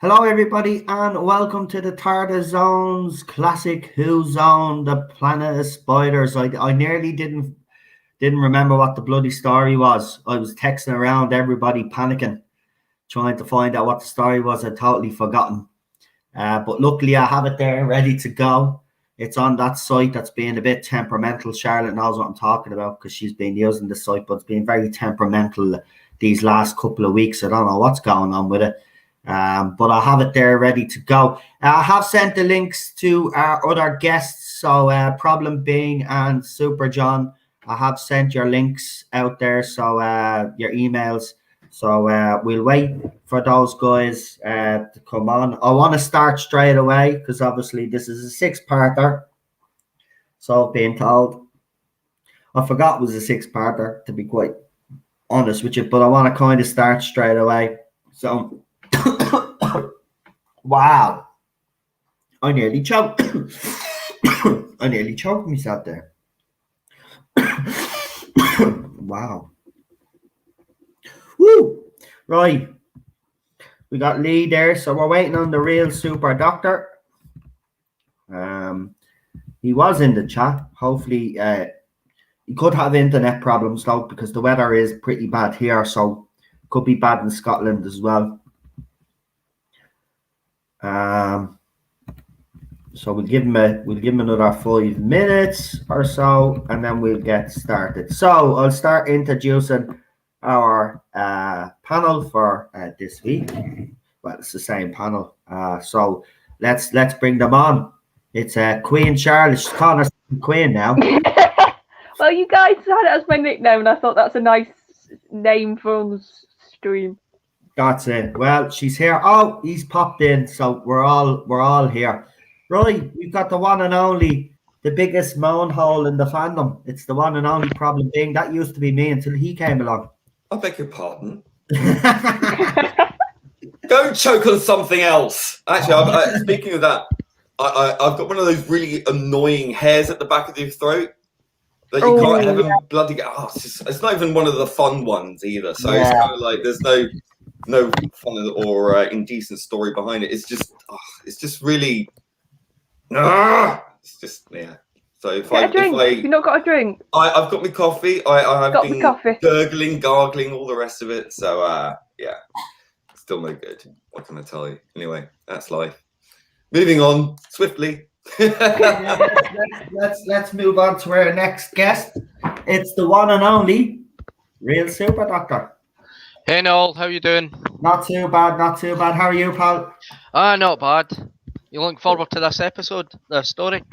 Hello, everybody, and welcome to the Tarda Zone's classic Who Zone, the Planet of Spiders. I nearly didn't remember what the bloody story was. I was texting around everybody, panicking, trying to find out what the story was. I'd totally forgotten. But luckily, I have it there ready to go. It's on that site that's being a bit temperamental. Charlotte knows what I'm talking about because she's been using the site, but it's been very temperamental these last couple of weeks. I don't know what's going on with it. But I have it there ready to go. I have sent the links to our other guests. So Problem Being and Super John, I have sent your links out there. So your emails. So we'll wait for those guys to come on. I want to start straight away because obviously this is a six-parter. So I've been told. I forgot it was a six-parter, to be quite honest with you. But I want to kind of start straight away. So... Wow. I nearly choked. I nearly choked myself there. Wow. Woo. Right. We got Lee there, so we're waiting on the real super doctor. He was in the chat. Hopefully, he could have internet problems though, because the weather is pretty bad here, so could be bad in Scotland as well. So we'll give him another 5 minutes or so, and then we'll get started. So I'll start introducing our panel for this week. Well, it's the same panel. So let's bring them on. It's Queen Charlotte. She's calling herself Queen now. Well, you guys had it as my nickname, and I thought that's a nice name for us stream. That's it. Well, she's here. Oh, he's popped in, so we're all here. Right, we've got the one and only, the biggest moan hole in the fandom. It's the one and only Problem Being. That used to be me until he came along. I beg your pardon. Go choke on something else. Actually, speaking of that, I've got one of those really annoying hairs at the back of your throat that you can't have them bloody. Oh, it's not even one of the fun ones either. So it's kind of like there's no fun or indecent story behind it. It's just really. It's just So if you've not got a drink. I've got my coffee. I've been coffee. gurgling, gargling, all the rest of it. So still no good. What can I tell you? Anyway, that's life. Moving on swiftly. let's move on to our next guest. It's the one and only real super doctor. Hey Noel, how you doing? Not too bad. How are you, pal? Not bad. You looking forward to this episode, the story?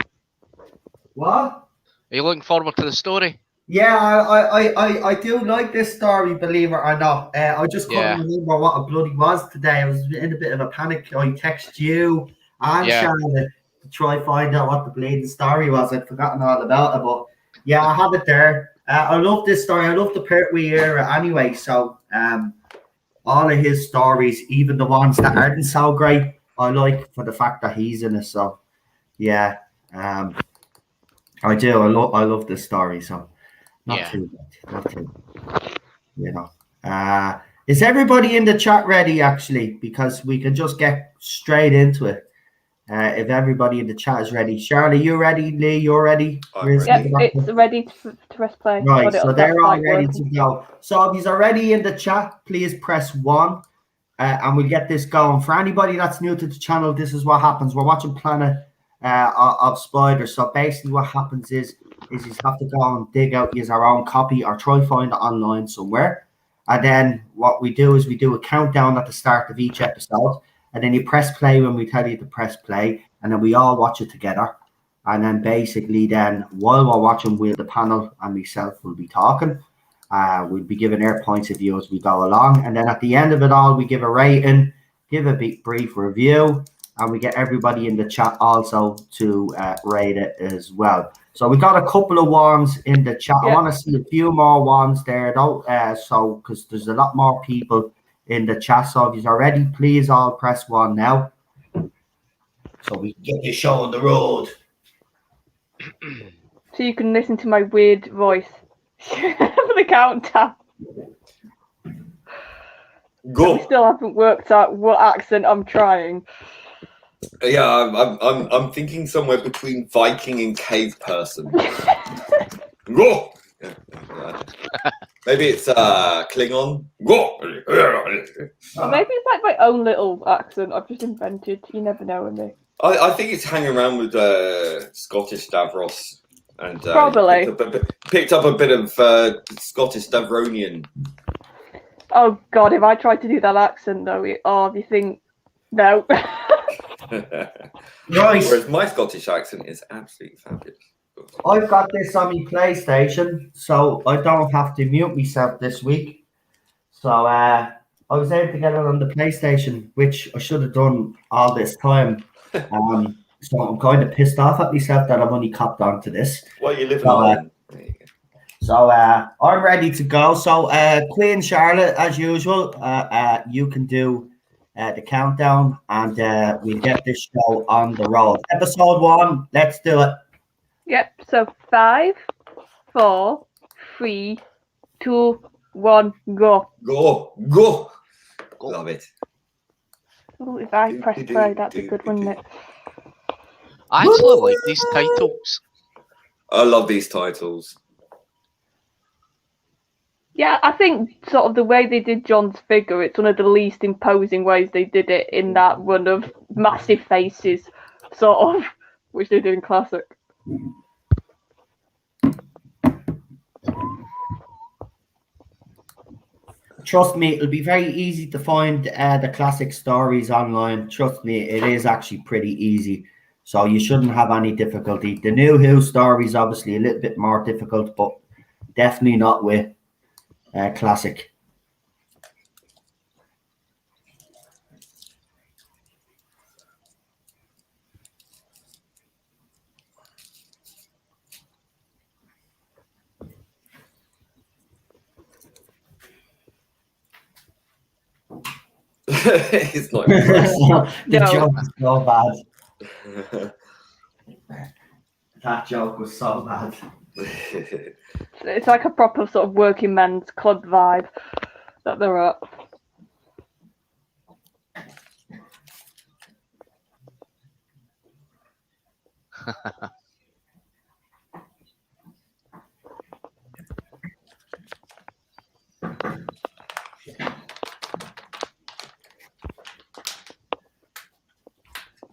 What? Are you looking forward to the story? Yeah, I do like this story, believe it or not. I just couldn't remember what it bloody was today. I was in a bit of a panic. I texted you and Charlotte to try find out what the bleeding story was. I'd forgotten all about it, but yeah, I have it there. I love this story. I love the Pertwee era anyway. So all of his stories, even the ones that aren't so great, I like for the fact that he's in it. So yeah, I do. I love this story. So not too bad. You know. Is everybody in the chat ready? Actually, because we can just get straight into it. If everybody in the chat is ready. Charlie, you ready? Lee, you're ready? Yeah, it's ready to press play. Right, so they're all ready to go. So if you're already in the chat, please press 1 and we'll get this going. For anybody that's new to the channel, this is what happens. We're watching Planet of Spiders. So basically what happens is you have to go and dig out your own copy or try find it online somewhere. And then what we do is we do a countdown at the start of each episode. And then you press play when we tell you to press play. And then we all watch it together. And then basically then while we're watching, the panel and myself will be talking. We'll be giving our points of view as we go along. And then at the end of it all, we give a rating, give a brief review, and we get everybody in the chat also to rate it as well. So we got a couple of ones in the chat. I want to see a few more ones there though. So because there's a lot more people in the chat. So if you're ready, please all press 1 now. So we can get the show on the road. So you can listen to my weird voice for the countdown. Go. We still haven't worked out what accent I'm trying. Yeah, I'm thinking somewhere between Viking and cave person. Go. Maybe it's Klingon. Go. Maybe it's like my own little accent I've just invented. You never know with me. I think it's hanging around with Scottish Davros, and probably picked up a bit of Scottish Davronian. Oh God! If I tried to do that accent though, do you think no? Right. Whereas my Scottish accent is absolutely fabulous. I've got this on my PlayStation, so I don't have to mute myself this week. So I was able to get it on the PlayStation, which I should have done all this time. So I'm kind of pissed off at myself that I've only copped onto this. Well, you live alone. So I'm ready to go. So Queen Charlotte, as usual, you can do the countdown, and we'll get this show on the road. Episode 1, let's do it. Yep. So 5, 4, 3, 2, 1, go. Go. Love it. Oh, if I press play, that's a good one, isn't it? I actually like these titles. I love these titles. Yeah, I think sort of the way they did John's figure, it's one of the least imposing ways they did it in that run of massive faces, sort of, which they did in Classic. Trust me, it'll be very easy to find the Classic stories online. Trust me, it is actually pretty easy. So you shouldn't have any difficulty. The New Who story is obviously a little bit more difficult, but definitely not with Classic. It's not. The No. joke was so bad. That joke was so bad. It's like a proper sort of working men's club vibe that they're at.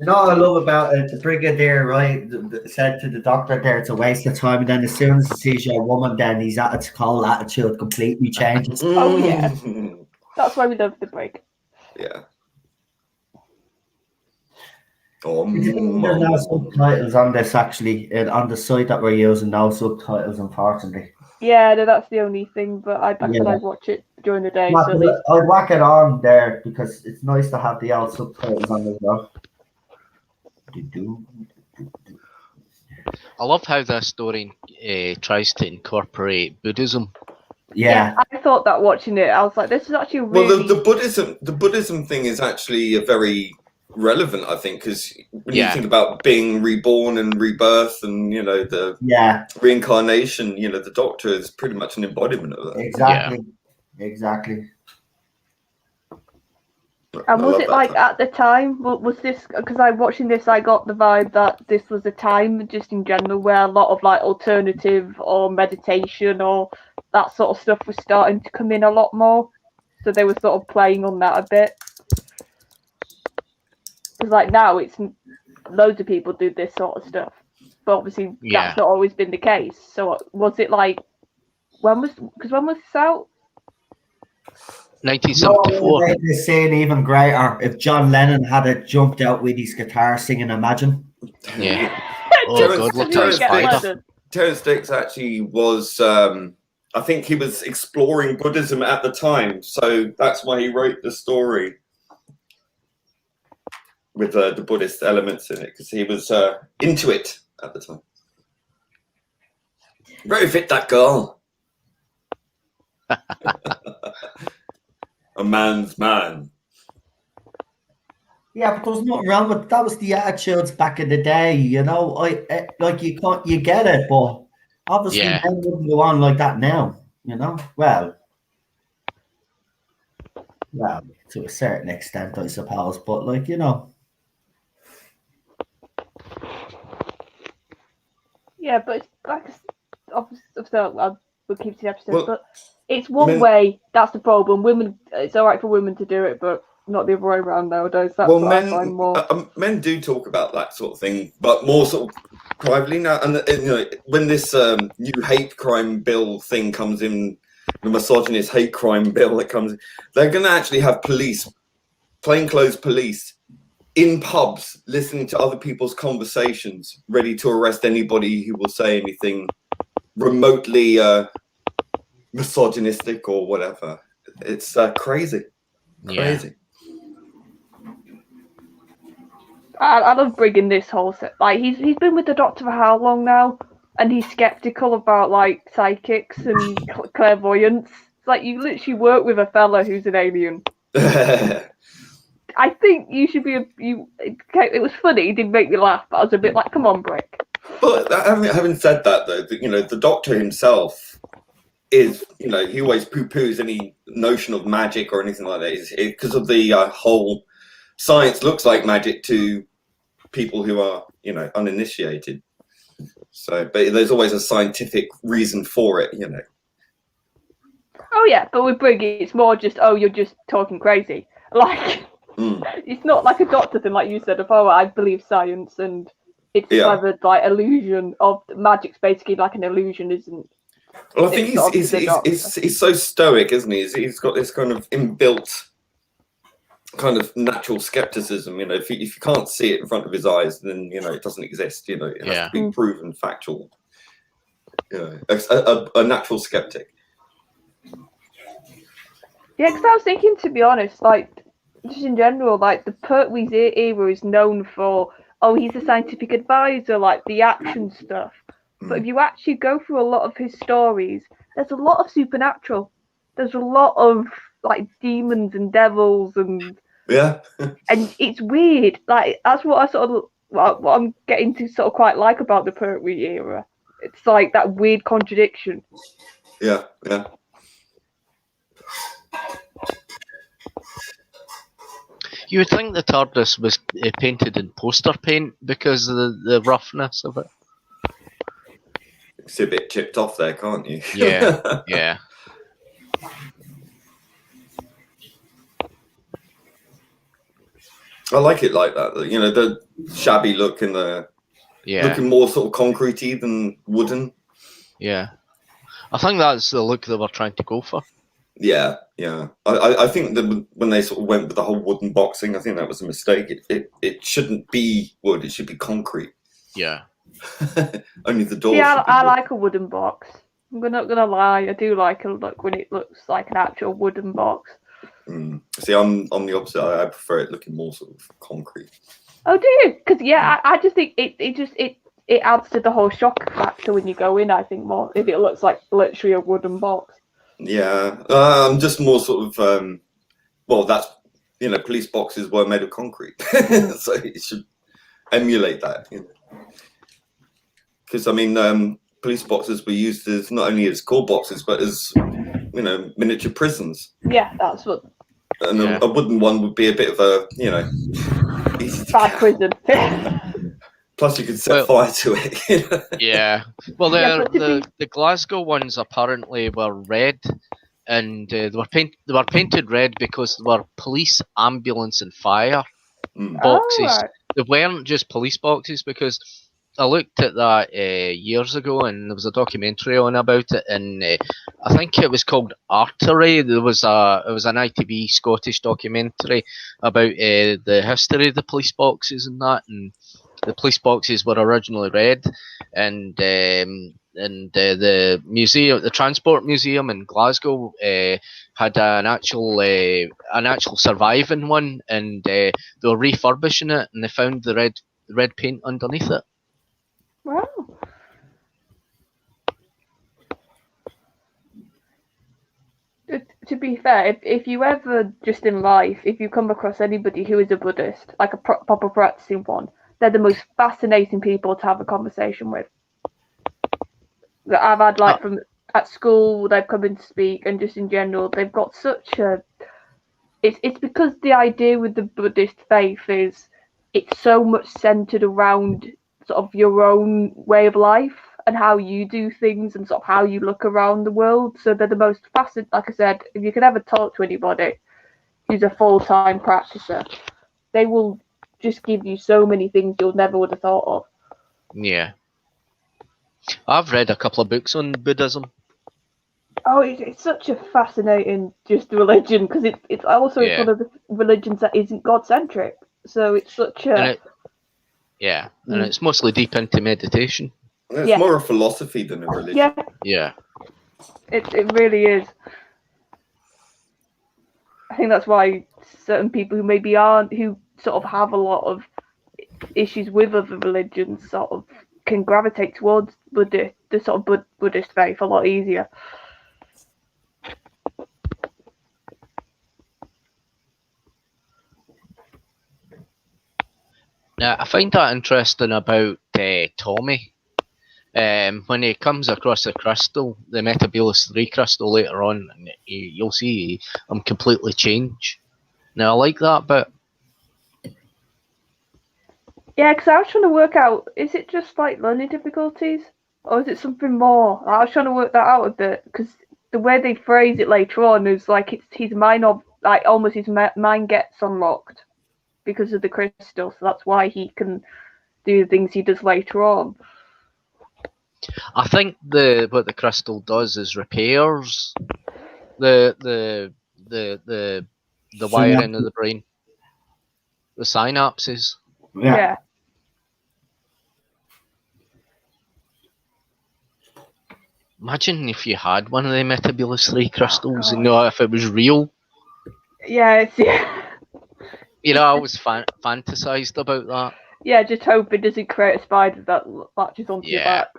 You know what I love about it? The brigadier, right, said to the doctor there, it's a waste of time. And then as soon as he sees your woman, then his whole attitude completely changes. Oh, yeah. That's why we love the break. Yeah. Oh, There's no subtitles on this, actually. On the site that we're using, no subtitles, unfortunately. Yeah, no, that's the only thing, but I'd watch it during the day. So I'd whack it on there because it's nice to have the old subtitles on as well. I love how this story tries to incorporate Buddhism. Yeah, I thought that watching it, I was like, this is actually really... Well, the Buddhism thing is actually a very relevant, I think, because when you think about being reborn and rebirth and, you know, the reincarnation, you know, the Doctor is pretty much an embodiment of that. Exactly. And was it like at the time, was this, because I watching this, I got the vibe that this was a time just in general where a lot of like alternative or meditation or that sort of stuff was starting to come in a lot more. So they were sort of playing on that a bit. Because like now it's loads of people do this sort of stuff. But obviously that's not always been the case. So was it like, when was this out? No, 1974. make this scene even greater if John Lennon had jumped out with his guitar singing "Imagine." Yeah. Oh Just God, look to at his get spider. Lennon. Terence Dicks actually was, I think he was exploring Buddhism at the time, so that's why he wrote the story with the Buddhist elements in it, because he was into it at the time. Very fit, that girl. A man's man. Yeah, but there was nothing wrong with that. Was the attitudes back in the day, you know. Like you get it, but obviously Yeah. men wouldn't go on like that now, you know. Well, to a certain extent, I suppose, but like you know. Yeah, but it's like obviously we'll keep to the episode, Well, but it's one men- way. That's the problem. Women, it's all right for women to do it, but not the other way around nowadays. That's Well, what I find more. men do talk about that sort of thing, but more sort of privately now. And you know, when this new hate crime bill thing comes in, the misogynist hate crime bill that comes in, they're going to actually have police, plainclothes police, in pubs listening to other people's conversations, ready to arrest anybody who will say anything remotely misogynistic or whatever. It's crazy. Crazy. I love bringing this whole set. Like he's been with the Doctor for how long now, and he's skeptical about like psychics and clairvoyance. It's like you literally work with a fella who's an alien. I think you should be it was funny. It did make me laugh, but I was a bit like, come on, Brick. But having said that, though, you know, the Doctor himself is, you know, he always poo-poos any notion of magic or anything like that, because of the whole science looks like magic to people who are, you know, uninitiated. So, but there's always a scientific reason for it, you know. Oh yeah, but with Brig, it's more just, oh, you're just talking crazy. Like, it's not like a Doctor thing, like you said, of, oh, I believe science and it's clever, like, illusion of magic's basically like an illusion, isn't? Well, I think he's so stoic, isn't he? He's got this kind of inbuilt kind of natural skepticism. You know, if you can't see it in front of his eyes, then, you know, it doesn't exist. You know, it has to be proven factual. You know, a natural skeptic. Yeah, because I was thinking, to be honest, like, just in general, like, the Pertwee's era is known for, oh, he's a scientific advisor, like, the action stuff. But if you actually go through a lot of his stories, there's a lot of supernatural. There's a lot of, like, demons and devils and... Yeah. And it's weird. Like, that's what I sort of... what I'm getting to sort of quite like about the Pertwee era. It's, like, that weird contradiction. Yeah, yeah. You would think the TARDIS was painted in poster paint because of the roughness of it. It's a bit chipped off there, can't you? Yeah, yeah. I like it like that. You know, the shabby look and the looking more sort of concretey than wooden. Yeah, I think that's the look they were trying to go for. Yeah, yeah. I think that when they sort of went with the whole wooden boxing, I think that was a mistake. It shouldn't be wood; it should be concrete. Yeah. Only the door. Yeah, I like a wooden box. I'm not gonna lie, I do like a look when it looks like an actual wooden box. See, I'm the opposite. I prefer it looking more sort of concrete. Oh, do you? Because I just think it adds to the whole shock factor when you go in. I think more if it looks like literally a wooden box. Yeah, I'm just more sort of well, that's, you know, police boxes were made of concrete, so it should emulate that. You know, because I mean, police boxes were used as not only as call boxes but as, you know, miniature prisons. Yeah, that's what. And a wooden one would be a bit of a, you know, easy to bad prison. Plus, you could set fire to it. You know? Yeah. Well, the Glasgow ones apparently were red, and they were painted red because they were police, ambulance, and fire boxes. Oh, right. They weren't just police boxes, because looked at that years ago, and there was a documentary on about it, and I think it was called Artery. It was an ITV Scottish documentary about the history of the police boxes and that, and the police boxes were originally red, and the museum, the Transport Museum in Glasgow, had an actual surviving one, and they were refurbishing it, and they found the red paint underneath it. Wow. To be fair, if you ever, just in life, if you come across anybody who is a Buddhist, like a proper practicing one, they're the most fascinating people to have a conversation with. That I've had, like, from at school, they've come in to speak, and just in general, they've got such a... It's because the idea with the Buddhist faith is it's so much centered around sort of your own way of life and how you do things and sort of how you look around the world. So they're the most fascinating. Like I said, if you can ever talk to anybody who's a full-time practicer, they will just give you so many things you'll never would have thought of. Yeah. I've read a couple of books on Buddhism. Oh, it's such a fascinating just religion, because it's also it's one of the religions that isn't God-centric. So it's such a... And it's mostly deep into meditation. It's more a philosophy than a religion. Yeah. It really is. I think that's why certain people who maybe aren't, who sort of have a lot of issues with other religions, sort of can gravitate towards the sort of Buddhist faith a lot easier. Now, I find that interesting about Tommy. When he comes across the crystal, the Metabolus 3 crystal later on, you'll see him completely change. Now, I like that bit. Yeah, because I was trying to work out, is it just like learning difficulties? Or is it something more? I was trying to work that out a bit, because the way they phrase it later on is like it's his mind, almost his mind gets unlocked because of the crystal, so that's why he can do the things he does later on. I think what the crystal does is repairs the wiring of the brain, the synapses. Yeah. Imagine if you had one of the Metabolus 3 crystals, and know if it was real. Yeah. You know, I always fantasized about that. Yeah, just hope it doesn't create a spider that latches onto your back.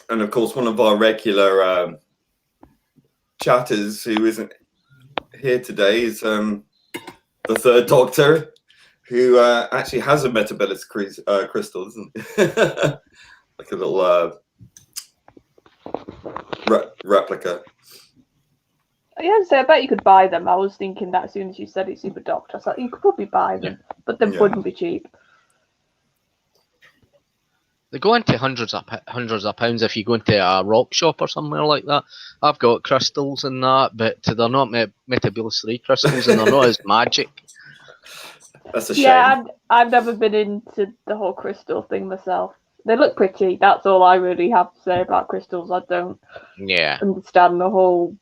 And of course, one of our regular chatters who isn't here today is the Third Doctor, who actually has a Metabolus crystal, isn't it? Like a little replica. Yeah, so I bet you could buy them. I was thinking that as soon as you said it, Super Doctor. I thought you could probably buy them, but they wouldn't be cheap. They go into hundreds of pounds if you go into a rock shop or somewhere like that. I've got crystals and that, but they're not Metabolus 3 crystals, and they're not as magic. That's a shame. Yeah, I've never been into the whole crystal thing myself. They look pretty. That's all I really have to say about crystals. I don't understand the whole...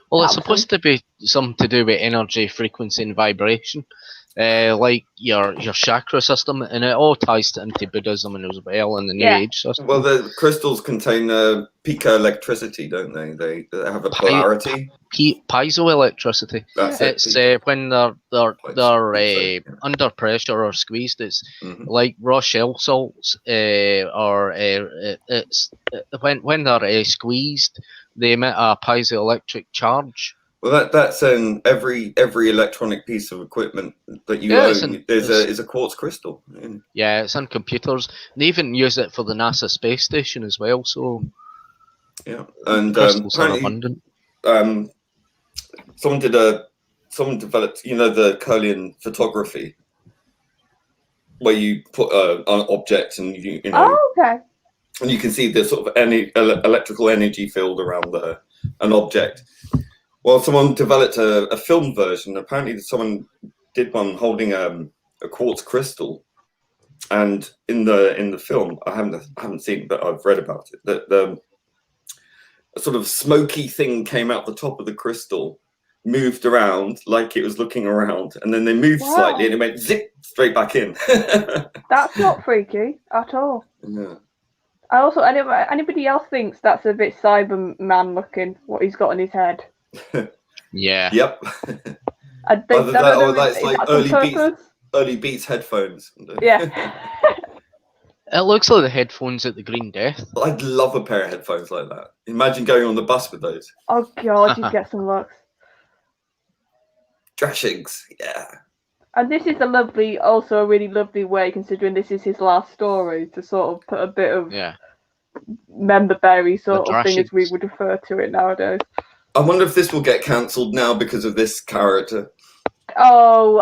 Well, it's supposed to be something to do with energy, frequency, and vibration, like your chakra system, and it all ties into Buddhism and as well in the New Age system. Well, the crystals contain picoelectricity, don't they? They have a polarity. Piezoelectricity. That's it's when they're under pressure or squeezed. It's like raw shell salts, or it's when they're squeezed, they emit a piezoelectric charge. Well, that's in every electronic piece of equipment that you own. Is a quartz crystal. Yeah, it's on computers. They even use it for the NASA space station as well. So and crystals are abundant. Someone developed, the Kirlian photography, where you put an object and you know. Oh, okay. And you can see the sort of electrical energy field around an object. Well, someone developed a film version. Apparently, someone did one holding a quartz crystal, and in the film, I haven't seen it, but I've read about it, that a sort of smoky thing came out the top of the crystal, moved around like it was looking around, and then they moved slightly, and it went zip straight back in. That's not freaky at all. Yeah. I also, anybody else thinks that's a bit Cyberman looking, what he's got on his head? Yeah. Yep. I think that's is like that early Beats headphones. Yeah. It looks like the headphones at the Green Death. I'd love a pair of headphones like that. Imagine going on the bus with those. Oh god, you'd get some looks. Drashings, yeah. And this is also a really lovely way, considering this is his last story, to sort of put a bit of member berry sort of thing, as we would refer to it nowadays. I wonder if this will get cancelled now because of this character. Oh,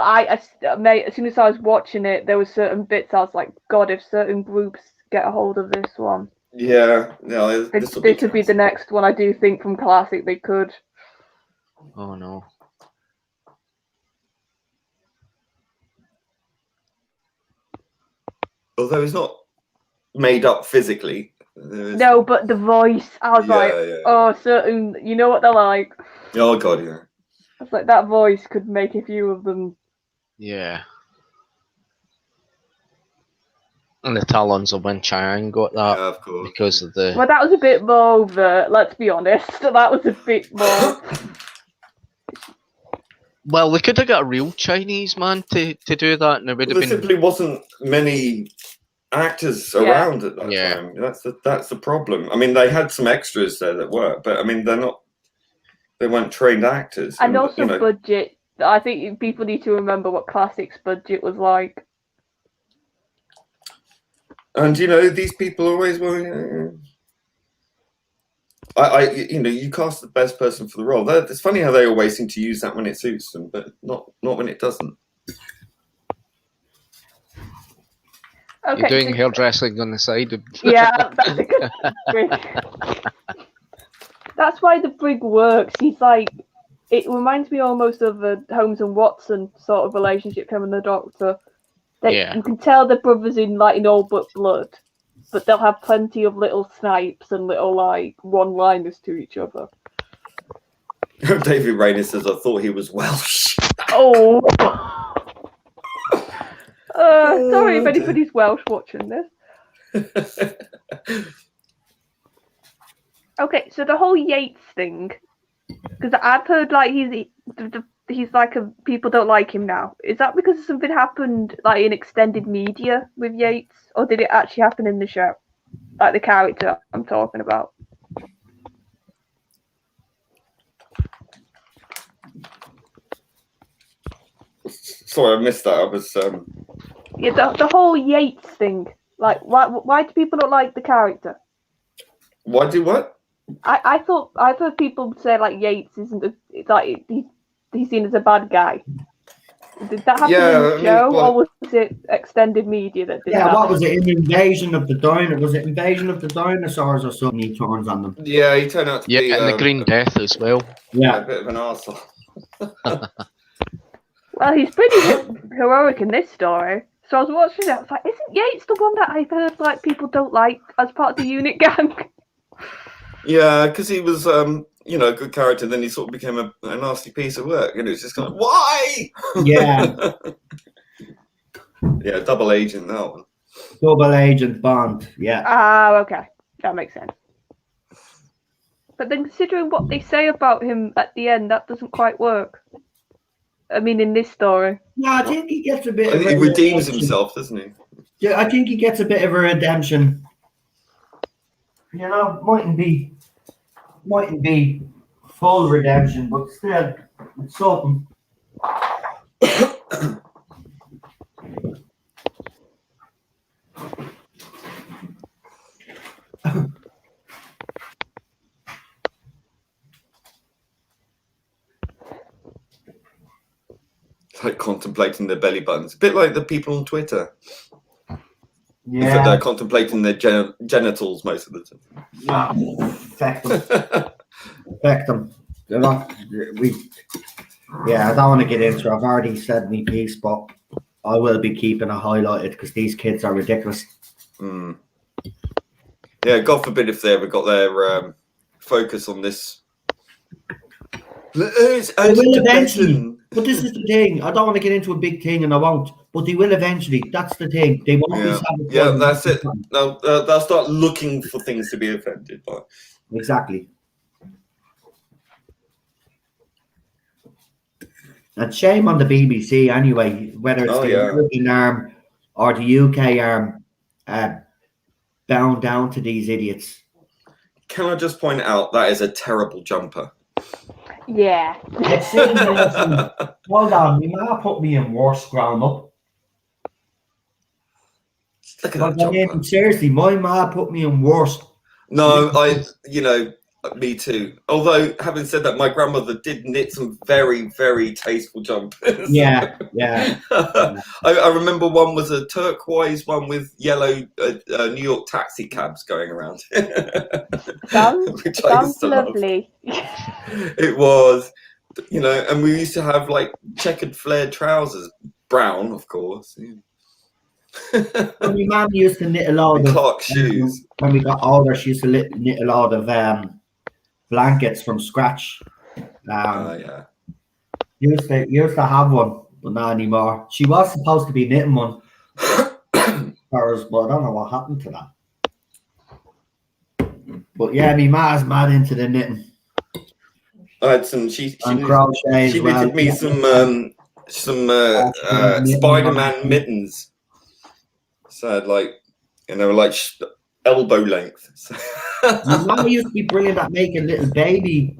mate, as soon as I was watching it, there were certain bits I was like, God, if certain groups get a hold of this one. Yeah, this would be the next one. I do think from Classic they could. Oh no. Although it's not made up physically. No, but the voice, I was oh, certain, you know what they're like. Oh god, yeah. It's like that voice could make a few of them. Yeah. And the Talons of Wen Chiang got that, yeah, of course, because of the. Well, that was a bit more overt. Let's be honest. That was a bit more. Well, they could have got a real Chinese man to do that, and it would have there been. simply wasn't many actors around at that time. That's the problem. I mean, they had some extras there that worked, but I mean, they weren't trained actors. And also budget. I think people need to remember what Classic's budget was like. And these people always were. You cast the best person for the role. It's funny how they always seem to use that when it suits them, but not when it doesn't. Okay, you're doing hairdressing on the side. Yeah, that's a good brig. That's why the brig works. He's like, it reminds me almost of a Holmes and Watson sort of relationship, him and the Doctor. You can tell they're brothers in all but blood, but they'll have plenty of little snipes and little one-liners to each other. David Rayner says, "I thought he was Welsh." Oh. Sorry if anybody's Welsh watching this. Okay, so the whole Yates thing, because I've heard he's like people don't like him now. Is that because something happened in extended media with Yates, or did it actually happen in the show? Like the character I'm talking about. Sorry, I missed that. I was. Yeah, the whole Yates thing. Why do people not like the character? Why do what? I've heard people say Yates isn't he's seen as a bad guy. Did that happen in the show, or was it extended media that did that? Yeah, what was it? Invasion of the Dinosaurs? Was it Invasion of the Dinosaurs or something? He turns on them. Yeah, he turned out to be. And the Green Death as well. Yeah, a bit of an arsehole. Well, he's pretty heroic in this story. So I was watching it. I was like, isn't Yates the one that I've heard people don't like as part of the unit gang? Yeah, because he was, a good character. Then he sort of became a nasty piece of work, and it was just kind of why? Yeah. Yeah, double agent that one. Double Agent Bond. Yeah. Ah, okay, that makes sense. But then, considering what they say about him at the end, that doesn't quite work. I mean, in this story. No, I think he gets a bit. He redeems himself, doesn't he? Yeah, I think he gets a bit of a redemption. Mightn't be full redemption, but still, it's something. It's like contemplating their belly buttons. A bit like the people on Twitter. Yeah. They're contemplating their genitals most of the time. Yeah. Affect them. Affect them. Yeah, I don't want to get into it. I've already said my piece, but I will be keeping it highlighted because these kids are ridiculous. Mm. Yeah, God forbid if they ever got their focus on this. It's They will eventually. anti-Tibetan. But this is the thing. I don't want to get into a big thing, and I won't. But they will eventually. That's the thing. They won't be Yeah, satisfied. that's it. No, they'll start looking for things to be offended by. Exactly. And shame on the BBC anyway, whether it's the American arm or the UK arm, bound down to these idiots. Can I just point out that is a terrible jumper? Yeah. Hold on, my ma put me in worse growing up. Look at that jumper. I mean, seriously, my ma put me in worse. No, me too. Although, having said that, my grandmother did knit some very, very tasteful jumpers. Yeah. I remember one was a turquoise one with yellow New York taxi cabs going around. Sounds lovely. It was, and we used to have like checkered flared trousers, brown, of course. My mum used to knit a lot of Clark shoes. When we got older, she used to knit a lot of blankets from scratch. Yeah. Used to have one, but not anymore. She was supposed to be knitting one for us, but I don't know what happened to that. But yeah, my ma's mad into the knitting. I had some. She knitted me some Spider-Man mittens. So I had like elbow length. My mum used to be brilliant at making little baby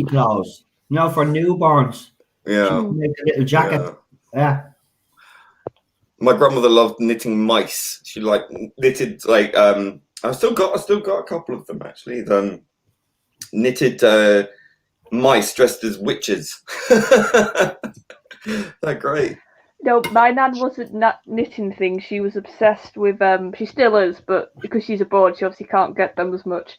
clothes, for newborns. Yeah. Make a little jacket. Yeah. My grandmother loved knitting mice. She knitted I still got a couple of them actually. Knitted mice dressed as witches. They're great. No, my nan wasn't knitting things. She was obsessed with she still is, but because she's abroad, she obviously can't get them as much.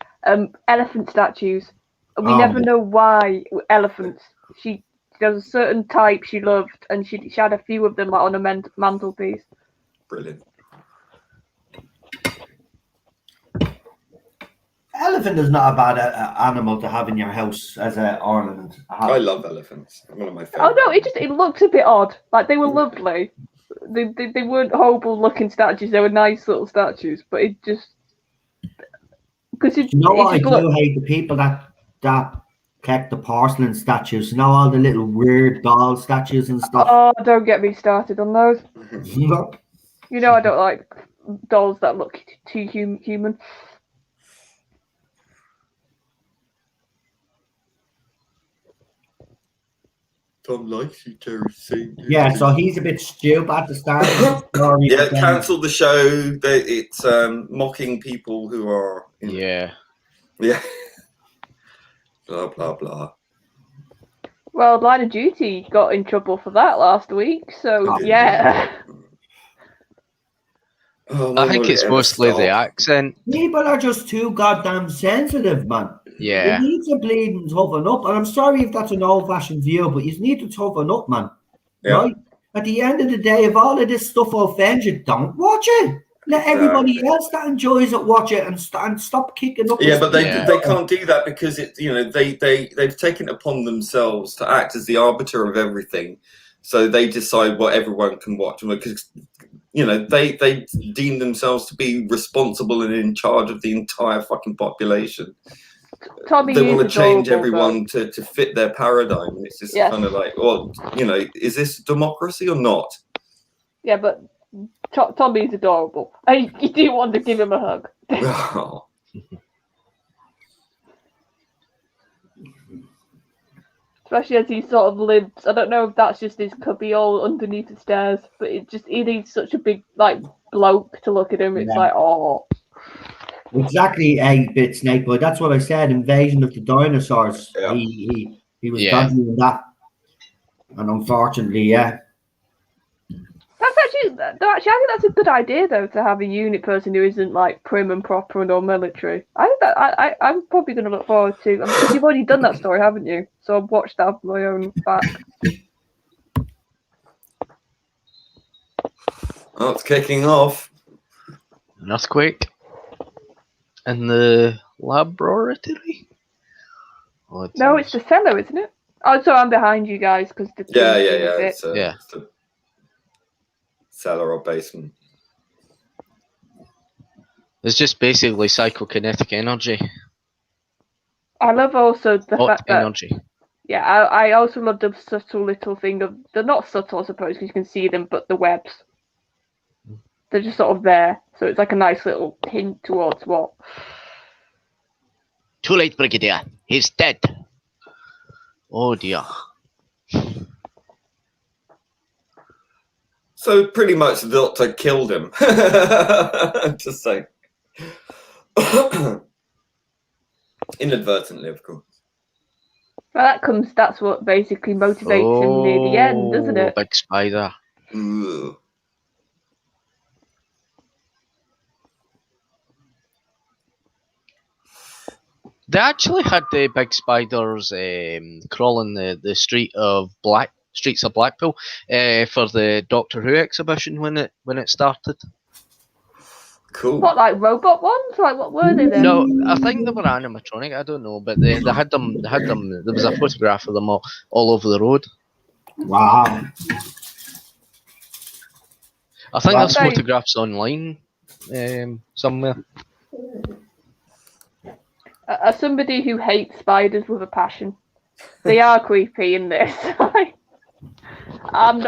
Elephant statues. We never know why elephants. There was a certain type she loved, and she had a few of them on a mantelpiece. Brilliant. Elephant is not a bad animal to have in your house as an ornament. I love elephants. One of my favorites. Oh no, it looks a bit odd. Like they were lovely. They weren't horrible looking statues. They were nice little statues, but it just because I do hate the people that collect the porcelain statues. All the little weird doll statues and stuff. Oh, don't get me started on those. I don't like dolls that look too human. Tom likes you, Terence. Yeah, so he's a bit stupid at the start of the story. Yeah, cancel the show. It's mocking people who are. Yeah. Blah blah blah. Well, Line of Duty got in trouble for that last week, so yeah. I think it's mostly the accent. People are just too goddamn sensitive, man. Yeah. You need to bleed and toughen up. And I'm sorry if that's an old-fashioned view, but you need to toughen up, man. Yeah. Right? At the end of the day, if all of this stuff offends you, don't watch it. Let everybody else that enjoys it watch it and stop kicking up. Yeah, but they can't do that because they've taken it upon themselves to act as the arbiter of everything. So they decide what everyone can watch because they deem themselves to be responsible and in charge of the entire fucking population. Tommy they want to change adorable, everyone to fit their paradigm. It's just kind of like, well, is this democracy or not? Yeah, but Tommy's adorable. You do want to give him a hug. Oh. Especially as he sort of lives. I don't know if that's just his cubbyhole underneath the stairs, but he needs such a big bloke to look at him. It's like, oh. Exactly, a bit Snake Boy. That's what I said. Invasion of the Dinosaurs. Yeah. He was dodgy in that, and unfortunately, That's actually No, actually, I think that's a good idea though to have a unit person who isn't like prim and proper and all military. I think that I'm probably going to look forward to because you've already done that story, haven't you? So I've watched that for my own back. Oh, it's kicking off. An earthquake in the laboratory. Oh, No, it's the cellar, isn't it? Oh, so I'm behind you guys because the Yeah. Bit. It's a cellar or basement. It's just basically psychokinetic energy. I love also the Hot fact that energy. yeah, I also love the subtle little thing of they're not subtle, I suppose, because you can see them, but the webs. They're just sort of there, so it's like a nice little hint towards what. Too late, Brigadier. He's dead. Oh dear. So pretty much the doctor killed him. Just saying. Inadvertently, of course. Well, that's what basically motivates him near the end, doesn't it? Big spider. Ugh. They actually had the big spiders crawling the streets of Blackpool for the Doctor Who exhibition when it started. Cool. What, like robot ones? Like what were they then? No, I think they were animatronic. I don't know, but they had them. They had them. There was a photograph of them all over the road. Wow. I think Wow. there's photographs online somewhere. As somebody who hates spiders with a passion, they are creepy in this. I'm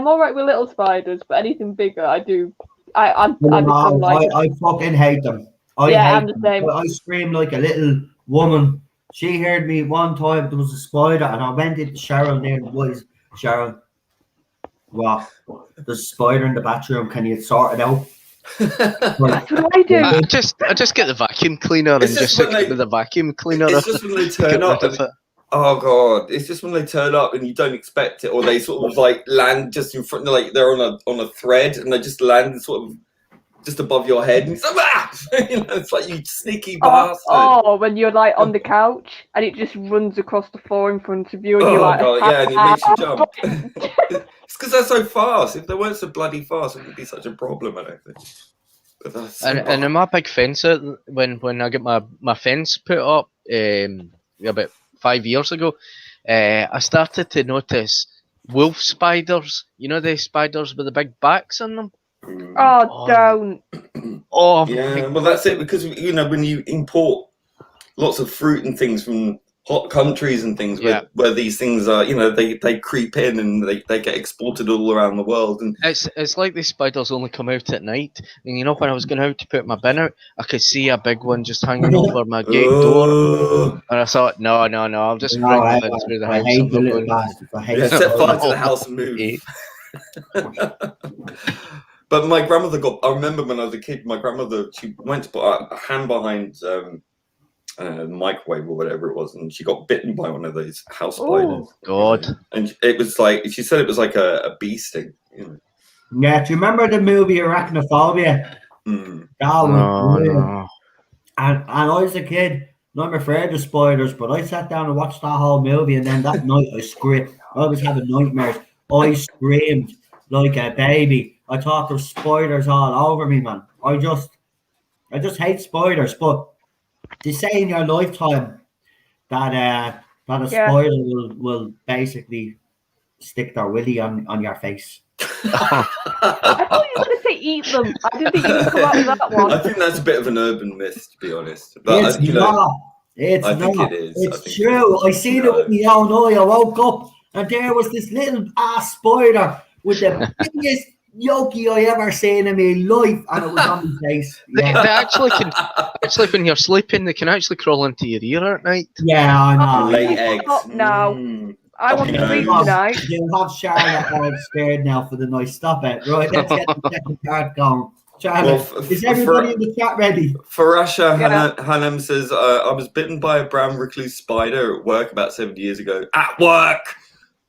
all right with little spiders, but anything bigger, I do. I become like. I fucking hate them. I'm the same. I scream like a little woman. She heard me one time. There was a spider, and I went into Sharon there. And was Sharon? What? There's a spider in the bathroom. Can you sort it out? That's what I do. I just get the vacuum cleaner It's and just just stick when it with the vacuum cleaner. It's just when they turn up. Oh god! It's just when they turn up and you don't expect it, or they sort of like land just in front, like they're on a thread, and they just land sort of just above your head, and it's like, ah! It's like, you sneaky bastard. Oh, when you're like on the couch and it just runs across the floor in front of you, and you're like, god, yeah, and it makes you jump. It's because they're so fast. If they weren't so bloody fast, it wouldn't be such a problem, I don't think. But that's so And in my big fence, when I get my fence put up about 5 years ago, I started to notice wolf spiders. You know the spiders with the big backs on them? Oh, don't. Oh, yeah, well, that's it, because, you know, when you import lots of fruit and things from hot countries and things where these things are, you know, they creep in and they get exported all around the world. And it's like these spiders only come out at night. And you know, when I was going out to put my bin out, I could see a big one just hanging over my gate door. And I thought, no, I'll just bring them in through the house. I hate the little bastards. I hate set fire to the house and move. But my grandmother I remember when I was a kid, my grandmother, she went to put a hand behind microwave or whatever it was, and she got bitten by one of those house spiders. God. And it was like, she said it was like a bee sting. You know? Yeah, do you remember the movie Arachnophobia? Mm. No. And I was a kid, and I'm afraid of spiders, but I sat down and watched that whole movie, and then that night I screamed. I was having nightmares. I screamed like a baby. I thought there were spiders all over me, man. I just hate spiders, but they say in your lifetime that a spider will basically stick their willy on your face. I thought you were going to say eat them. I didn't think you would come up with that one. I think that's a bit of an urban myth, to be honest. But It's not. It's I think not. it is. It's true. I seen it with my own eye. I woke up and there was this little ass spider with the biggest yoki I ever seen in my life, and it was on my face. They actually can. Actually, when you're sleeping, they can actually crawl into your ear at night. Yeah, I know. Lay eggs. Stop now. I want to sleep tonight. You'll have Charlotte all scared now for the night. Stop it. Right, let's get the second part going. Charlotte, is everybody in the chat ready? Farasha Hanem says, I was bitten by a brown recluse spider at work about 7 years ago. At work!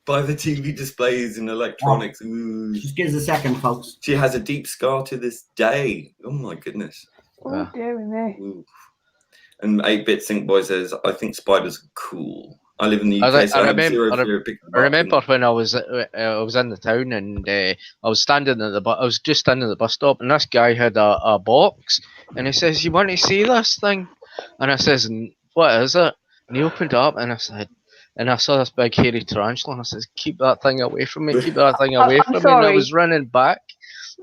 By the TV displays and electronics. Ooh. Just give us a second, folks. She has a deep scar to this day. Oh my goodness. Oh, dear me. Ooh. And 8-Bit Sync Boy says, I think spiders are cool. I live in the UK, so I have zero fear of picking them I up. remember when I was in the town and I was standing at I was just standing at the bus stop, and this guy had a box, and he says, "You want to see this thing?" And I says, "What is it?" And he opened it up, and I said, and I saw this big hairy tarantula, and I says, "Keep that thing away from me! Keep that thing away from me!" And I was running back.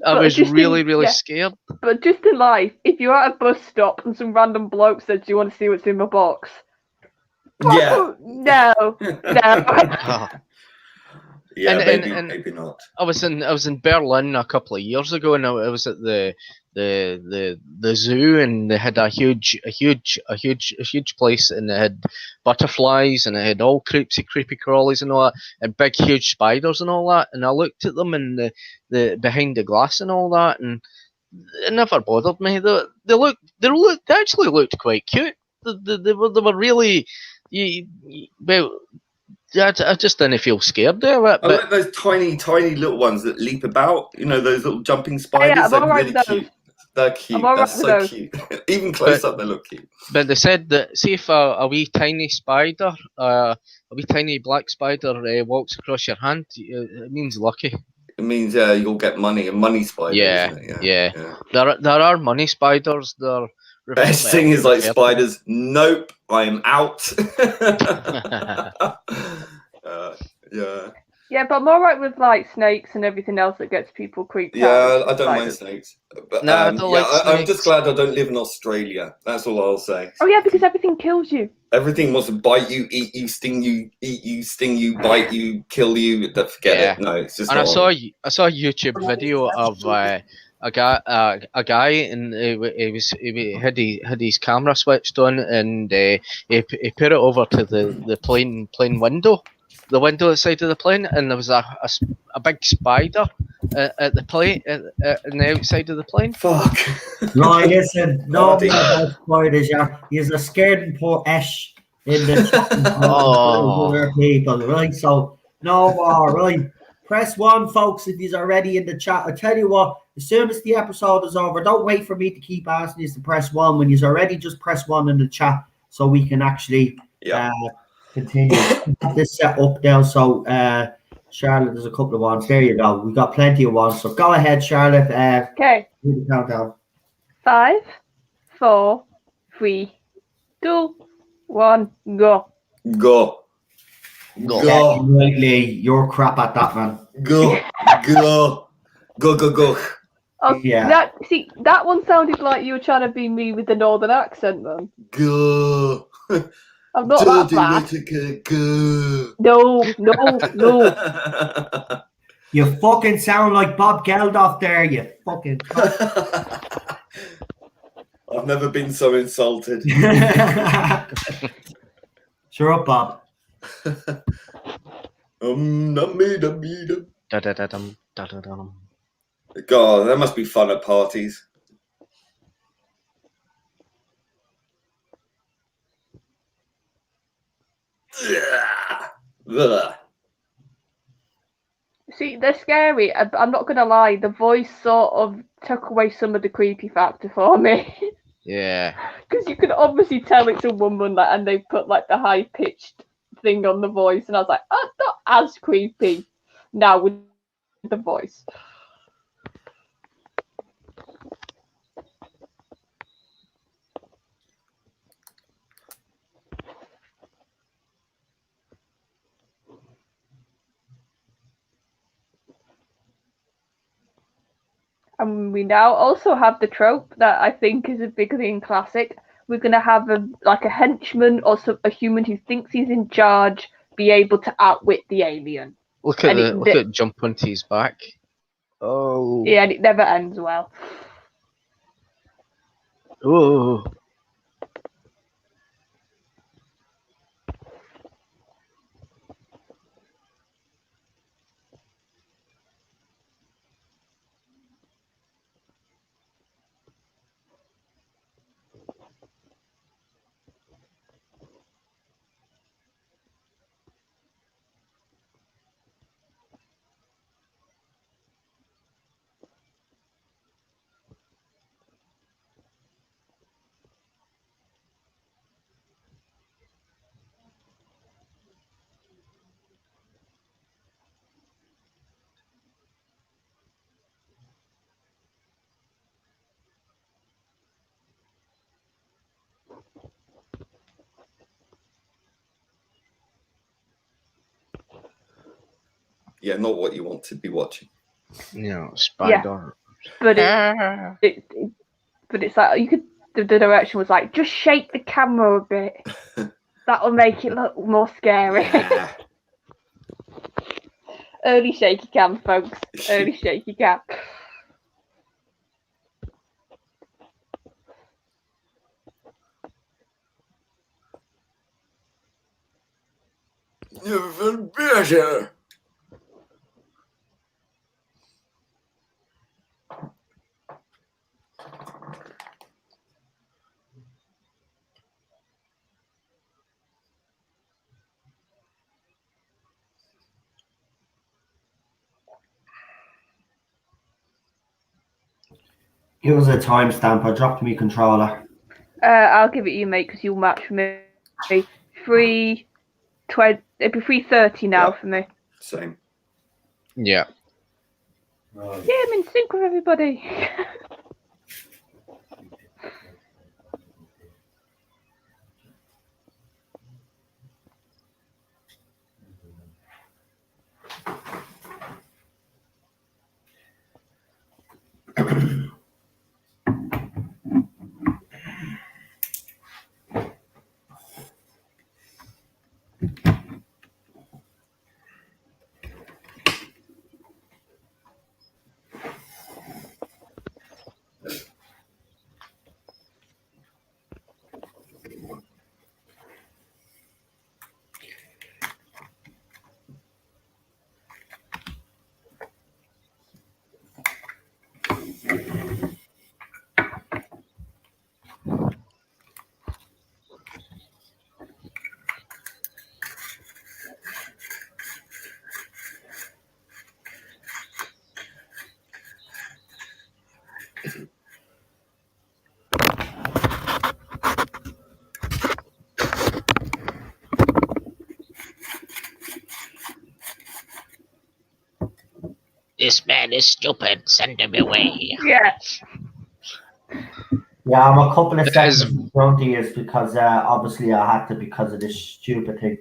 I was really scared. But just in life, if you're at a bus stop and some random bloke says, "Do you want to see what's in my box?" Yeah. No. Yeah, and maybe not. I was in Berlin a couple of years ago, and I was at the zoo, and they had a huge place, and they had butterflies, and it had all creepy crawlies and all that, and big huge spiders and all that. And I looked at them and the behind the glass and all that, and it never bothered me. They actually looked quite cute. They were really, well. Yeah, I just didn't feel scared there. I like those tiny little ones that leap about. You know, those little jumping spiders. I'm They're really cute. They're cute. They're so cute. Even close up, they look cute. But they said that, see if a wee tiny spider, a wee tiny black spider walks across your hand, it means lucky. It means you'll get money, a money spider, isn't it? Yeah. There are money spiders. They're best thing is like spiders. Nope, I am out. Yeah. Yeah, but I'm alright with like snakes and everything else that gets people creeped out. Yeah, I don't mind snakes. But, no, I don't like snakes. I'm just glad I don't live in Australia. That's all I'll say. Oh yeah, because everything kills you. Everything wants to bite you, eat you, sting you, eat you, sting you, bite you, kill you. Forget it. No, it's just. And I saw a YouTube video of a guy, and he had his camera switched on, and he put it over to the plane window. The window outside of the plane, and there was a big spider at the plane on the outside of the plane. Fuck. Right, listen, no more about spiders, yeah. He's a scared and poor Ash in the other people, right? So no more, right? Press 1, folks, if you're already in the chat. I tell you what, as soon as the episode is over, don't wait for me to keep asking you to press 1. When you're already, just press 1 in the chat so we can actually continue this set up now. So Charlotte, there's a couple of ones. There you go. We've got plenty of ones. So go ahead, Charlotte. Okay. Do the countdown. 5, 4, 3, 2, 1, go. Go. Lately, you're crap at that, man. Go. Oh, Yeah. That one sounded like you were trying to be me with the northern accent, then. Go. I'm not that bad. Go. No. You fucking sound like Bob Geldof there, you fucking. I've never been so insulted. Sure up, Bob. God, that must be fun at parties. Ugh. See, they're scary. I'm not going to lie. The voice sort of took away some of the creepy factor for me. Yeah. Because you can obviously tell it's a woman, and they put like the high-pitched thing on the voice, and I was like, oh, not as creepy now with the voice. And we now also have the trope that I think is a big thing classic. We're going to have a henchman or a human who thinks he's in charge be able to outwit the alien. Look at jump onto his back. Oh. Yeah, and it never ends well. Oh. Yeah, not what you want to be watching. Spider. But but it's like you could. The direction was like, just shake the camera a bit. That'll make it look more scary. Yeah. Early shaky cam, folks. Early shaky cam. Never better. Give us a timestamp. I dropped my controller. I'll give it you, mate, because you'll match me. 3:20. It'd be 3:30 now Yep. for me. Same. Yeah. Yeah, I'm in sync with everybody. This man is stupid. Send him away. Yeah. Yeah, I'm a couple of It seconds is- in front of you because obviously I had to because of this stupid thing.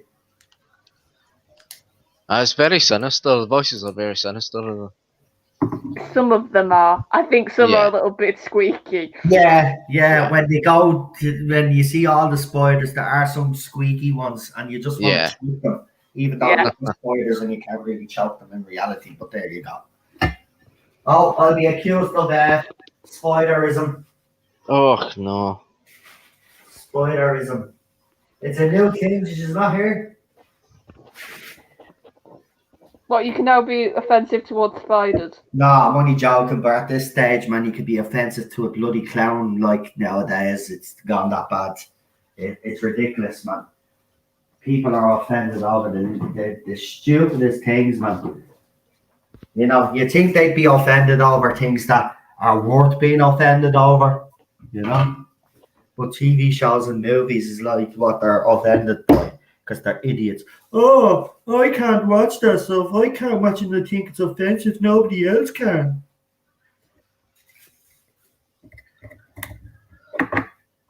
It's very sinister. The voices are very sinister. Some of them are. I think some Yeah. are a little bit squeaky. Yeah, Yeah. when they go when you see all the spiders, there are some squeaky ones, and you just want Yeah. to choke them, even though Yeah. they're spiders and you can't really choke them in reality. But there you go. Oh, I'll be accused of spiderism. Oh no. Spiderism. It's a new thing. She's not here. What, you can now be offensive towards spiders? No, I'm only joking. But at this stage, man, you could be offensive to a bloody clown. Like nowadays, it's gone that bad. It's ridiculous, man. People are offended over the stupidest things, man. You know, you think they'd be offended over things that are worth being offended over, you know? But TV shows and movies is like what they're offended by because they're idiots. Oh, I can't watch that stuff. I can't watch it and I think it's offensive. Nobody else can.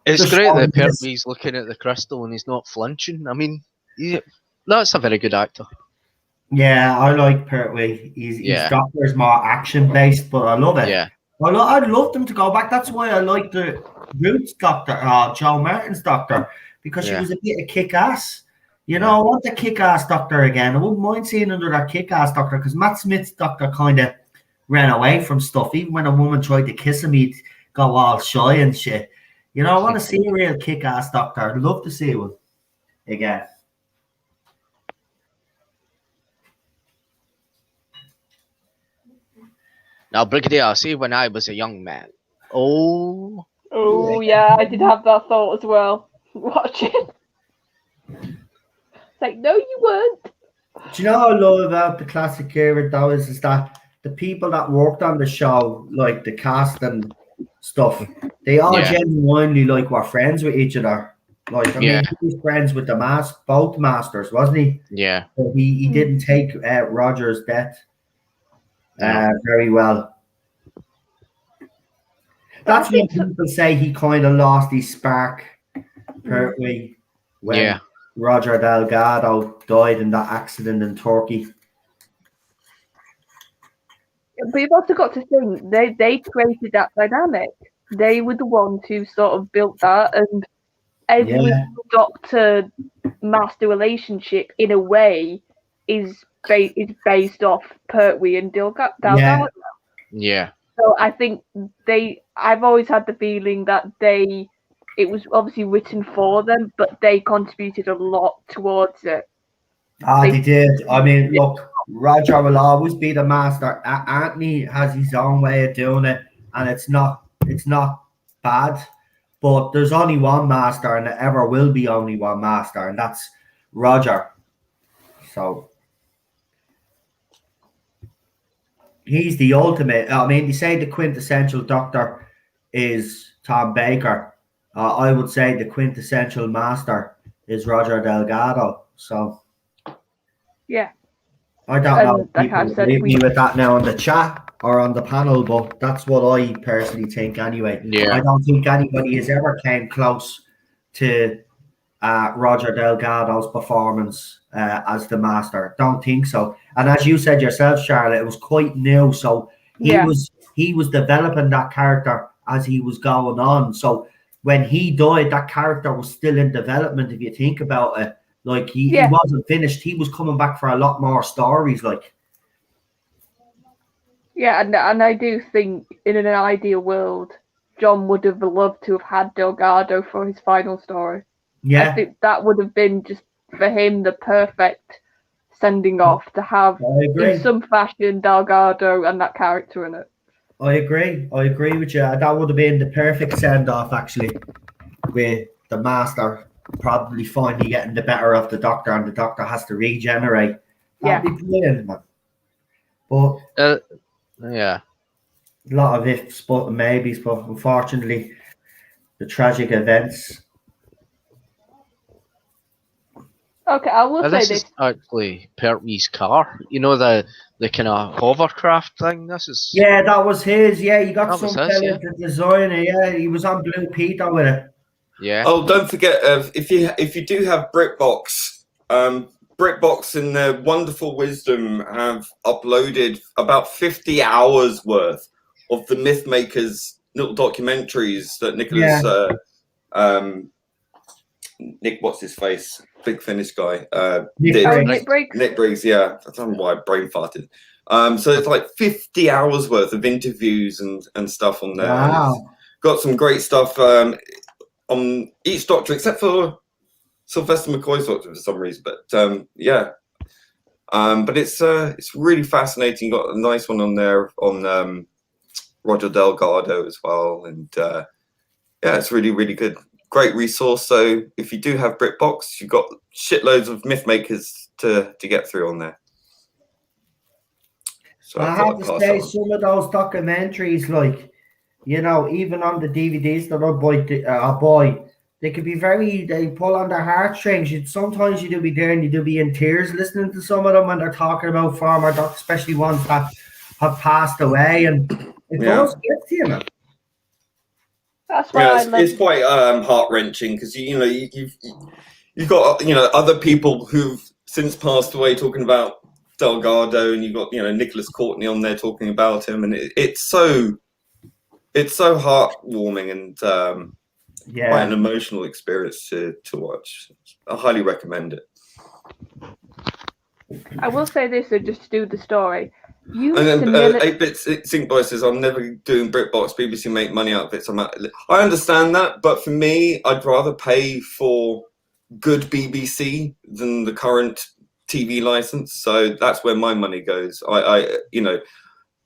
It's Just great on that this- Pertwee's looking at the crystal and he's not flinching. I mean, that's a very good actor. Yeah, I like Pertwee. His Doctor's more action based, but I love it. Yeah. Well, I'd love them to go back. That's why I like the Roots Doctor, Joe Martin's Doctor, because she was a bit of kick ass. You know, I want the kick ass Doctor again. I wouldn't mind seeing another kick ass Doctor because Matt Smith's Doctor kind of ran away from stuff. Even when a woman tried to kiss him, he'd go all shy and shit. You know, I want to see a real kick ass Doctor. I'd love to see one again. Now, Brigadier, see when I was a young man. Oh. Oh, yeah, I did have that thought as well. Watch it. It's like, no, you weren't. Do you know what I love about the classic era, though, is that the people that worked on the show, like the cast and stuff, they all genuinely like were friends with each other. Like, I mean, he was friends with both masters, wasn't he? Yeah. But he didn't take Roger's death very well. That's when people say he kind of lost his spark Pertwee, when Yeah. Roger Delgado died in that accident in Turkey. But you've also got to think they created that dynamic. They were the ones who sort of built that, and every Yeah. Doctor Master relationship, in a way, is based off Pertwee and Delgado. Yeah. Yeah. So I think I've always had the feeling that it was obviously written for them, but they contributed a lot towards it. They did. I mean, look, Roger will always be the master. Anthony has his own way of doing it, and it's not bad. But there's only one master, and there ever will be only one master, and that's Roger. So he's the ultimate. I mean, they say the quintessential Doctor is Tom Baker. I would say the quintessential master is Roger Delgado. So Yeah. I don't know if like people I've said, agree with me with that now on the chat or on the panel, but that's what I personally think anyway. Yeah. I don't think anybody has ever came close to Roger Delgado's performance as the master. Don't think so. And as you said yourself, Charlotte, it was quite new. So he was developing that character as he was going on. So when he died, that character was still in development, if you think about it. Like he wasn't finished. He was coming back for a lot more stories. Like, yeah, and I do think in an ideal world, John would have loved to have had Delgado for his final story. yeah, I think that would have been just for him the perfect sending off to have I agree. in some fashion Delgado and that character in it. I agree with you. That would have been the perfect send off, actually, with the master probably finally getting the better of the Doctor, and the Doctor has to regenerate. That'd be brilliant, man. But yeah, a lot of ifs, but maybes. But unfortunately, the tragic events. Okay, I will say this this. is actually Pertwee's car. You know the kind of hovercraft thing. This is That was his. Yeah, you got That was some his, fella to design it. Yeah, he was on Blue Peter with it. yeah. Oh, don't forget if you do have BritBox, BritBox in their wonderful wisdom have uploaded about 50 hours worth of the Mythmakers little documentaries that Nicholas Nick, what's his face, big Finnish guy, did. Nick Briggs. Nick Briggs, yeah. I don't know why I brain farted. So it's like 50 hours worth of interviews and stuff on there. Wow. Got some great stuff on each Doctor, except for Sylvester McCoy's Doctor for some reason. But but it's really fascinating. Got a nice one on there on Roger Delgado as well, and it's really, really good. Great resource. So if you do have BritBox, you've got shitloads of Mythmakers to get through on there. So I have to say, some of those documentaries, like, even on the DVDs that I buy, they could be they pull on their heartstrings. Sometimes you do be there and you do be in tears listening to some of them when they're talking about former doctors, especially ones that have passed away, and it does get to you, man. That's why it's quite heart-wrenching because you've got other people who've since passed away talking about Delgado, and you've got Nicholas Courtney on there talking about him, and it's so heartwarming and quite an emotional experience to watch. I highly recommend it. I will say this, so just to do the story. And then 8-Bit Sync Boy says, I'm never doing BritBox. BBC make money out of it. So I understand that, but for me, I'd rather pay for good BBC than the current TV license. So that's where my money goes. It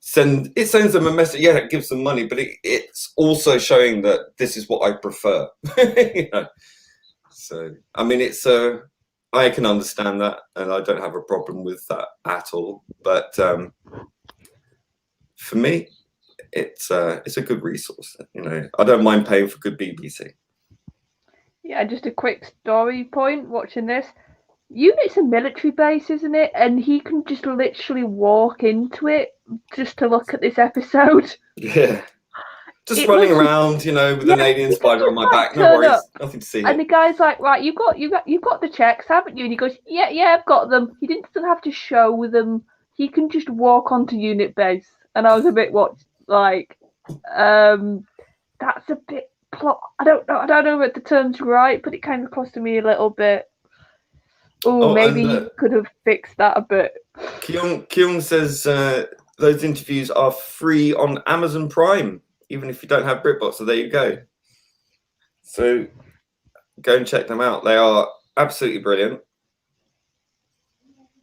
sends them a message. Yeah, it gives them money, but it's also showing that this is what I prefer. So I mean, I can understand that, and I don't have a problem with that at all. But for me, it's a good resource. I don't mind paying for good BBC. Yeah, just a quick story point. Watching this, Unit's a military base, isn't it? And he can just literally walk into it just to look at this episode. Yeah. Just It running was- around, with an alien spider on my back. No turn worries. up. Nothing to see And here. the guy's like, right, you've got the checks, haven't you? And he goes, yeah, I've got them. He doesn't have to show them. He can just walk onto unit base. And I was a bit that's a bit plot. I don't know if the term's right, but it kind of cost me a little bit. Oh, maybe you could have fixed that a bit. Kyung says those interviews are free on Amazon Prime, even if you don't have BritBox. So there you go. So go and check them out. They are absolutely brilliant.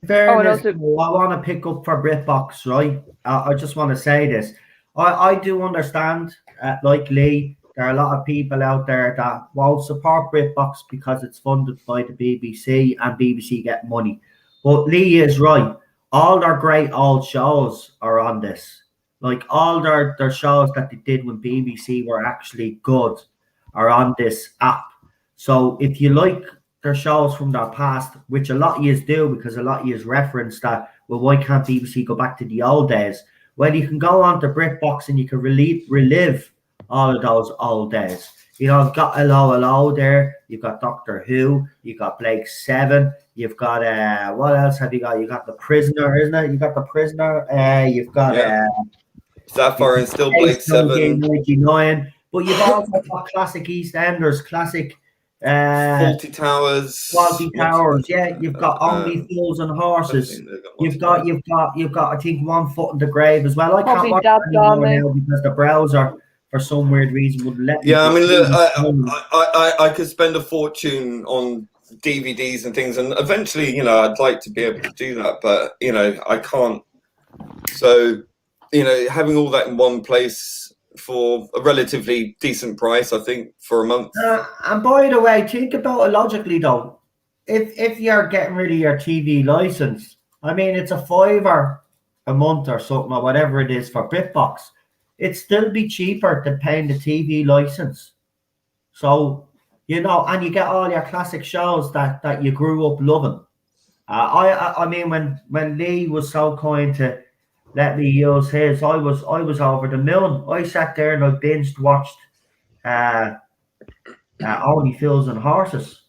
Fairness, I want to pick up for BritBox, right? I just want to say this. I do understand, like Lee, there are a lot of people out there that won't support BritBox because it's funded by the BBC and BBC get money. But Lee is right. All their great old shows are on this. Like all their shows that they did when BBC were actually good are on this app. So if you like their shows from their past, which a lot of you do because a lot of you reference that, well, why can't BBC go back to the old days? Well, you can go on to BritBox and you can relive all of those old days. You've got Hello there, you've got Doctor Who, you've got Blake 7, you've got what else have you got? You got The Prisoner, isn't it? You got The Prisoner, you've got Sapphire and Still Blake 7. 99, but you've also got classic EastEnders, classic Faulty Towers. Yeah, you've got Only Fools and Horses. You've got I think One Foot in the Grave as well. I can't watch it anymore now because the browser for some weird reason wouldn't let me. Yeah, I mean, look, I could spend a fortune on DVDs and things, and eventually, I'd like to be able to do that, but I can't. So, having all that in one place for a relatively decent price, I think, for a month. And by the way, think about it logically though. If you're getting rid of your TV license, I mean, it's a $5 a month or something or whatever it is for BritBox. It'd still be cheaper than paying the TV license. So, and you get all your classic shows that you grew up loving. I mean, when Lee was so kind to let me use his, I was over the moon. I sat there and I binged watched Only Fools and Horses.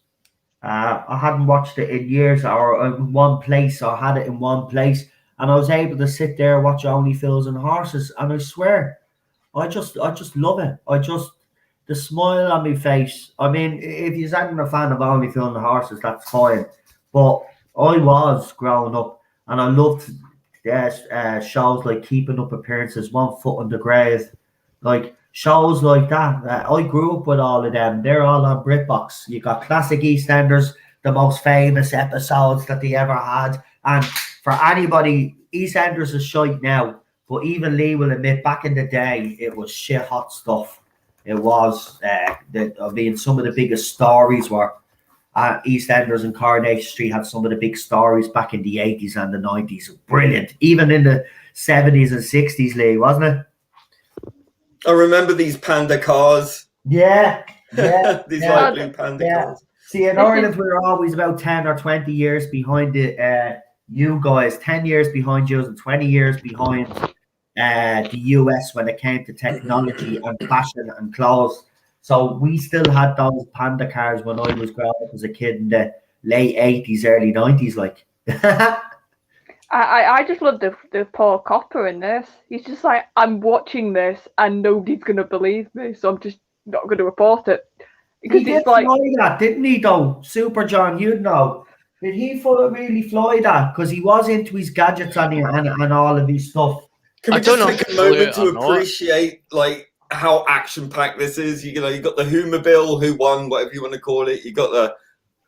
I hadn't watched it in years or in one place. I had it in one place, and I was able to sit there and watch Only Fools and Horses. And I swear, I just love it. The smile on my face. I mean, if you're not a fan of Only Fools and Horses, that's fine. But I was growing up, and I loved shows like Keeping Up Appearances, One Foot in the Grave, like shows like that. I grew up with all of them. They're all on BritBox. You got classic EastEnders, the most famous episodes that they ever had. And for anybody, EastEnders is shite now, but even Lee will admit back in the day it was shit hot stuff. It was some of the biggest stories were EastEnders and Coronation Street had some of the big stories back in the 80s and the 90s. Brilliant. Even in the 70s and 60s, Lee, wasn't it? I remember these panda cars. Yeah. These light blue panda cars. See, in Ireland, we were always about 10 or 20 years behind you guys. 10 years behind you and 20 years behind the US when it came to technology and fashion and clothes. So we still had those panda cars when I was growing up as a kid in the late 80s, early 90s. Like, I just love the poor copper in this. He's just like, I'm watching this and nobody's going to believe me, so I'm just not going to report it. Because he did it's like fly that, didn't he, though? Super John, you'd know. Did he really fly that? Because he was into his gadgets and all of his stuff. Can we just take a moment to appreciate, like, how action-packed this is? You got the Who-mobile, Who Won, whatever you want to call it. You got the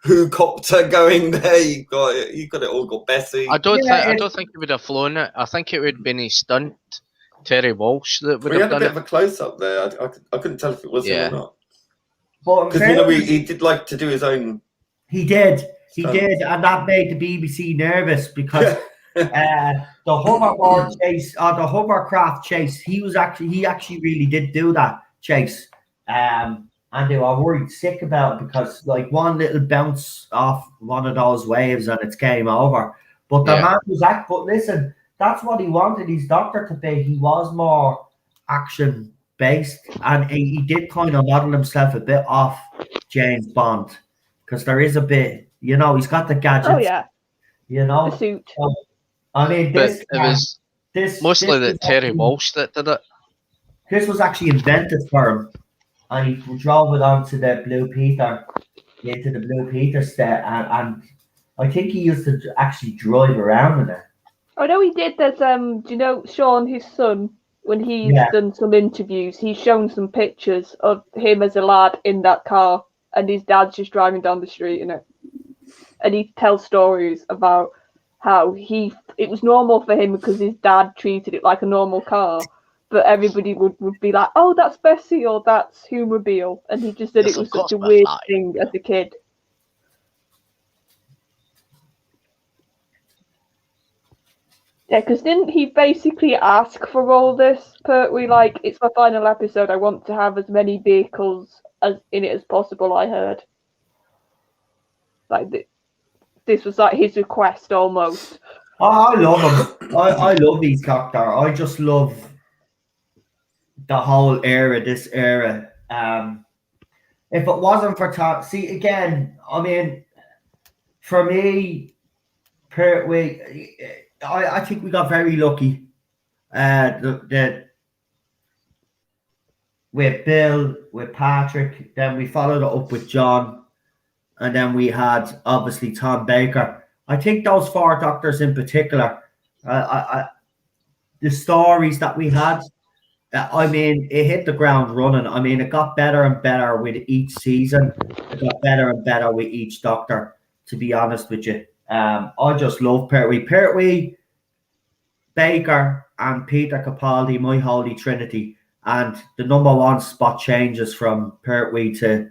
Who-copter going there. You got it all. Got Bessie. I don't think he would have flown it. I think it would have been a stunt, Terry Walsh, that would have done it. We had a bit of a close-up there. I couldn't tell if it was him or not. Because he did like to do his own. He did, and that made the BBC nervous because. The hoverboard chase or the hovercraft chase, he actually really did do that chase, and they were worried sick about it because like one little bounce off one of those waves and it's game over. But the man was but listen, that's what he wanted his doctor to be. He was more action based, and he did kind of model himself a bit off James Bond, because there is a bit, you know, he's got the gadgets. Oh yeah, you know. the suit. I mean, But this it was mostly that Terry Walsh that did it. This was actually invented for him, and he drove it onto the Blue Peter, into the Blue Peter set, and I think he used to actually drive around in it. I know he did. There's do you know Sean, his son, when he's done some interviews, he's shown some pictures of him as a lad in that car, and his dad's just driving down the street in it, and he tells stories about how it was normal for him because his dad treated it like a normal car, but everybody would be like, oh, that's Bessie or that's Humorbill, and he just said Yes, it was of course, such a weird but thing as a kid. Yeah, because didn't he basically ask for all this? Pertwee, like, it's my final episode. I want to have as many vehicles in it as possible. I heard, like, this was like his request almost. I love him. I love his character. I just love the whole era. This era. If it wasn't for see again, I mean, for me, Pertwee, I think we got very lucky. With Bill, with Patrick, then we followed it up with John, and then we had obviously Tom Baker. I think those four doctors in particular, the stories that we had, I mean, it hit the ground running. I mean, it got better and better with each season. It got better and better with each doctor, to be honest with you. I just love Pertwee, Baker, and Peter Capaldi, my holy trinity. And the number one spot changes from Pertwee to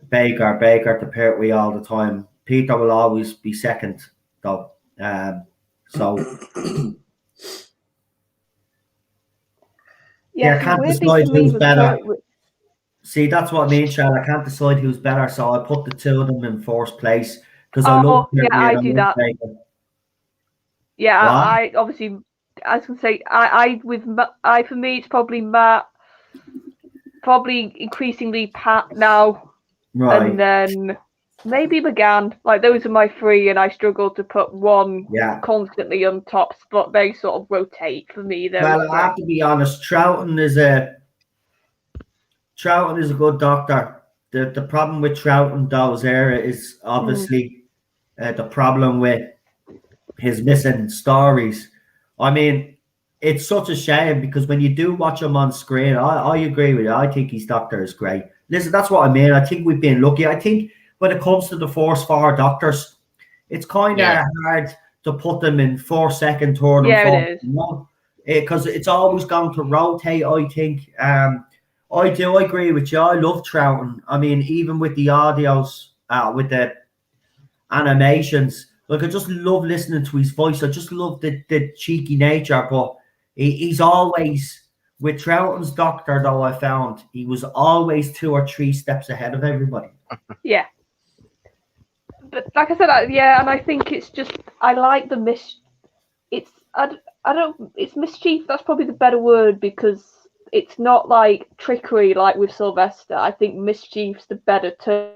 Baker to Pertwee all the time. Peter will always be second, though. I can't decide who's better. See, that's what I mean, Charles. I can't decide who's better, so I put the two of them in first place because I love Pertwee. Yeah, I do that. Baker. Yeah, I obviously, I was gonna say, for me, it's probably Matt, probably increasingly Pat now, right, and then maybe McGann. Like, those are my three, and I struggle to put one constantly on top spot. They sort of rotate for me. Well, I have to be honest. Troughton is a good doctor. The problem with Troughton those era is obviously the problem with his missing stories. I mean, it's such a shame because when you do watch him on screen, I agree with you. I think his doctor is great. Listen, that's what I mean. I think we've been lucky. I think when it comes to the first four doctors, it's kind of hard to put them in 4th, 2nd, 3rd, and 4th. It is. You know? Because it's always going to rotate, I think. I agree with you. I love Troughton. I mean, even with the audios, with the animations, like, I just love listening to his voice. I just love the cheeky nature, but he's always, with Troughton's doctor, though, I found he was always 2 or 3 steps ahead of everybody. Yeah. But like I said, and I think it's just, I like the it's mischief. That's probably the better word, because it's not like trickery like with Sylvester. I think mischief's the better term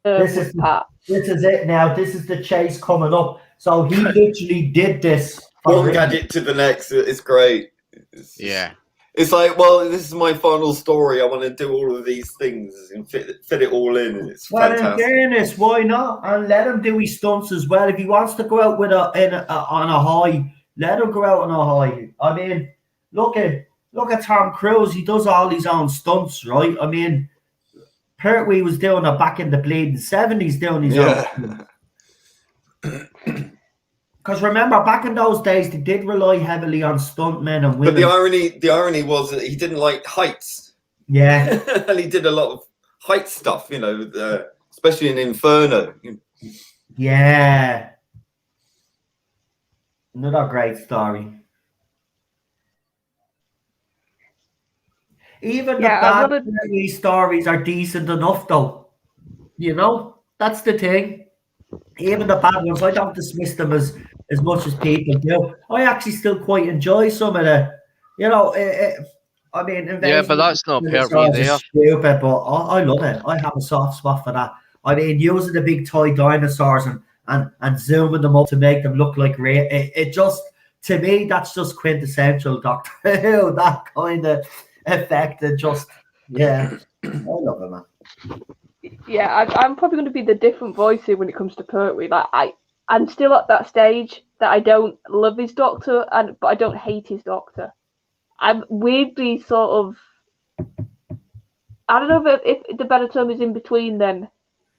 with Pat. This is it now. This is the chase coming up. So he literally did this. One gadget to the next. It's great. It's like, well, this is my final story. I want to do all of these things and fit it all in. And it's fantastic. In fairness, why not? And let him do his stunts as well. If he wants to go out with on a high, let him go out on a high. I mean, look at Tom Cruise. He does all his own stunts, right? I mean, Pertwee was doing it back in the bleeding 70s, doing his own. Because remember, back in those days, they did rely heavily on stuntmen and women. But the irony was that he didn't like heights. Yeah. And he did a lot of height stuff, especially in Inferno. Yeah. Another great story. Even the bad stories are decent enough, though. That's the thing. Even the bad ones, I don't dismiss them as much as people do. I actually still quite enjoy some of the, I mean, Yeah, but that's not Pertwee there. Stupid, but I love it. I have a soft spot for that. I mean, using the big toy dinosaurs and zooming them up to make them look like real. It just, to me, that's just quintessential Doctor Who. That kind of effect. It just, yeah, I love it, man. Yeah, I'm probably going to be the different voice here when it comes to Pertwee. Like I'm still at that stage that I don't love his Doctor, but I don't hate his Doctor. I'm weirdly sort of, I don't know if the better term is in between then,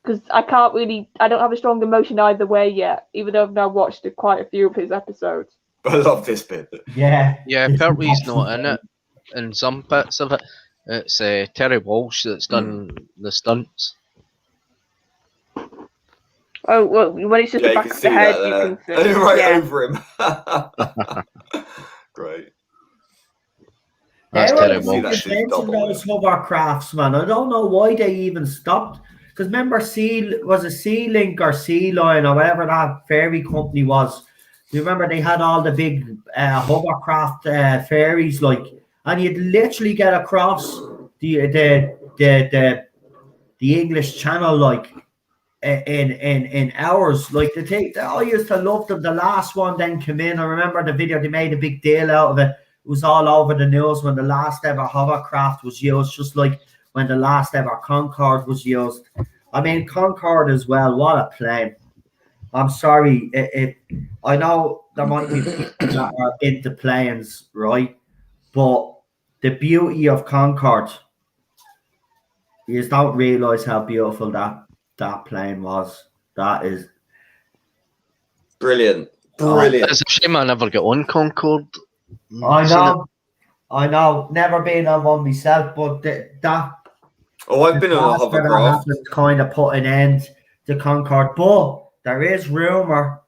because I don't have a strong emotion either way yet, even though I've now watched quite a few of his episodes. I love this bit. Yeah. Yeah, Pertwee's not in it. In some bits of it, it's Terry Walsh that's done the stunts. Oh, well, when it's just the back of the head, you can see. Right over him. Great. That's Terry Walsh. Those hovercrafts, man. I don't know why they even stopped. Because remember, was a Sea-Link or Sea Line or whatever that ferry company was. You remember they had all the big hovercraft ferries, like, and you'd literally get across the English Channel, like, in hours. Like, I used to love them. The last one then came in. I remember the video, they made a big deal out of it. It was all over the news when the last ever hovercraft was used, just like when the last ever Concorde was used. I mean, Concorde as well, what a plane. I'm sorry, I know there might be people that are into planes, right? But the beauty of Concorde, you just don't realise how beautiful that plane was. That is brilliant. Brilliant. It's a shame I never got on Concorde. I know. Never been on one myself, but that. Oh, I've been on a hovercraft. Kind of put an end to Concorde, but there is rumor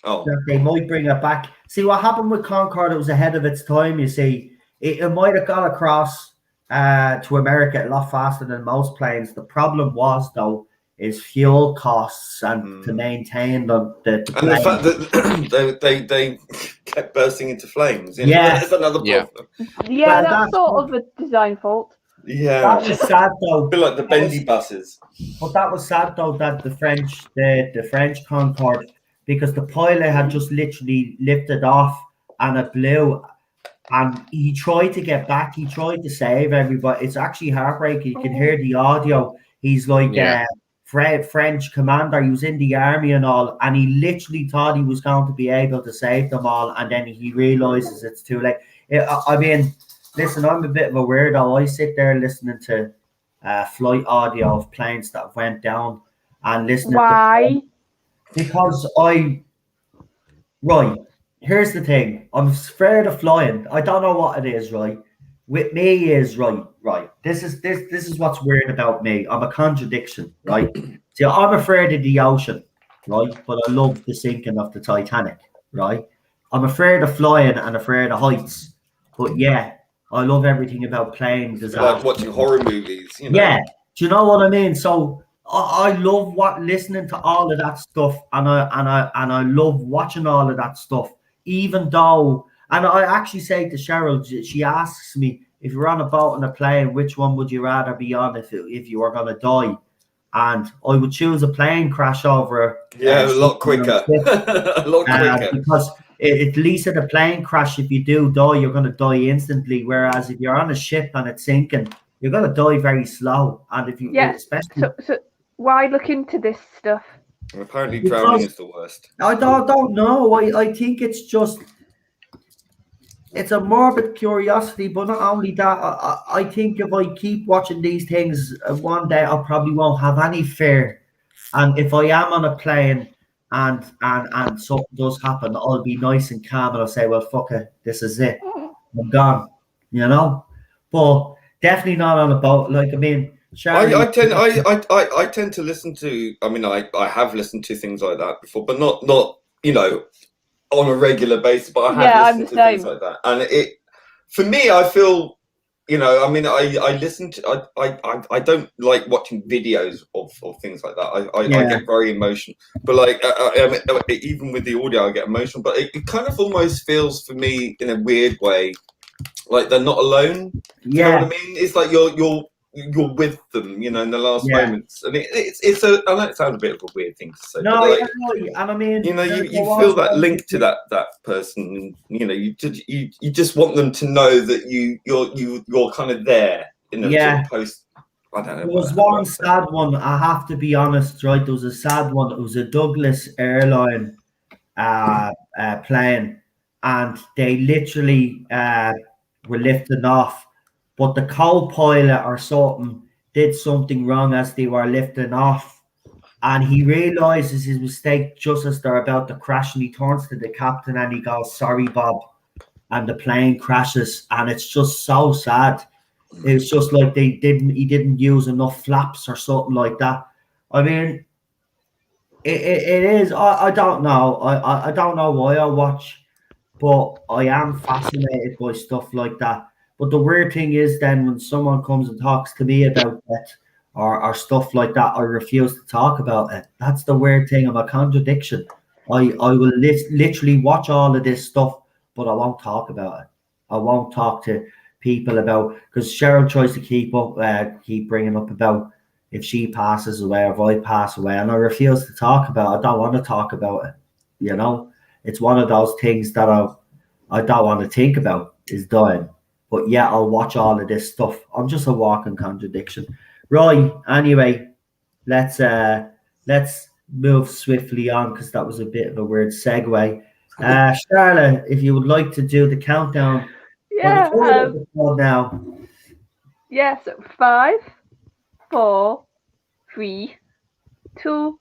that they might bring it back. See what happened with Concorde? It was ahead of its time. You see, it might have got across to America a lot faster than most planes. The problem was though is fuel costs and to maintain the and the fact that they kept bursting into flames. You know, yeah, that's another problem. Yeah, that's sort of a design fault. Yeah, that was sad though. A bit like the bendy buses. But that was sad though that the French Concorde, because the pilot had just literally lifted off and it blew, and he tried to get back. He tried to save everybody. It's actually heartbreaking. You can hear the audio. He's like French commander. He was in the army and all, and he literally thought he was going to be able to save them all, and then he realizes it's too late. I mean, listen, I'm a bit of a weirdo. I sit there listening to flight audio of planes that went down and listening. Why? Because here's the thing. I'm scared of flying. I don't know what it is, right? With me is right. This is what's weird about me. I'm a contradiction, right? See, I'm afraid of the ocean, right? But I love the sinking of the Titanic, right? I'm afraid of flying and afraid of heights. But yeah, I love everything about planes. Like watching horror movies, you know? Yeah, do you know what I mean? So I love listening to all of that stuff, and I love watching all of that stuff. Even though, and I actually say to Cheryl, she asks me, if you're on a boat and a plane, which one would you rather be on if you were going to die? And I would choose a plane crash over. Yeah, a lot quicker. A lot quicker. Because at least at a plane crash, if you do die, you're going to die instantly. Whereas if you're on a ship and it's sinking, you're going to die very slow. And if you, especially, so why look into this stuff? Apparently, drowning is the worst. I don't know. I think it's just. It's a morbid curiosity, but not only that, I think if I keep watching these things, one day I probably won't have any fear. And if I am on a plane and something does happen, I'll be nice and calm and I'll say, well, fuck it, this is it. I'm gone, you know? But definitely not on a boat. Like, I mean, I tend to listen to, I mean, I have listened to things like that before, but not you know, on a regular basis, but I have listened to things like that, and it, for me, I feel, you know, I mean, I listen to, I don't like watching videos of things like that. I get very emotional, but like even with the audio, I get emotional. But it kind of almost feels for me in a weird way like they're not alone. You know Yeah, what I mean? It's like you're with them, you know, in the last Yeah. moments, and it's a. I know it sounds a bit of a weird thing to say, no, but like, yeah, no, and I mean, you know, there you was feel that one link to thing- that person. You know, you just want them to know that you're kind of there in a sort Yeah. of post. I don't know. There was one sad one. I have to be honest, right? There was a sad one. It was a Douglas airline plane, and they literally were lifting off, but the co-pilot or something did something wrong as they were lifting off, and he realizes his mistake just as they're about to crash, and he turns to the captain and he goes, "Sorry, Bob," and the plane crashes, and it's just so sad. It's just like he didn't use enough flaps or something like that. I mean, it is. I don't know. I don't know why I watch, but I am fascinated by stuff like that. But the weird thing is, then when someone comes and talks to me about it or stuff like that, I refuse to talk about it. That's the weird thing. I'm a contradiction. I will literally watch all of this stuff, but I won't talk about it. I won't talk to people about, because Cheryl tries to keep bringing up about if she passes away or if I pass away, and I refuse to talk about it. I don't want to talk about it. You know, it's one of those things that I don't want to think about is dying. But yeah, I'll watch all of this stuff. I'm just a walking contradiction. Right. Anyway, let's move swiftly on because that was a bit of a weird segue. Charlotte, if you would like to do the countdown. Yeah. Now. Yeah. So 5, 4, 3, 2,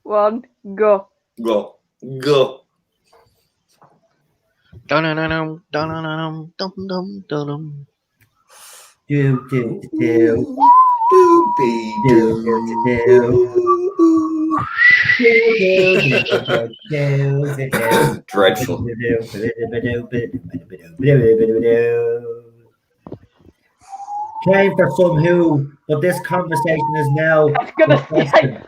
1, go. Go. Dun-dun-dun-dum, dun-dun-dun-dum, dum-dum-dum-dum. Do. Dreadful. Came for some who, but this conversation is now. I was gonna say.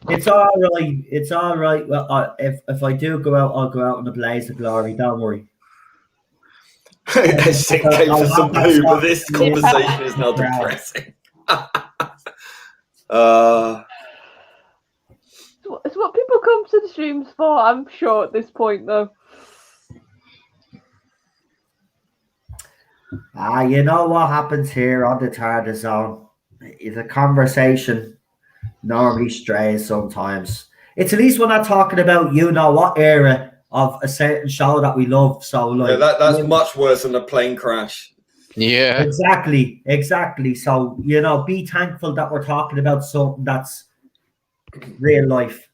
It's all right. It's all right. Well, if I do go out, I'll go out in a blaze of glory. Don't worry. I think came for some poo, but this conversation is now depressing. It's what people come to the streams for, I'm sure, at this point, though. You know what happens here on the Tarda Zone? The conversation normally strays sometimes. It's at least we're not talking about you know what era of a certain show that we love. So like that's much worse than a plane crash. Yeah. Exactly. So, you know, be thankful that we're talking about something that's real life.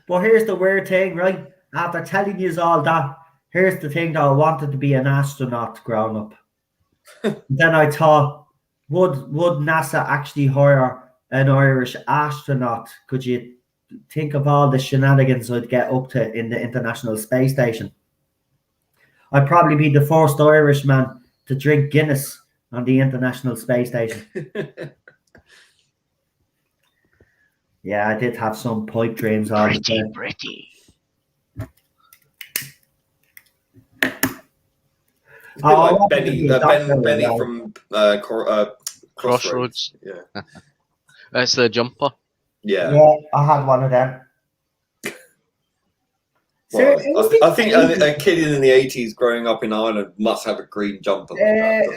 But here's the weird thing, right? After telling you all that, here's the thing that I wanted to be an astronaut growing up. Then I thought, would NASA actually hire an Irish astronaut? Could you think of all the shenanigans I'd get up to in the International Space Station? I'd probably be the first Irishman to drink Guinness on the International Space Station. Yeah, I did have some pipe dreams. Pretty. Like Benny from Crossroads. Yeah. That's the jumper. Yeah. Yeah, I had one of them. Well, I think a kid in the 80s growing up in Ireland must have a green jumper.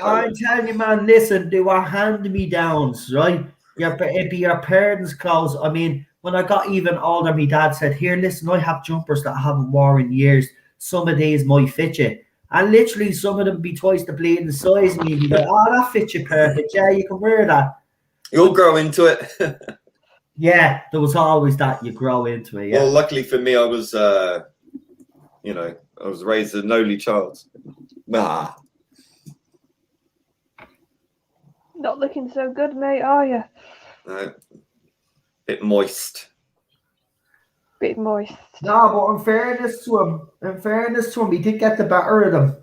I'm telling you, man, listen, they were hand-me-downs, right? It'd be your parents' clothes. I mean, when I got even older, my dad said, here, listen, I have jumpers that I haven't worn in years. Some of these might fit you. And literally, some of them be twice the bleeding size. And you'd be like, oh, that fits you perfect. Yeah, you can wear that. You'll grow into it. Yeah, there was always that. You grow into it, yeah. Well, luckily for me, I was, I was raised an only child. Not looking so good, mate, are you? Bit moist. Bit moist. No, but in fairness to him, he did get the better of them.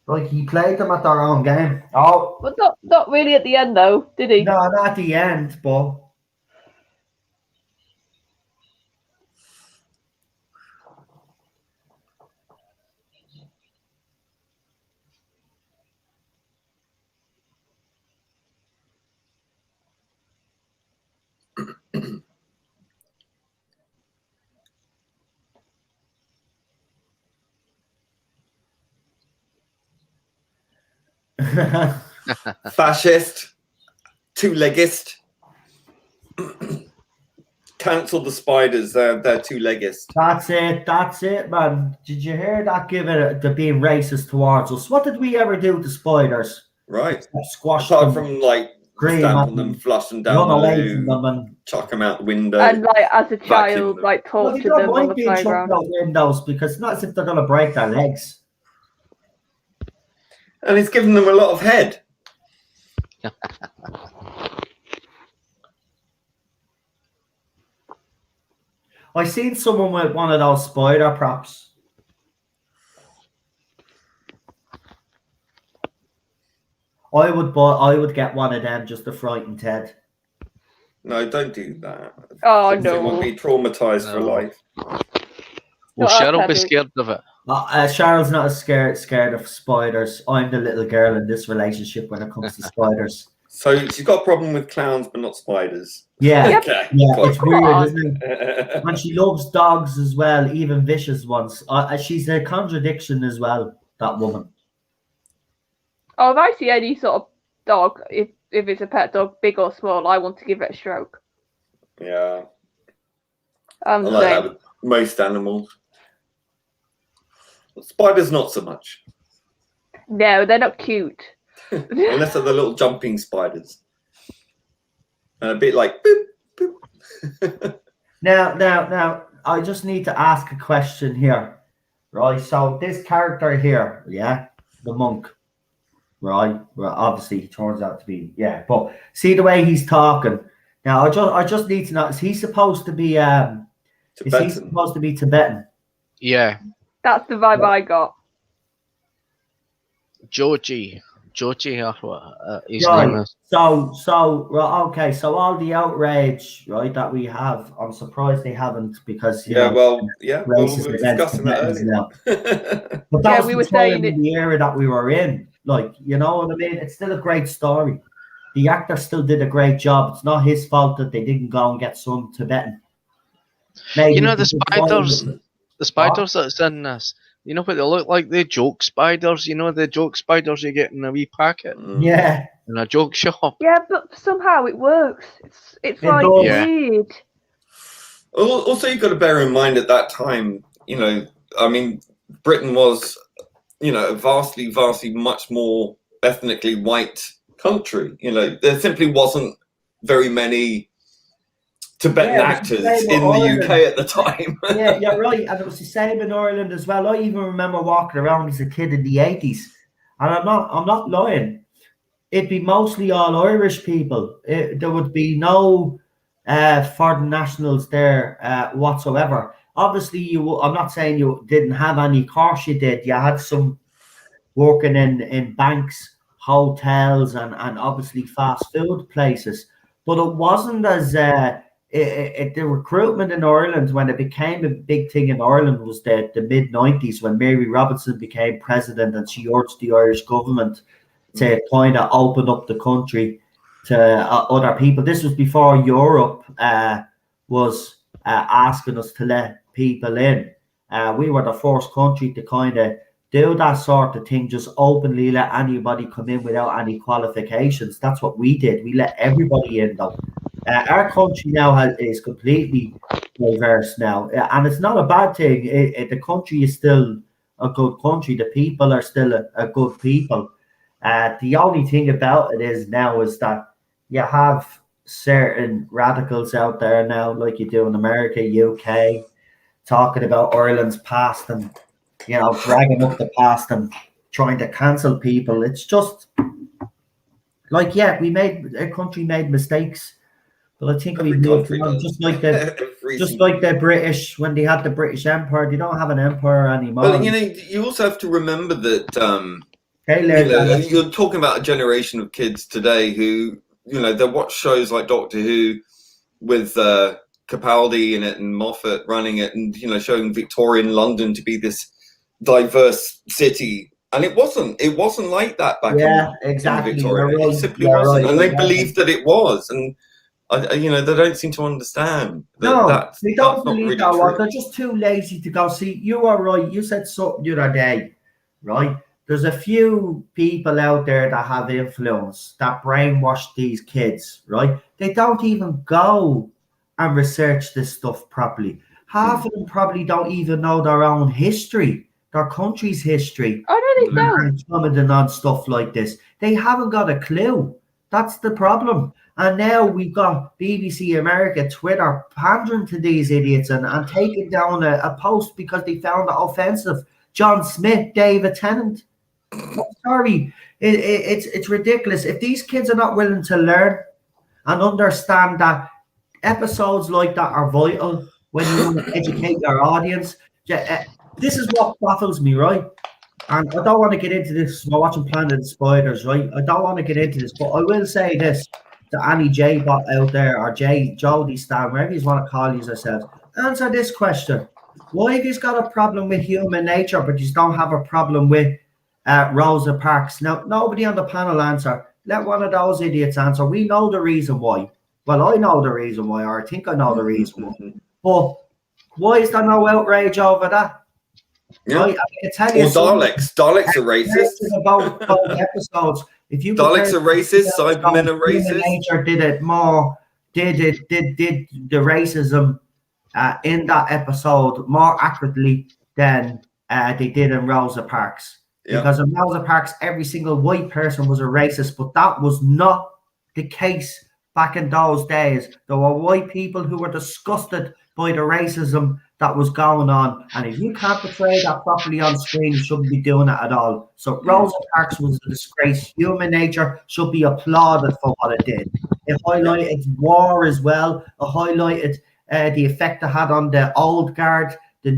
Like, he played them at their own game. Oh, But not really at the end, though, did he? no, not at the end, but fascist, two-leggist. Cancel the spiders. They're two-leggist. That's it, man. Did you hear that? They're being racist towards us. What did we ever do to spiders? Right. Squash Apart them, from like scream stamp at on them, them, flush them down run the away from loo, them, and chuck them out the window. And like as a vacuum child, them. like well, talk they to don't them on mind the being chucked playground. out windows because it's not as if they're going to break their legs. And it's given them a lot of head. I seen someone with one of those spider props. I would get one of them just to frighten Ted. No, don't do that. Oh They will no. be traumatized for No. life. Well, No, Cheryl I've be had it. scared of it. Cheryl's not as scared of spiders. I'm the little girl in this relationship when it comes to spiders. So she's got a problem with clowns, but not spiders. Yeah, Yep. Okay. yeah, Fine. it's weird, on. isn't it? And she loves dogs as well, even vicious ones. She's a contradiction as well, that woman. Oh, if I see any sort of dog, if it's a pet dog, big or small, I want to give it a stroke. Yeah. I'm I the like same. that with most animals. Spiders, not so much. No, they're not cute. Unless they're the little jumping spiders. And a bit like boop, boop. Now, I just need to ask a question here, right? So this character here, yeah, the monk, right? Well, obviously he turns out to be, yeah. But see the way he's talking. Now, I just need to know: is he supposed to be Tibetan? Yeah, That's the vibe I got. Joji, or what his Right. name is. So right, okay. So all the outrage, right, that we have, I'm surprised they haven't because Yeah, well, we racist were against discussing that Tibetans earlier. now. But that Yeah, was we the were time saying in the era that we were in. Like, you know what I mean? It's still a great story. The actor still did a great job. It's not his fault that they didn't go and get some Tibetan. Maybe You know they the did find spiders, them. the spiders that's in this. You know what they look like? The joke spiders. You know the joke spiders you get in a wee packet Yeah, in a joke shop. Yeah, but somehow it works. It's It like does. Yeah. weird. Also, you've got to bear in mind at that time, I mean, Britain was, a vastly much more ethnically white country. There simply wasn't very many Tibetan Yeah, it was the actors same in with the UK Ireland. at the time. Yeah, you're right. And it was the same in Ireland as well. I even remember walking around as a kid in the 80s. And I'm not lying. It'd be mostly all Irish people. There would be no foreign nationals there whatsoever. Obviously, I'm not saying you didn't have any. Of course you did. You had some working in banks, hotels, and obviously fast food places. But it wasn't as the recruitment in Ireland, when it became a big thing in Ireland, was the mid-90s when Mary Robinson became president and she urged the Irish government to kind of open up the country to other people. This was before Europe was asking us to let people in. We were the first country to kind of do that sort of thing, just openly let anybody come in without any qualifications. That's what we did. We let everybody in, though. Our country now is completely diverse now, and it's not a bad thing. The country is still a good country. The people are still a good people. The only thing about it is that you have certain radicals out there now, like you do in America, UK, talking about Ireland's past and dragging up the past and trying to cancel people. It's just like, yeah, our country made mistakes, but I think we Every moved country on. does. Just like the British, when they had the British Empire, they don't have an empire anymore. But you also have to remember that They you're talking about a generation of kids today who they watch shows like Doctor Who with Capaldi in it and Moffat running it, and showing Victorian London to be this diverse city, and it wasn't like that back exactly. in Victoria. Right. It simply You're wasn't, right. and they believed that it was, and they don't seem to understand that they don't that's not believe really that. true. They're just too lazy to go. See, you are right. You said something the other day, right? there's a few people out there that have influence that brainwash these kids, right? They don't even go and research this stuff properly. Half of them probably don't even know their own history, their country's history. Oh, no, they don't. And commenting on stuff like this. They haven't got a clue. That's the problem. And now we've got BBC America, Twitter pandering to these idiots and taking down a post because they found it offensive. John Smith, David Tennant. I'm sorry, it's ridiculous. If these kids are not willing to learn and understand that episodes like that are vital when you want to educate your audience, this is what baffles me, right? And I don't want to get into this. We're watching Planet of the Spiders, right? I don't want to get into this, but I will say this to any J bot out there or Jody Stan, wherever you want to call yourselves. Answer this question: why have you got a problem with human nature, but you don't have a problem with Rosa Parks? Now, nobody on the panel answer. Let one of those idiots answer. We know the reason why. Well, I know the reason why, or I think I know the reason why. But why is there no outrage over that? Yeah. Right? I can tell you Daleks. Daleks are racist. About both episodes. If you Daleks are racist. Cybermen are Human racist. Nature did it more. Did the racism in that episode more accurately than they did in Rosa Parks. Yeah. Because in Rosa Parks, every single white person was a racist, but that was not the case back in those days. There were white people who were disgusted by the racism that was going on. And if you can't portray that properly on screen, you shouldn't be doing it at all. So Rosa Parks was a disgrace. Human Nature should be applauded for what it did. It highlighted war as well. It highlighted the effect it had on the old guard, the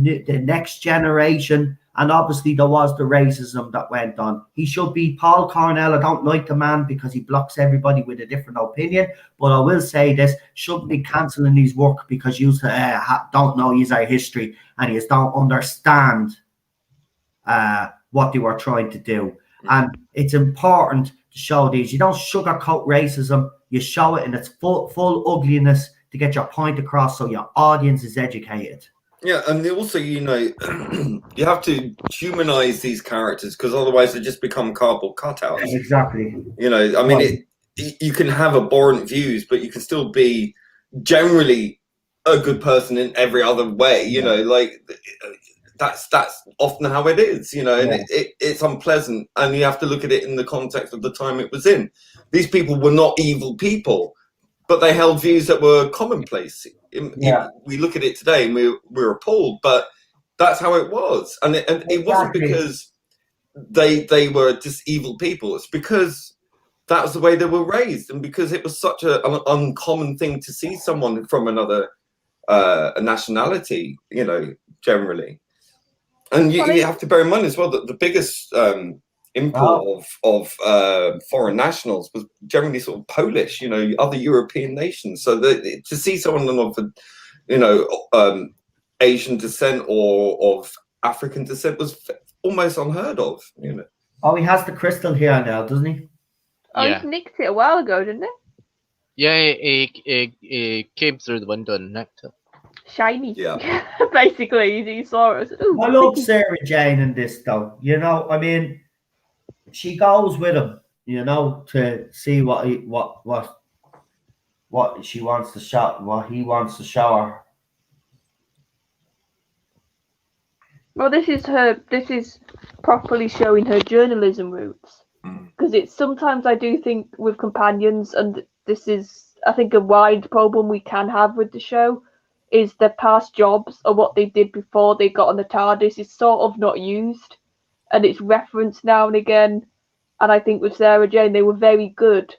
next generation. And obviously there was the racism that went on. He should be Paul Cornell. I don't like the man because he blocks everybody with a different opinion. But I will say this, shouldn't be cancelling his work because you don't know his history and you don't understand what they were trying to do. And it's important to show these. You don't sugarcoat racism. You show it in its full ugliness to get your point across so your audience is educated. Yeah, and also, you have to humanize these characters because otherwise they just become cardboard cutouts. Exactly. I mean, you can have abhorrent views, but you can still be generally a good person in every other way. That's often how it is. And it's unpleasant, and you have to look at it in the context of the time it was in. These people were not evil people, but they held views that were commonplace. We look at it today and we're appalled, but that's how it was. And it wasn't because they were just evil people. It's because that was the way they were raised, and because it was such an uncommon thing to see someone from another nationality, generally. And you have to bear in mind as well that the biggest import of foreign nationals was generally sort of Polish, other European nations. So to see someone of, Asian descent or of African descent was almost unheard of. Oh, he has the crystal here now, doesn't he? Oh, Yeah. he nicked it a while ago, didn't he? Yeah, he came through the window and nicked it. Shiny. Yeah. Basically, he saw it. Ooh, I love Sarah Jane in this, though. I mean, she goes with him, to see what she wants to show, what he wants to show her. Well, this is properly showing her journalism roots. Because it's sometimes I do think with companions, and this is, I think, a wide problem we can have with the show, is their past jobs or what they did before they got on the TARDIS is sort of not used, and it's referenced now and again. And I think with Sarah Jane, they were very good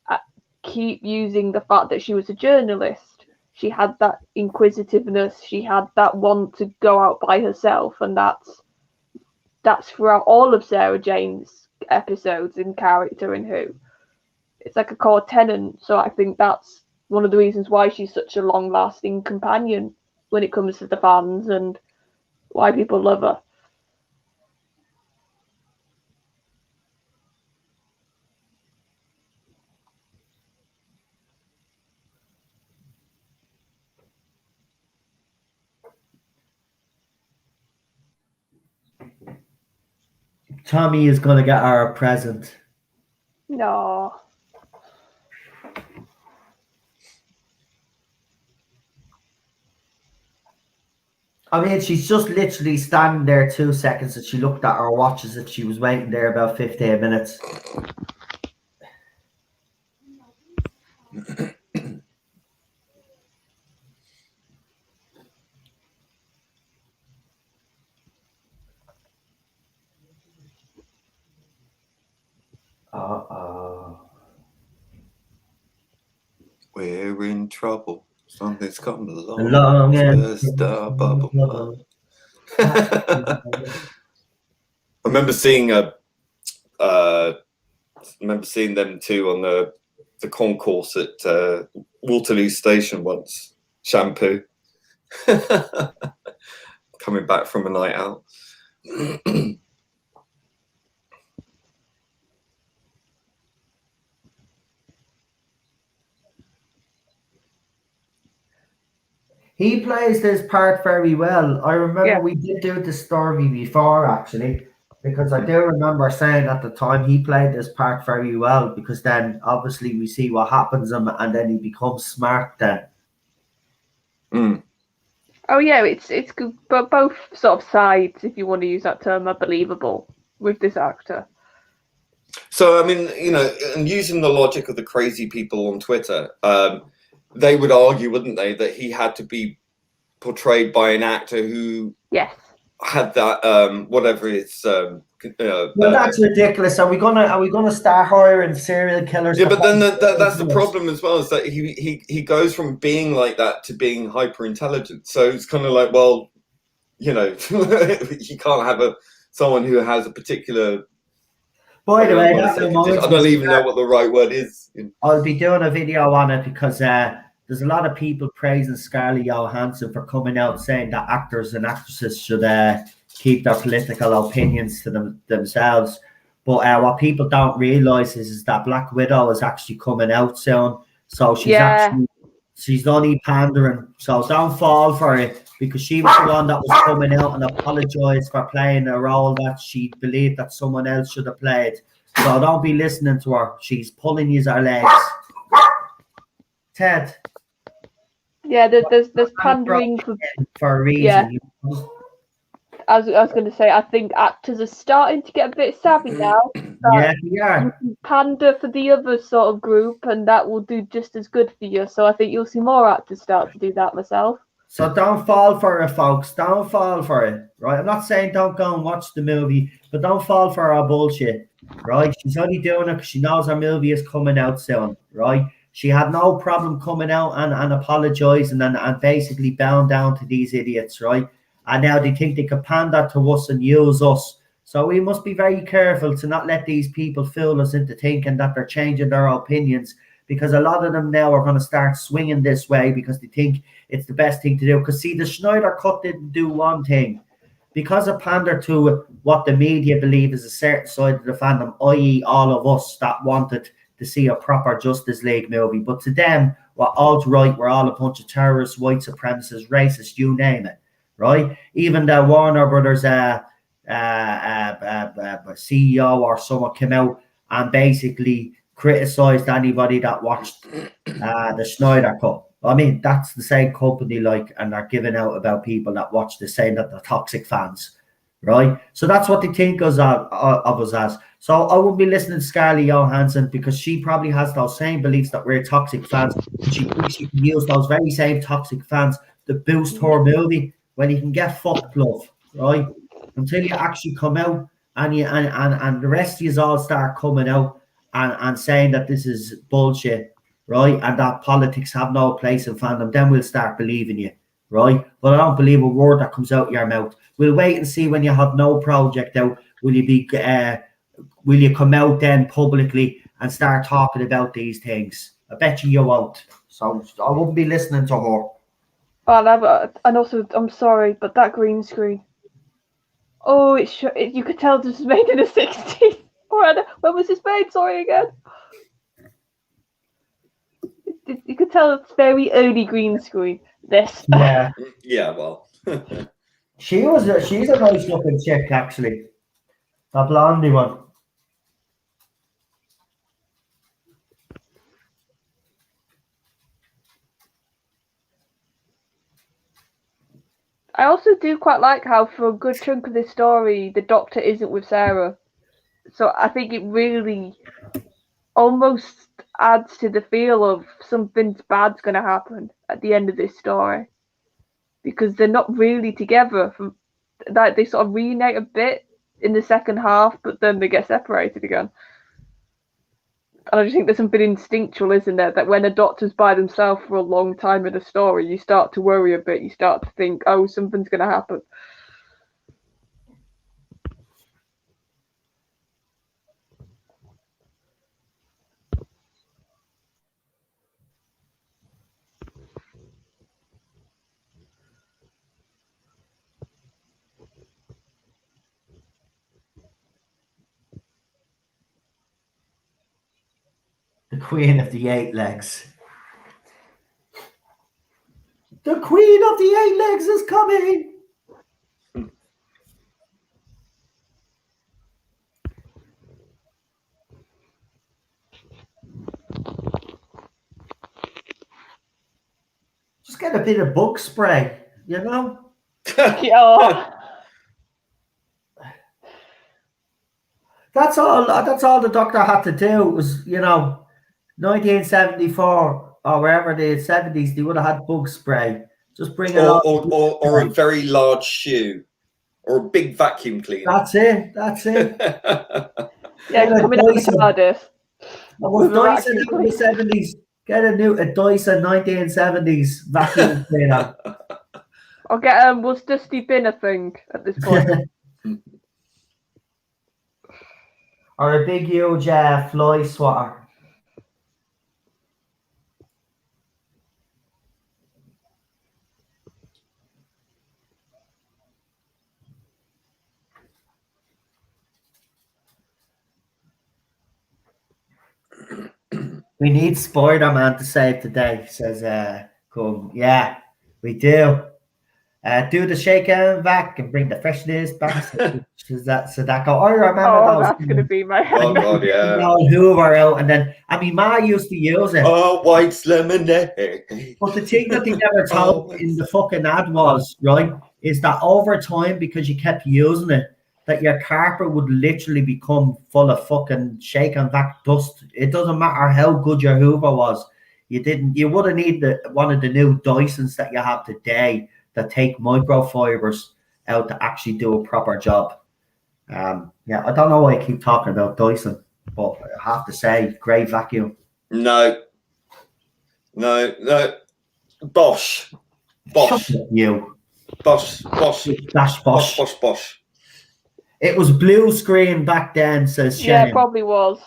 at keep using the fact that she was a journalist. She had that inquisitiveness. She had that want to go out by herself, and that's throughout all of Sarah Jane's episodes in character and Who. It's like a core tenet. So I think that's one of the reasons why she's such a long-lasting companion when it comes to the fans and why people love her. Tommy is going to get her a present. No. I mean, she's just literally standing there 2 seconds and she looked at her watch as if she was waiting there about 15 minutes. We're in trouble. Something's come along. Long and Burst our bubble. I remember seeing them two on the concourse at Waterloo Station once. Shampoo. Coming back from a night out. He plays this part very well. I remember we did do the story before, actually, because I do remember saying at the time he played this part very well, because then obviously we see what happens to him and then he becomes smart then. Oh yeah, it's good, but both sort of sides, if you want to use that term, are believable with this actor. So, I mean, you know, and using the logic of the crazy people on Twitter, they would argue, wouldn't they, that he had to be portrayed by an actor who had that whatever it's well, that's ridiculous. Are we gonna start hiring serial killers? Yeah, but then that's the problem as well, is that he goes from being like that to being hyper intelligent. So it's kind of like, well, you know, you can't have someone who has a particular. By the way, I don't even know what the right word is. I'll be doing a video on it because there's a lot of people praising Scarlett Johansson for coming out saying that actors and actresses should keep their political opinions to themselves. But what people don't realise is that Black Widow is actually coming out soon. So she's only pandering. So don't fall for it, because she was the one that was coming out and apologised for playing a role that she believed that someone else should have played. So don't be listening to her. She's pulling you our legs. Ted. Yeah, there's pandering for a reason. Yeah. I was going to say, I think actors are starting to get a bit savvy now. Yeah. You can pander for the other sort of group, and that will do just as good for you. So I think you'll see more actors start to do that myself. So don't fall for it, folks. Don't fall for it, right? I'm not saying don't go and watch the movie, but don't fall for our bullshit, right? She's only doing it because she knows her movie is coming out soon, right? She had no problem coming out and apologising and basically bowing down to these idiots, right? And now they think they can pander to us and use us. So we must be very careful to not let these people fool us into thinking that they're changing their opinions, because a lot of them now are going to start swinging this way because they think it's the best thing to do. Because see, the Schneider Cut didn't do one thing. Because it pandered to what the media believe is a certain side of the fandom, i.e. all of us that wanted to see a proper Justice League movie. But to them, we're alt-right, we're all a bunch of terrorists, white supremacists, racists, you name it, right? Even the Warner Brothers CEO or someone came out and basically criticised anybody that watched the Snyder Cut. I mean, that's the same company, like, and they're giving out about people that watch the same, that they're toxic fans, right? So that's what they think of us as. So I wouldn't be listening to Scarlett Johansson, because she probably has those same beliefs that we're toxic fans. She thinks she can use those very same toxic fans to boost her movie when you can get fucked, love, right? Until you actually come out and the rest of you all start coming out and saying that this is bullshit, right? And that politics have no place in fandom, then we'll start believing you, right? But I don't believe a word that comes out your mouth. We'll wait and see when you have no project out. Will you come out then publicly and start talking about these things? I bet you won't. So I wouldn't be listening to her. Well, and also, I'm sorry, but that green screen. Oh, you could tell this was made in the 60s. When was this made? Sorry again. You could tell it's very early green screen. This. Yeah. Yeah. Well. She's a nice looking chick, actually. The blondie one. I also do quite like how, for a good chunk of this story, the Doctor isn't with Sarah. So I think it really almost adds to the feel of something bad's going to happen at the end of this story. Because they're not really together. They sort of reunite a bit in the second half, but then they get separated again. And I just think there's something instinctual, isn't there? That when a Doctor's by themselves for a long time in a story, you start to worry a bit. You start to think, oh, something's going to happen. The Queen of the Eight Legs. The Queen of the Eight Legs is coming. Just get a bit of bug spray, you know? Yeah. That's all the Doctor had to do was, 1974 or wherever the 70s, they would have had bug spray. Just bring it on. Or a very large shoe. Or a big vacuum cleaner. That's it. Yeah, coming out of the TARDIS. Was Dyson in the 70s? Get a Dyson 1970s vacuum cleaner. I'll get was Dusty Bin a thing at this point? Or a big huge fly swatter. We need Spider-Man to save the day, says Cool. Yeah, we do. Do the shake and vac and bring the freshness back. Sadako. I remember those. That's going to be my Oh, God, yeah. Hoover out, and then, my used to use it. Oh, white lemonade. But the thing that they never told in the fucking ad was, right, is that over time, because you kept using it, that your carpet would literally become full of fucking shake and vac dust. It doesn't matter how good your Hoover was. You wouldn't need one of the new Dysons that you have today that take microfibers out to actually do a proper job. I don't know why I keep talking about Dyson, but I have to say, great vacuum. No. Bosch. Shut up, you. Bosch. That's Bosch. Bosch. It was blue screen back then, says Shane. Yeah, it probably was.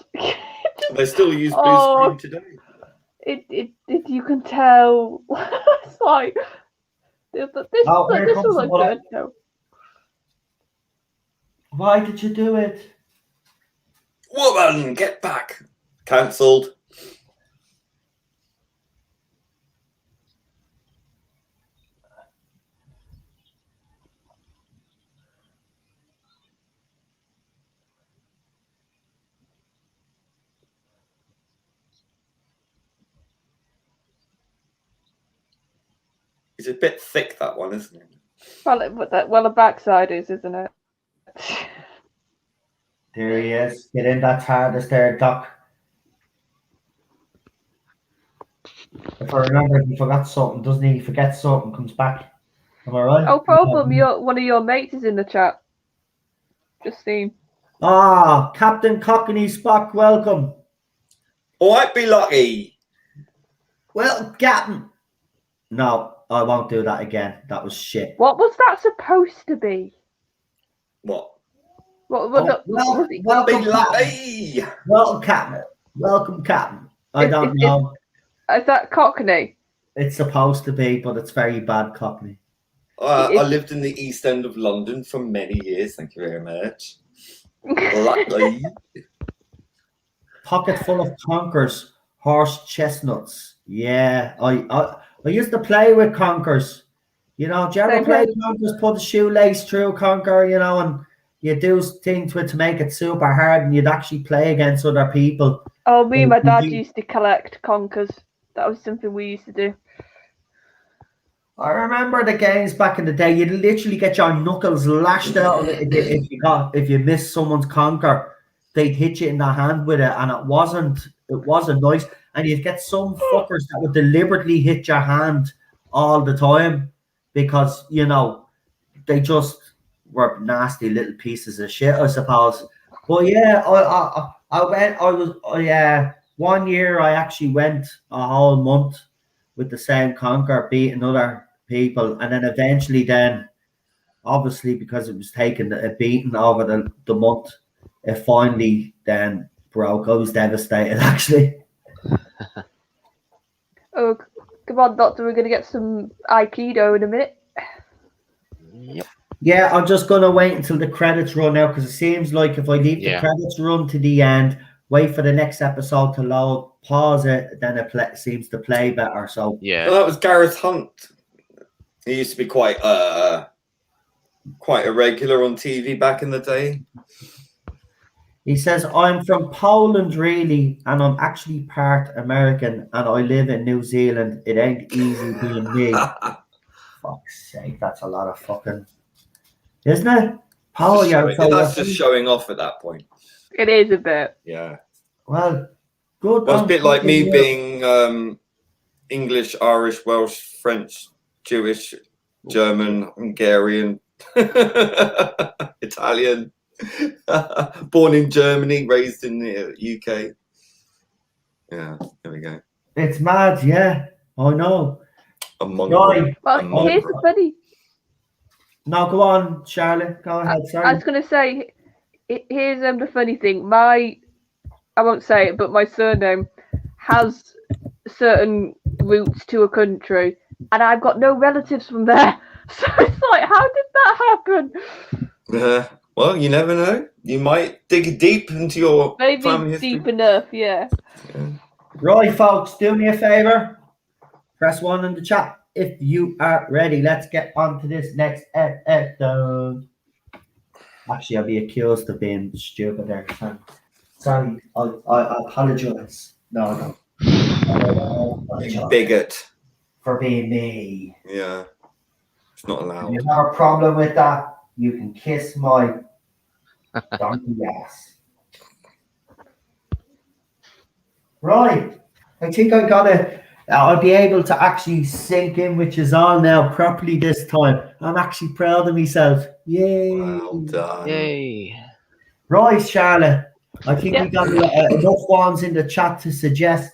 They still use blue screen today. It you can tell. It's like this will look good though. Why did you do it? Woman, get back. Cancelled. It's a bit thick, that one, isn't it? Well, the backside isn't it? There he is. Get in that TARDIS there, Doc. If I remember, he forgot something, doesn't he? He forgets something, comes back. Am I right? Oh, problem. One of your mates is in the chat. Just seen. Captain Cockney Spock, welcome. All right, be lucky. Well, Captain. No, I won't do that again. That was shit. What was that supposed to be? What? Welcome, Captain. Welcome, Captain. Welcome, Captain. I don't know. Is that Cockney? It's supposed to be, but it's very bad Cockney. I lived in the East End of London for many years. Thank you very much. Luckily. Pocket full of conkers, horse chestnuts. Yeah, I used to play with conkers. Do you ever play conkers? Put a shoelace through conker, and you do things to make it super hard, and you'd actually play against other people. Oh, me and my dad You- used to collect conkers. That was something we used to do. I remember the games back in the day. You'd literally get your knuckles lashed out if you missed someone's conker. They'd hit you in the hand with it, and it wasn't nice. And you'd get some fuckers that would deliberately hit your hand all the time because they just were nasty little pieces of shit, I suppose. But yeah, one year I actually went a whole month with the same conker, beating other people, and then eventually, obviously because it was taking a beating over the month, it finally then broke. I was devastated actually. Oh, come on, Doctor, we're going to get some Aikido in a minute. Yep. Yeah, I'm just gonna wait until the credits run out because it seems like if I leave the credits run to the end, wait for the next episode to load, pause it, then it seems to play better. So Yeah. Well, that was Gareth Hunt. He used to be quite irregular on TV back in the day. he says, "I'm from Poland, really, and I'm actually part American, and I live in New Zealand. It ain't easy being me." Fuck's sake, that's a lot of fucking, isn't it? That's just showing off at that point. It is a bit. Yeah. Well, good. Well, it's a bit like me being English, Irish, Welsh, French, Jewish, German, Hungarian, Italian, born in Germany, raised in the UK. Yeah, there we go. It's mad, yeah. I know. A mongrel. Right. Well, here's the funny. No, go on, Charlotte. Go ahead. Sorry. I was going to say, here's the funny thing. I won't say it, but my surname has certain roots to a country, and I've got no relatives from there. So it's like, how did that happen? Well, you never know. You might dig deep into your family history. Deep enough, yeah. Right, folks, do me a favor. Press 1 in the chat if you are ready. Let's get on to this next episode. Actually, I'll be accused of being stupid there. Sorry, I apologize. No. You bigot. For being me. Yeah. It's not allowed. If you have a problem with that, you can kiss my donkey ass. Right. I think I'll be able to actually sink in, which is on now properly this time. I'm actually proud of myself. Yay. Well done. Yay. Right, Charlotte. I think we got enough ones in the chat to suggest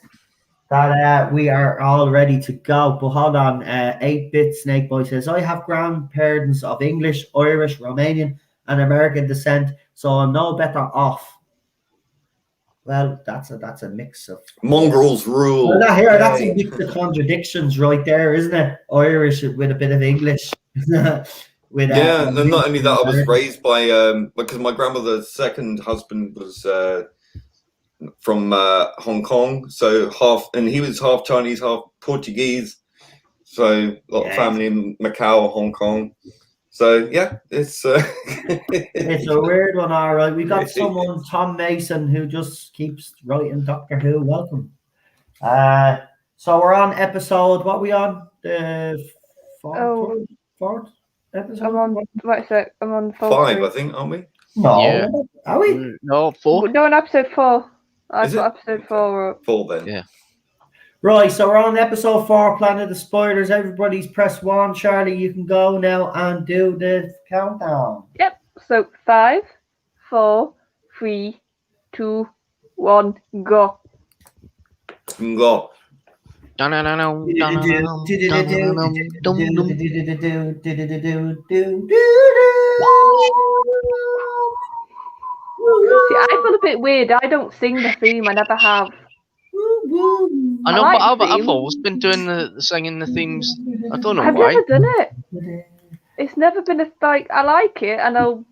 that we are all ready to go. But hold on. 8-Bit Snakeboy says, I have grandparents of English, Irish, Romanian, and American descent, so I'm no better off. Well, that's a mix of mongrels rule. Well, that's a mix of contradictions right there, isn't it? Irish with a bit of English. And not only that, I was raised by because my grandmother's second husband was from Hong Kong, so he was half Chinese, half Portuguese. So a lot of family in Macau, Hong Kong. So yeah, it's it's a weird one, all right. We got someone, Tom Mason, who just keeps writing Doctor Who. Welcome. So we're on episode. What are we on? The fourth episode. I'm on. Wait a sec. I'm on 5, I think, aren't we? No, are we? No, 4. No, on episode 4. I've Is it? got episode 4. 4 then. Yeah. Right, so we're on episode 4, Planet of the Spoilers. Everybody's press 1. Charlie, you can go now and do the countdown. Yep. So 5, 4, 3, 2, 1, go. Go. See, I feel a bit weird. I don't sing the theme. I never have. I know, but I've always been doing the singing the themes. I don't know I've why. never done it. It's never been I like it, and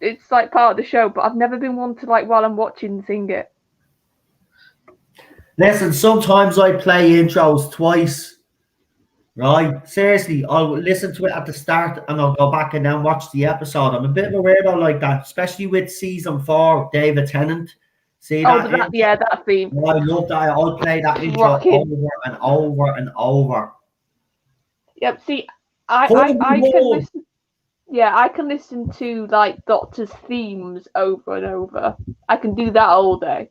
it's like part of the show, but I've never been one to while I'm watching sing it. Listen, sometimes I play intros twice. Right? Seriously, I'll listen to it at the start and I'll go back and then watch the episode. I'm a bit of a weirdo like that, especially with season 4, David Tennant. See Oh, that? but that theme. I love that. I'll play that intro Rocking. over and over and over. Yep. See, I can listen. Yeah, I can listen to like Doctor's themes over and over. I can do that all day.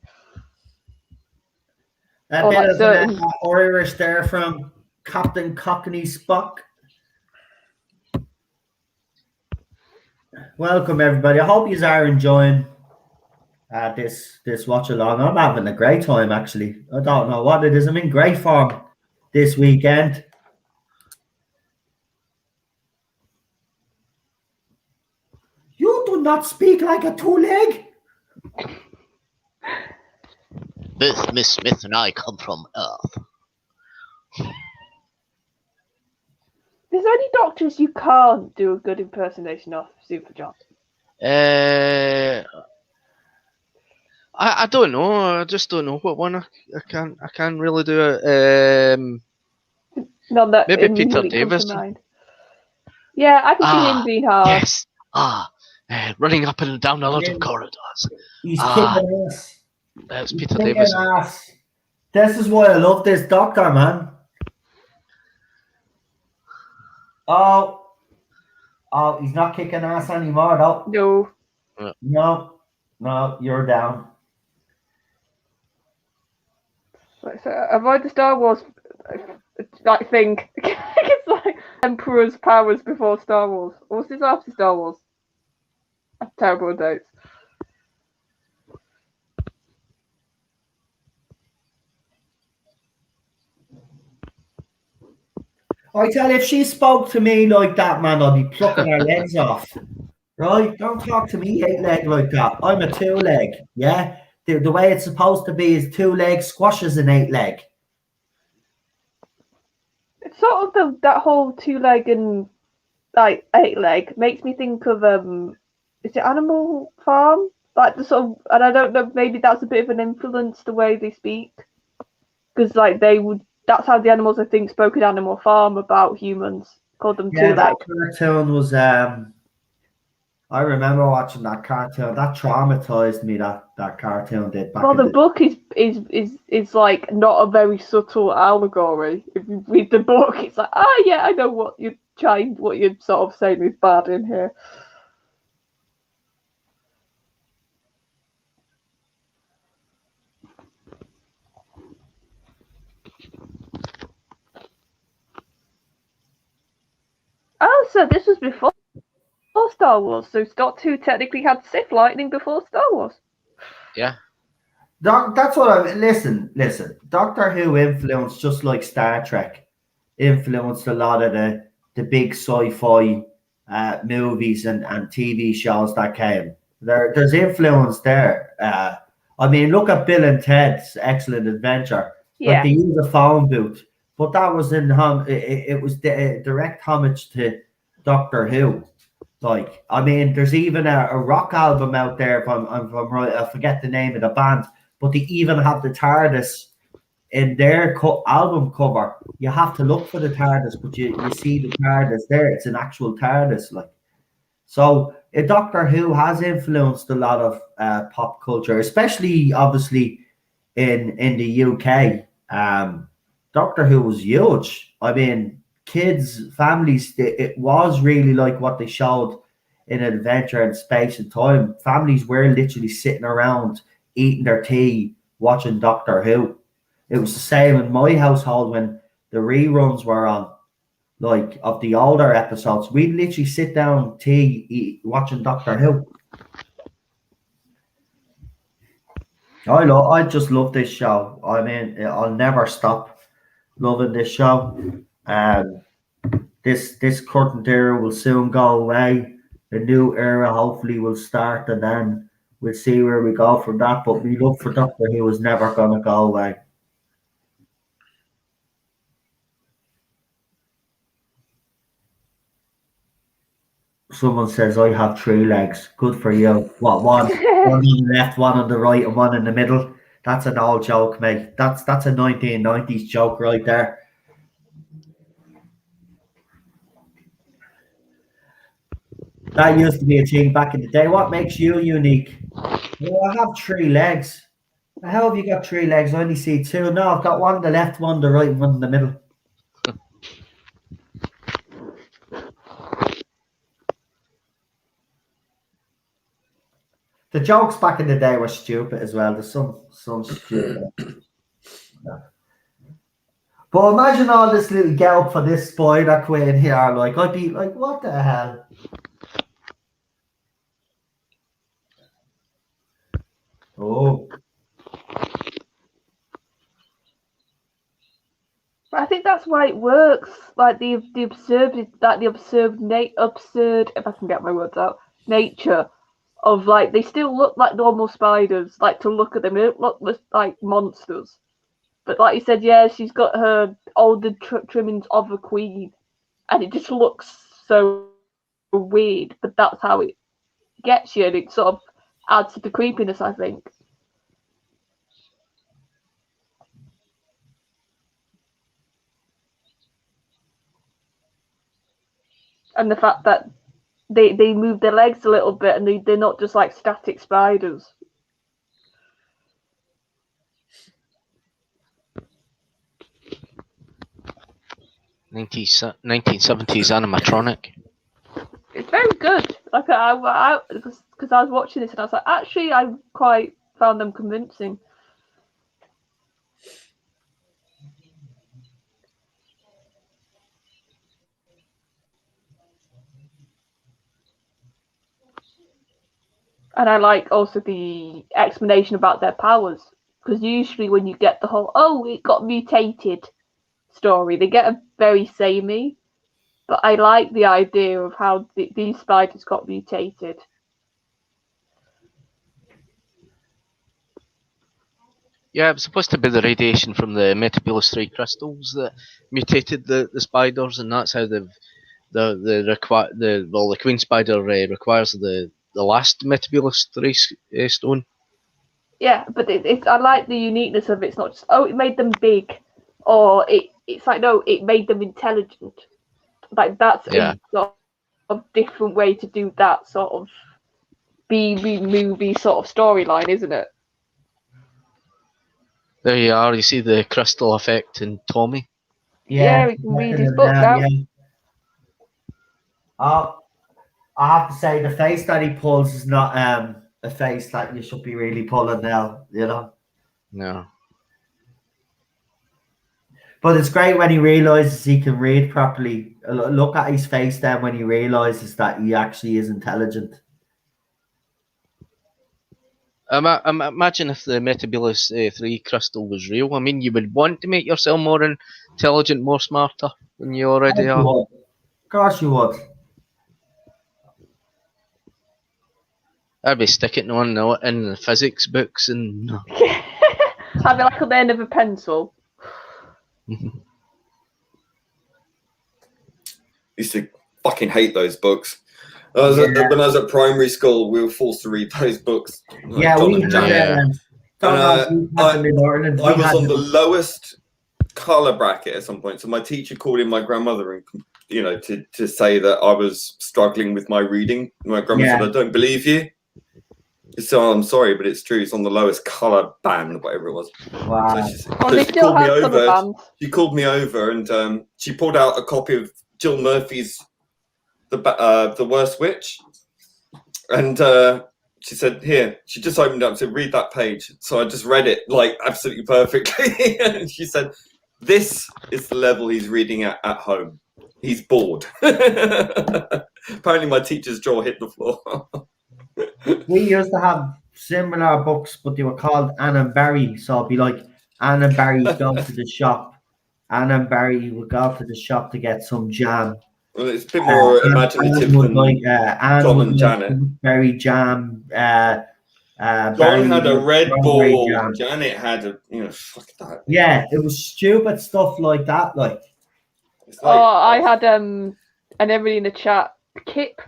A Or bit like of certain- Irish there from Captain Cockney Spock. Welcome everybody. I hope you are enjoying this watch along. I'm having a great time actually. I don't know what it is. I'm in great form this weekend. You do not speak like a two-leg. Both Miss Smith and I come from Earth. Is there any doctors you can't do a good impersonation of, Super John? I don't know. I just don't know what one I can't really do it. None that Maybe Peter immediately comes to Davison. mind. Yeah, I can see him being hard. Yes. Running up and down a lot of corridors. He's kicking ass. That's He's Peter kicking Davison. ass. This is why I love this doctor, man. Oh, he's not kicking ass anymore, though. No. No, you're down. So avoid the Star Wars like thing. It's like Emperor's powers before Star Wars. Or was this after Star Wars? That's terrible dates. I tell you, if she spoke to me like that, man, I'd be plucking her legs off. Right? Don't talk to me 8-leg like that. I'm a 2-leg. Yeah? The way it's supposed to be is 2-leg squashes an 8-leg. It's sort of that whole 2-leg and like 8-leg makes me think of is it Animal Farm? Like the sort of, and I don't know, maybe that's a bit of an influence the way they speak, because like that's how the animals I think spoke in Animal Farm about humans, called them 2-leg. That cartoon was I remember watching that cartoon. That traumatized me. That cartoon did. Well, the book is like not a very subtle allegory. If you read the book, it's like, yeah, I know what you're sort of saying is bad in here. Oh, so this was before Star Wars. So Doctor Who technically had Sith lightning before Star Wars. Yeah. That's what I listen. Doctor Who influenced, just like Star Trek, influenced a lot of the big sci-fi movies and TV shows that came. There's influence there. I mean, look at Bill and Ted's Excellent Adventure. Yeah. Like they used a phone booth, but that was it was direct homage to Doctor Who. Like, I mean, there's even a rock album out there, if I'm right, I forget the name of the band, but they even have the TARDIS in their album cover. You have to look for the TARDIS, but you see the TARDIS there. It's an actual TARDIS, like. So, Doctor Who has influenced a lot of pop culture, especially, obviously, in the UK. Doctor Who was huge. I mean, kids, families, it was really like what they showed in Adventure in Space and Time. Families were literally sitting around eating their tea, watching Doctor Who. It was the same in my household when the reruns were on, like, of the older episodes. We'd literally sit down, tea, watching Doctor Who. I just love this show. I mean, I'll never stop loving this show. This current era will soon go away. A new era hopefully will start, and then we'll see where we go from that. But we love for Doctor Who is never gonna go away. Someone says I have 3 legs. Good for you. What, one on the left, one on the right, and one in the middle? That's an old joke, mate. That's a 1990s joke right there. That used to be a thing back in the day. What makes you unique? Well, I have 3 legs. How have you got 3 legs? I only see 2. No, I've got one on the left, one on the right, and one in the middle. The jokes back in the day were stupid as well. There's some stupid. But imagine all this little get up for this spider queen here. Like, I'd be like, what the hell? Oh. But I think that's why it works. Like the absurd, like the absurd, if I can get my words out, nature of like they still look like normal spiders. Like to look at them, they don't look like monsters. But like you said, yeah, she's got her older trimmings of a queen, and it just looks so weird. But that's how it gets you, and it sort of adds to the creepiness, I think. And the fact that they move their legs a little bit, and they're not just like static spiders. $1970s animatronic. It's very good. Like because I was watching this and I was like, actually, I quite found them convincing. And I like also the explanation about their powers, because usually when you get the whole it got mutated story, they get a very samey. But I like the idea of how these spiders got mutated. Yeah, it was supposed to be the radiation from the Metabulus 3 crystals that mutated the spiders, and that's how the queen spider requires the last Metabulus 3 stone. Yeah, but I like the uniqueness of it. It's not just it made them big, or it's like no, it made them intelligent. Like that's a sort of different way to do that sort of B movie sort of storyline, isn't it? There you are. You see the crystal effect in Tommy. Yeah, we can read his book now. Yeah. I have to say the face that he pulls is not a face that you should be really pulling now, you know. No. But it's great when he realizes he can read properly. Look at his face then when he realizes that he actually is intelligent. Imagine if the Metabulus 3 crystal was real. I mean, you would want to make yourself more intelligent, more smarter than you already are. Of course you would. I'd be sticking on in the physics books and... I'd be like on the end of a pencil. Used to fucking hate those books. When I was at primary school, we were forced to read those books. Yeah, we had. I was on the lowest color bracket at some point, so my teacher called in my grandmother and to say that I was struggling with my reading. My grandmother said, "I don't believe you." So I'm sorry, but it's true. It's on the lowest color band, whatever it was. Wow. So she called me over. She called me over, and she pulled out a copy of Jill Murphy's The Worst Witch, and she said, "Here." She just opened up and said, "Read that page." So I just read it like absolutely perfectly. And she said, "This is the level he's reading at home. He's bored." Apparently, my teacher's jaw hit the floor. We used to have similar books, but they were called Anne and Barry. So it'd be like Anne and Barry go to the shop. Anne and Barry would go to the shop to get some jam. Well, it's a bit more imaginative than John and Janet. Berry jam. John had a Red Bull. Jam. Janet had a, fuck that. Yeah, it was stupid stuff like that. Like, I had and everybody in the chat, Kip,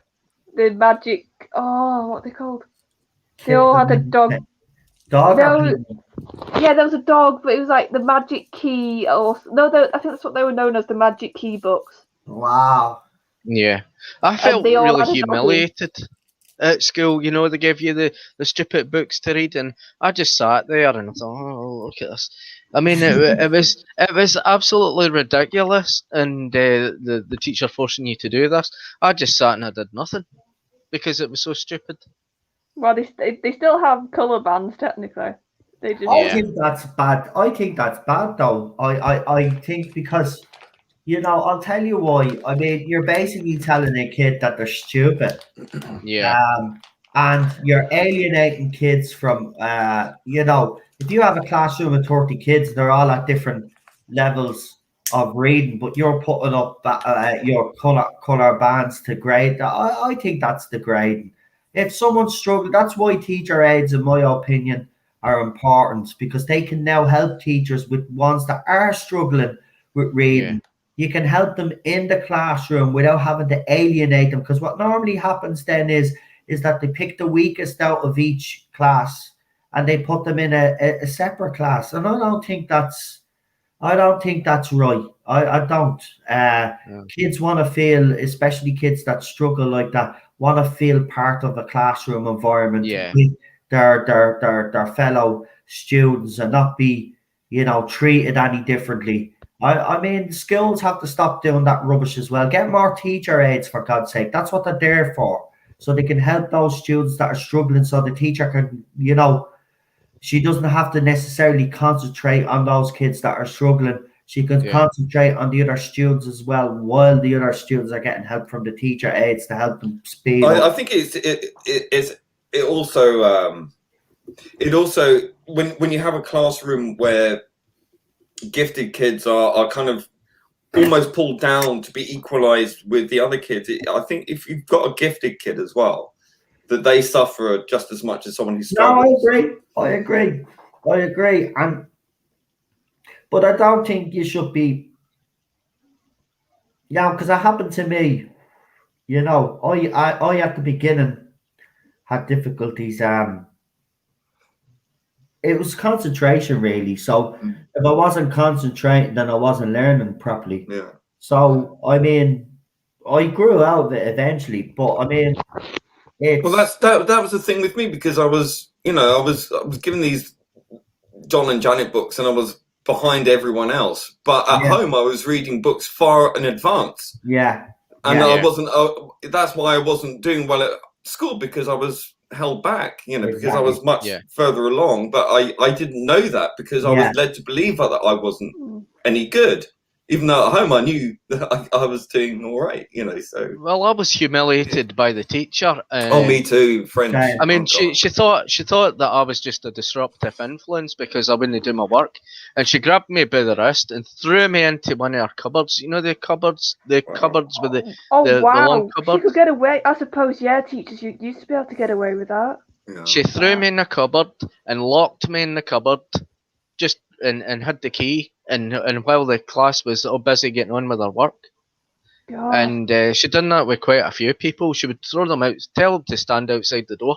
the magic. What are they called? They all had a dog. Yeah, there was a dog, but it was like the magic key, I think that's what they were known as, the magic key books. Wow. Yeah, I And felt they all really had a doggy. humiliated at school. You know, they give you the stupid books to read, and I just sat there and I thought, oh, look at this. I mean, it was absolutely ridiculous, and the teacher forcing you to do this. I just sat and I did nothing because it was so stupid. Well, they still have colour bands technically. They just I Yeah. think that's bad. I think that's bad, though. I think because, I'll tell you why. I mean, you're basically telling a kid that they're stupid. Yeah, And you're alienating kids from, if you have a classroom of 30 kids, they're all at different levels of reading, but you're putting up your color bands to grade. I think that's degrading. If someone's struggling, that's why teacher aides, in my opinion, are important, because they can now help teachers with ones that are struggling with reading. You can help them in the classroom without having to alienate them, because what normally happens then is that they pick the weakest out of each class and they put them in a separate class. And I don't think that's right. I don't. Kids want to feel, especially kids that struggle like that, want to feel part of a classroom environment Yeah. with their fellow students and not be, treated any differently. I mean, schools have to stop doing that rubbish as well. Get more teacher aides, for God's sake. That's what they're there for. So they can help those students that are struggling, so the teacher can, she doesn't have to necessarily concentrate on those kids that are struggling. She can concentrate on the other students as well, while the other students are getting help from the teacher aides to help them speed up. I think it also when you have a classroom where gifted kids are kind of almost pulled down to be equalized with the other kids. I think if you've got a gifted kid as well, that they suffer just as much as someone who struggles. No, I agree. But I don't think you should be, because it happened to me. I at the beginning had difficulties. It was concentration, really. So if I wasn't concentrating, then I wasn't learning properly. Yeah. So I mean, I grew out of it eventually, but I mean, Well, that was the thing with me, because I was given these John and Janet books, and I was behind everyone else. But at home, I was reading books far in advance. Yeah. And I wasn't. That's why I wasn't doing well at school, because I was held back. Because I was much further along. But I didn't know that, because I was led to believe that I wasn't any good, even though at home I knew that I was doing all right. So. Well, I was humiliated by the teacher. Me too, French. I mean, she thought that I was just a disruptive influence because I wouldn't do my work, and she grabbed me by the wrist and threw me into one of her cupboards. You know, the cupboards with the long cupboard. She could get away. I suppose, teachers used to be able to get away with that. Yeah. She threw me in the cupboard and locked me in the cupboard, just and had the key. And while the class was all busy getting on with their work. God. And she'd done that with quite a few people. She would throw them out, tell them to stand outside the door.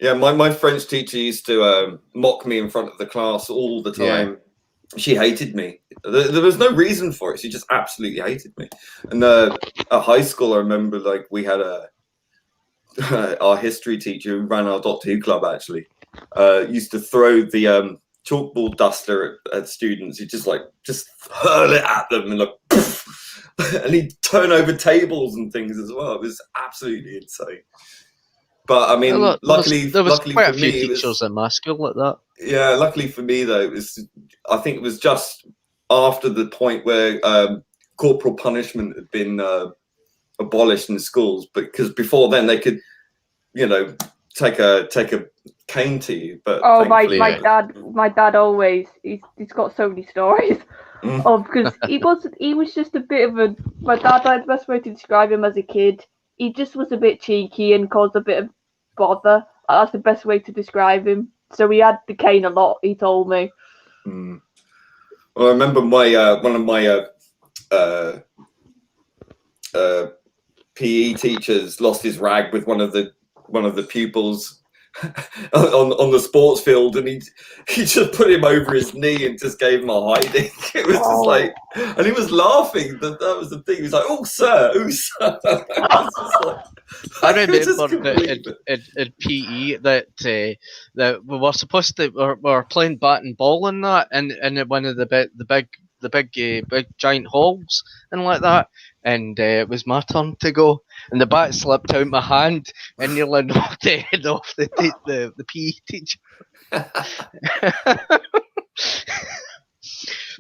Yeah, my French teacher used to mock me in front of the class all the time. Yeah. She hated me. There was no reason for it. She just absolutely hated me. And at high school, I remember we had our history teacher who ran our Doctor Who club, actually, used to throw the chalkboard duster at students. He'd just hurl it at them and and he'd turn over tables and things as well. It was absolutely insane. But I mean, luckily quite for a few me, teachers in my school like that. Yeah, luckily for me though, I think it was just after the point where corporal punishment had been abolished in schools, because before then they could, take a cane to you. But my dad always he's got so many stories because he was just a bit of my dad, the best way to describe him as a kid, he just was a bit cheeky and caused a bit of bother. That's the best way to describe him. So he had the cane a lot, he told me. Well, I remember one of my PE teachers lost his rag with one of the pupils on the sports field, and he just put him over his knee and just gave him a hiding. It was just like, and he was laughing. That was the thing. He was like, "Oh, sir, oh, sir." I remember in PE that we were supposed to we were playing bat and ball and that, and one of the big giant halls and like that, and it was my turn to go, and the bat slipped out my hand and nearly knocked the head off the PE teacher.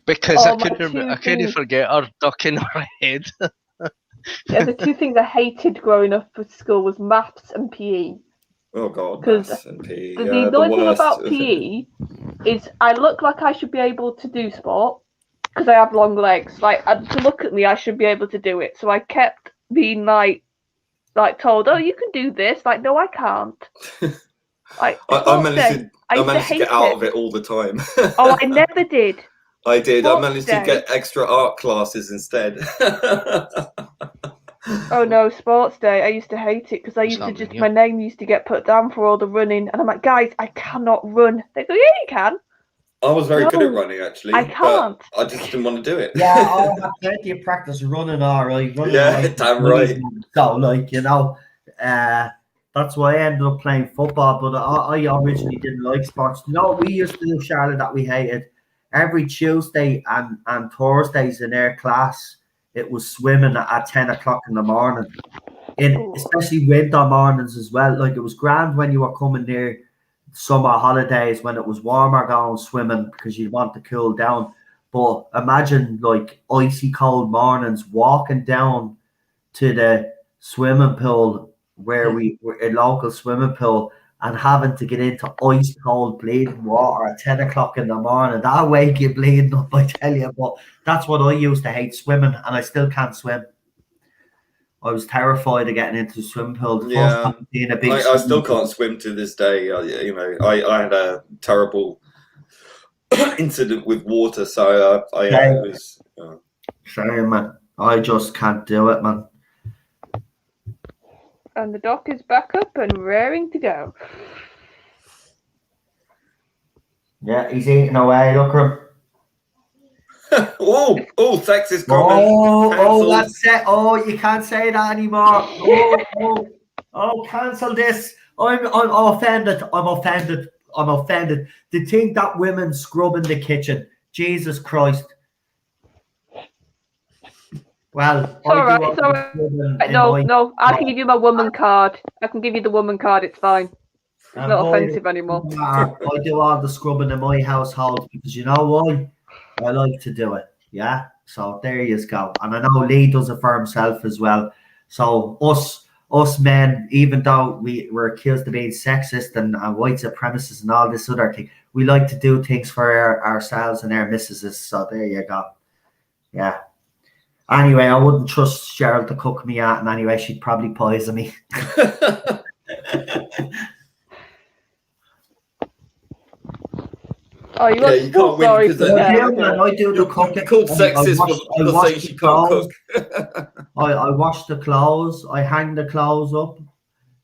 Because I couldn't forget her ducking her head. Yeah, the two things I hated growing up at school was maths and PE. Oh God, because maths and PE. the annoying thing about PE is I look like I should be able to do sport because I have long legs. Like, to look at me, I should be able to do it. So I kept being like told, "Oh, you can do this." Like, no, I can't. Like, I managed to get out of it all the time. Oh, I never did. I did. I managed to get extra art classes instead. Oh no, sports day! I used to hate it because I used to just my name used to get put down for all the running, and I'm like, guys, I cannot run. They go, yeah, you can. I was very good at running, actually. I can't. I just didn't want to do it. Yeah, I had plenty of practice running. All right, damn right. So, that's why I ended up playing football. But I originally didn't like sports. You know what we used to do, Charlotte, that we hated? Every Tuesday and Thursdays in our class, it was swimming at 10 o'clock in the morning. Especially winter mornings as well. Like, it was grand when you were coming near summer holidays when it was warmer going swimming because you'd want to cool down. But imagine like icy cold mornings walking down to the swimming pool where we were a local swimming pool and having to get into ice cold bleeding water at 10 o'clock in the morning. That'll wake you bleeding up, I tell you. But that's what I used to hate, swimming, and I still can't swim. I was terrified of getting into the swimming pool. I still can't swim to this day. I had a terrible incident with water, so it was. Sorry, man. I just can't do it, man. And the doc is back up and raring to go. Yeah, he's eating away. Look at him. Oh, sexist comment. That's it. Oh, you can't say that anymore. Cancel this. I'm offended. I'm offended. To think that women scrub in the kitchen. Jesus Christ. Well, it's all right. No. I can give you my woman card. I can give you the woman card. It's fine. It's not offensive anymore. I do all the scrubbing in my household because you know why? I like to do it. Yeah. So there you go. And I know Lee does it for himself as well. So us men, even though we're accused of being sexist and white supremacists and all this other thing, we like to do things for ourselves and our missuses. So there you go. Yeah. Anyway, I wouldn't trust Cheryl to cook me out, and anyway, she'd probably poison me. You can't win because I do the cooking. You're called sexist for saying she can't cook. I wash the clothes. I hang the clothes up.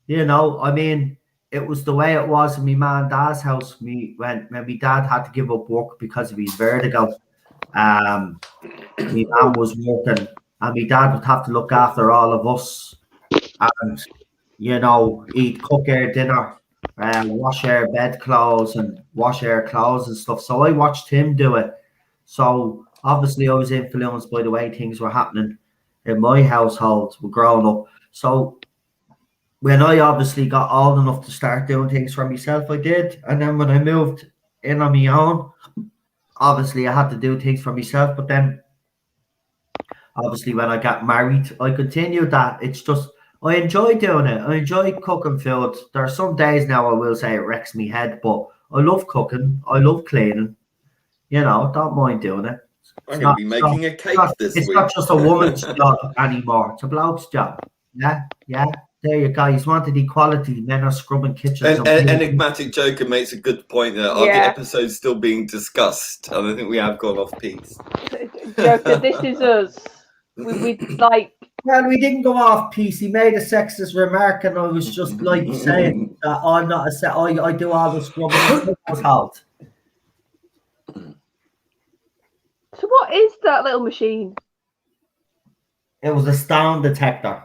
You know, I mean, it was the way it was in my man and dad's house. When my dad had to give up work because of his vertigo. My mum was working, and my dad would have to look after all of us, and he'd cook our dinner, wash our bed clothes, and wash our clothes and stuff. So I watched him do it. So obviously, I was influenced by the way things were happening in my household. We're growing up. So when I obviously got old enough to start doing things for myself, I did, and then when I moved in on my own. Obviously, I had to do things for myself, but then obviously when I got married, I continued that. It's just, I enjoy doing it. I enjoy cooking food. There are some days now I will say it wrecks me head, but I love cooking. I love cleaning. Don't mind doing it. I'm going to be making a cake this week. It's not just a woman's job anymore. It's a bloke's job. Yeah. There you go. He's wanted equality. Men are scrubbing kitchens. Enigmatic Joker makes a good point there. Are the episodes still being discussed? And I think we have gone off piece. Joker, this is us. We like Well, we didn't go off piece. He made a sexist remark, and I was just like saying that I'm not a set. I do all the scrubbing in the household. So what is that little machine? It was a stone detector.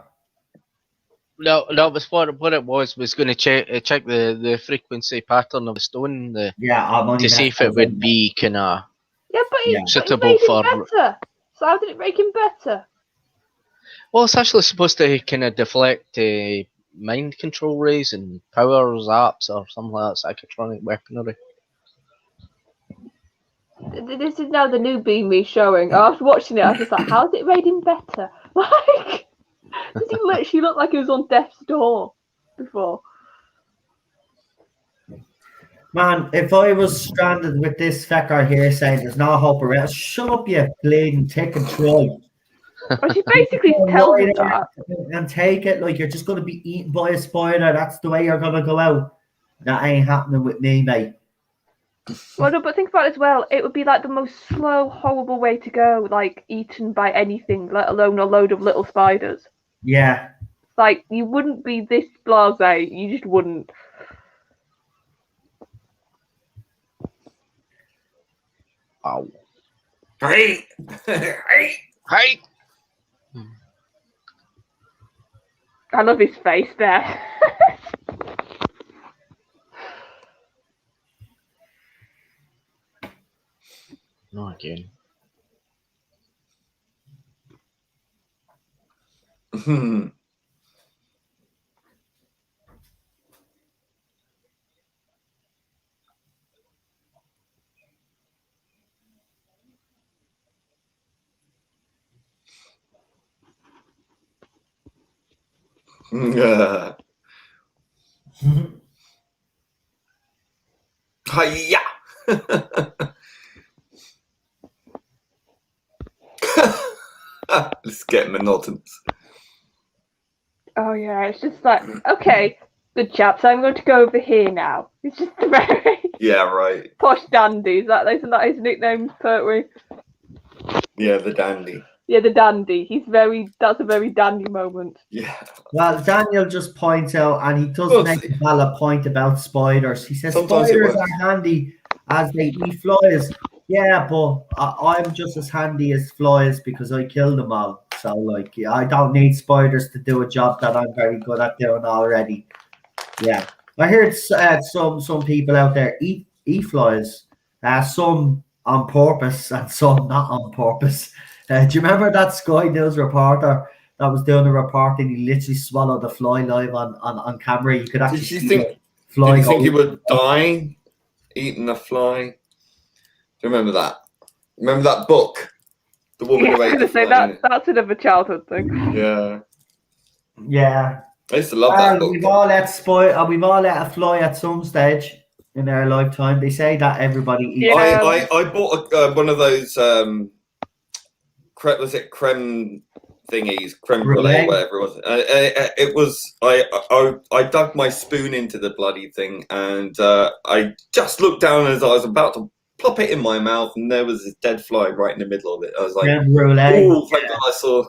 No, that was what it was going to check the frequency pattern of the stone Yeah, I'm only to see if it would be kind of Yeah, but he suitable made for. him better. So how did it make him better? Well, it's actually supposed to kind of deflect mind control rays and power zaps or something like that, psychotronic weaponry. This is now the newbie me showing. I was watching it. I was just like, how's it made him better? Like, does he literally look like he was on death's door before? Man, if I was stranded with this fecker here saying there's no hope around, shut up, you bleeding take and try. Well, she basically tells us that. And take it like you're just going to be eaten by a spider. That's the way you're going to go out. That ain't happening with me, mate. Well, no, but think about it as well. It would be like the most slow, horrible way to go, like eaten by anything, let alone a load of little spiders. Yeah. Like, you wouldn't be this blasé. You just wouldn't. Ow. Hey! Hey! Hey! I love his face there. No, again. Hiya! Let's get monotonous. Oh yeah, it's just like, okay, good chaps, I'm going to go over here now. It's just a very Yeah, right. posh dandy. Isn't that his nickname, Pertwee? Yeah, the dandy. Yeah, the dandy. That's a very dandy moment. Yeah. Well, Daniel just points out, and he does Well, make a valid point about spiders. He says Sometimes it spiders works. are handy as they eat flies. Yeah, but I'm just as handy as flies because I kill them all. So, like, yeah, I don't need spiders to do a job that I'm very good at doing already. Yeah, I heard some people out there eat flies. Some on purpose and some not on purpose. Do you remember that Sky News reporter that was doing a report and he literally swallowed the fly live on camera? You could actually Did you see think? the fly Did you go. think he would die eating a fly? Do you remember that? Remember that book? The woman Yeah, I who was ate going the to say fly. that's another childhood thing. Yeah, Yeah. I used to love that book. We've all let a fly at some stage in our lifetime. They say that everybody eats. Yeah. I bought one of those was it creme thingies, creme brulee, Brulee? whatever it was. I dug my spoon into the bloody thing, and I just looked down as I was about to plop it in my mouth, and there was this dead fly right in the middle of it. I was like, Creme brulee. "Oh, thank God I saw."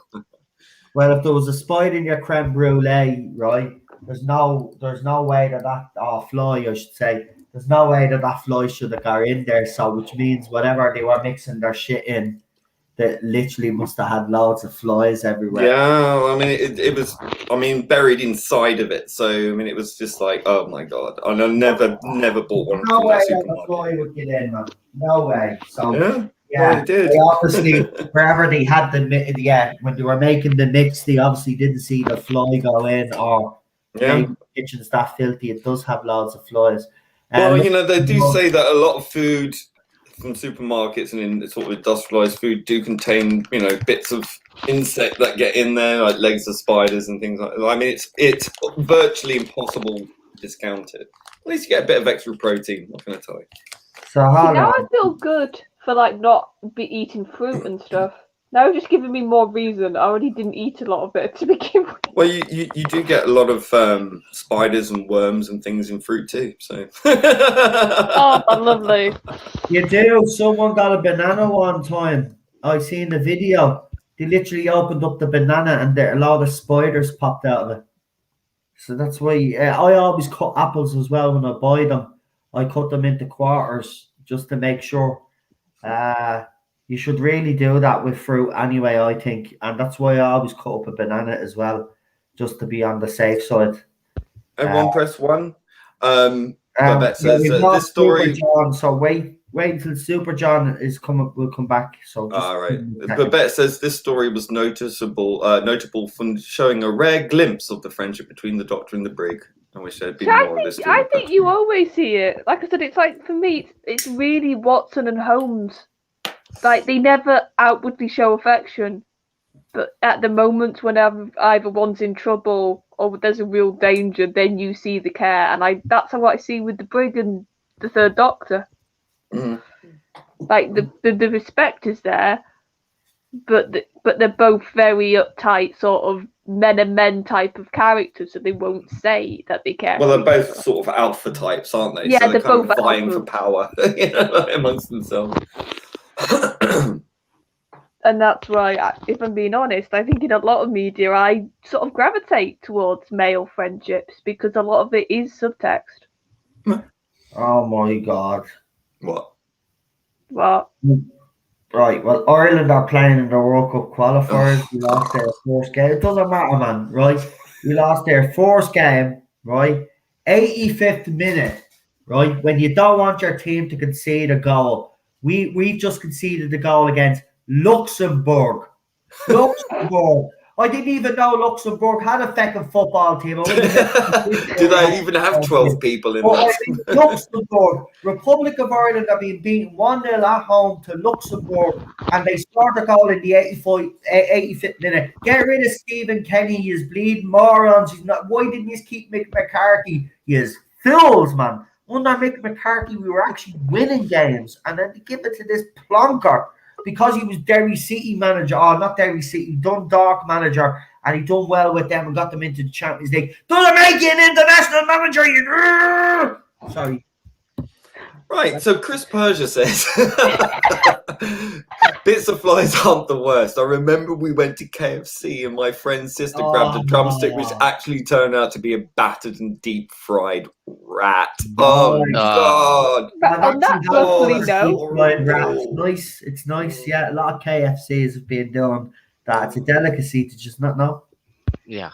Well, if there was a spider in your creme brulee, right? There's no way that fly, I should say. There's no way that fly should have got in there. So, which means whatever they were mixing their shit in, they literally must have had loads of flies everywhere. Yeah, I mean, it was, buried inside of it. So, I mean, it was just like, oh my God. And I never bought one No from way that that a supermarket. fly would get in, man. No way. So, Yeah, yeah, well, it did. they obviously, wherever they had when they were making the mix, they obviously didn't see the fly go in, or Yeah. maybe the kitchen's that filthy. It does have loads of flies. Well, Look, they do say that a lot of food from supermarkets and in sort of industrialized food do contain, bits of insect that get in there, like legs of spiders and things like that. I mean, it's virtually impossible to discount it. At least you get a bit of extra protein. What can I tell you? So See, hold now on. I feel good for like not be eating fruit and stuff. Now you're just giving me more reason. I already didn't eat a lot of it to begin with. Well, you do get a lot of spiders and worms and things in fruit too. So. Oh, lovely. You do. Someone got a banana one time. I seen the video. they literally opened up the banana and there a lot of spiders popped out of it. So that's why I always cut apples as well when I buy them. I cut them into quarters just to make sure. You should really do that with fruit anyway, I think. And that's why I always cut up a banana as well, just to be on the safe side. Everyone press 1. Babette says we've lost this story. Super John, so wait until Super John is will come back. So just right. Babette says this story was notable for showing a rare glimpse of the friendship between the Doctor and the Brig. I wish there'd been more of this. I think you always see it. Like I said, it's like for me, it's really Watson and Holmes. Like they never outwardly show affection, but at the moments whenever either one's in trouble or there's a real danger, then you see the care, and that's what I see with the Brig and the Third Doctor. Mm. Like the respect is there, but they're both very uptight, sort of men and men type of characters, so they won't say that they care. Well, they're both sort of alpha types, aren't they? Yeah, so they're kind both of vying for alphas. power amongst themselves. And that's why, if I'm being honest, I think in a lot of media I sort of gravitate towards male friendships because a lot of it is subtext. Oh my God. What? Right, well, Ireland are playing in the World Cup qualifiers. We lost their first game. It doesn't matter, man, right? We lost their first game, right? 85th minute, right? When you don't want your team to concede a goal. We just conceded a goal against Luxembourg. I didn't even know Luxembourg had a fucking football team. Do they even have 12 people in Luxembourg, Republic of Ireland are being beaten 1-0 at home to Luxembourg, and they scored a goal in the 85th minute. Get rid of Stephen Kenny, he bleeding morons. Why didn't you keep Mick McCarthy? He is fools, man. Under Mick McCarthy, we were actually winning games, and then to give it to this plonker because he was Derry City manager, not Derry City, Dundalk manager, and he done well with them and got them into the Champions League. Doesn't make you an international manager, you. Sorry. Right, so Chris Persia says, bits of flies aren't the worst. I remember we went to KFC and my friend's sister grabbed a drumstick, which actually turned out to be a battered and deep fried rat. Oh, God. On that lovely note, nice. It's nice, yeah. A lot of KFCs have been doing that. It's a delicacy to just not know. Yeah.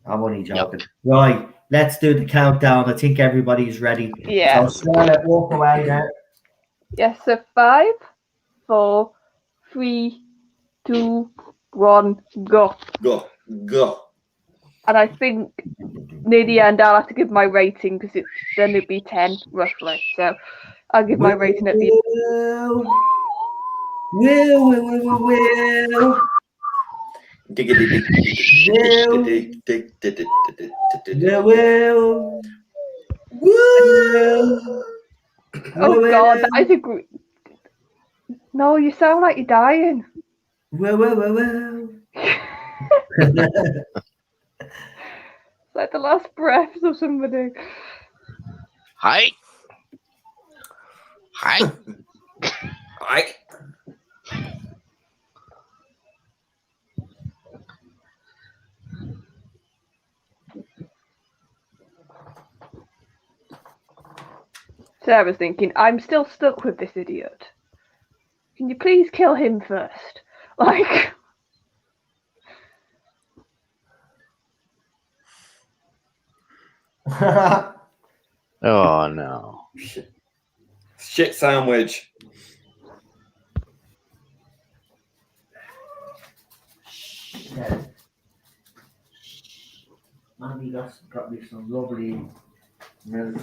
I'm only joking. Yep. Right. Let's do the countdown. I think everybody's ready. Yeah. So Charlotte, walk away there. Yes, so 5, 4, 3, 2, 1, go. Go. And I think near the end I'll have to give my rating because then it'd be 10 roughly. So I'll give my rating at the end. Will. Oh God, that is a great. No, you sound like you're dying. It's like the last breaths of somebody. Hi. Sarah's thinking, I'm still stuck with this idiot. Can you please kill him first? Like... Oh, no. Shit sandwich. Mommy got me some lovely milk,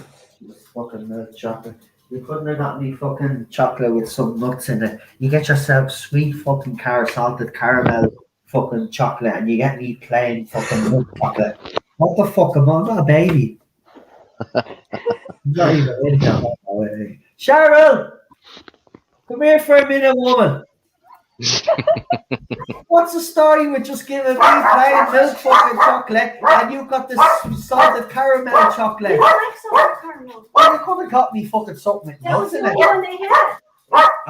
fucking milk chocolate. You couldn't have got me fucking chocolate with some nuts in it. You get yourself sweet fucking salted caramel fucking chocolate, and you get me plain fucking milk chocolate. What the fuck? I'm not a baby. Not even really that way. Cheryl, come here for a minute, woman. What's the story with just giving me plain milk fucking chocolate and you got this salted caramel chocolate? I like salted caramel. Well, you could have got me fucking something with That was nuts the in it. one they had.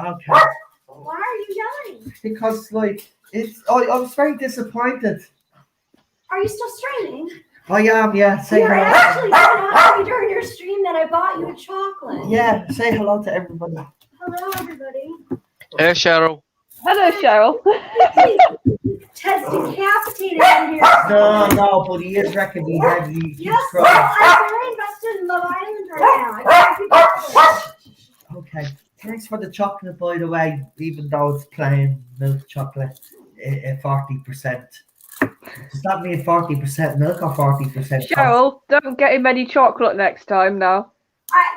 Okay. Why are you yelling? Because, like, I was very disappointed. Are you still streaming? I am, yeah. Say You're hello. actually gonna tell me during your stream that I bought you a chocolate. Yeah, say hello to everybody. Hello, everybody. Hey, Cheryl. Hello, Cheryl. Ted's decapitated in here. No, but he is wrecking me head. He keeps Yes, well, crying. I'm very invested in Love Island right now. I gotta be Okay, thanks for the chocolate, by the way, even though it's plain milk chocolate, 40%. Does that mean 40% milk or 40% chocolate? Cheryl, don't get him any chocolate next time now.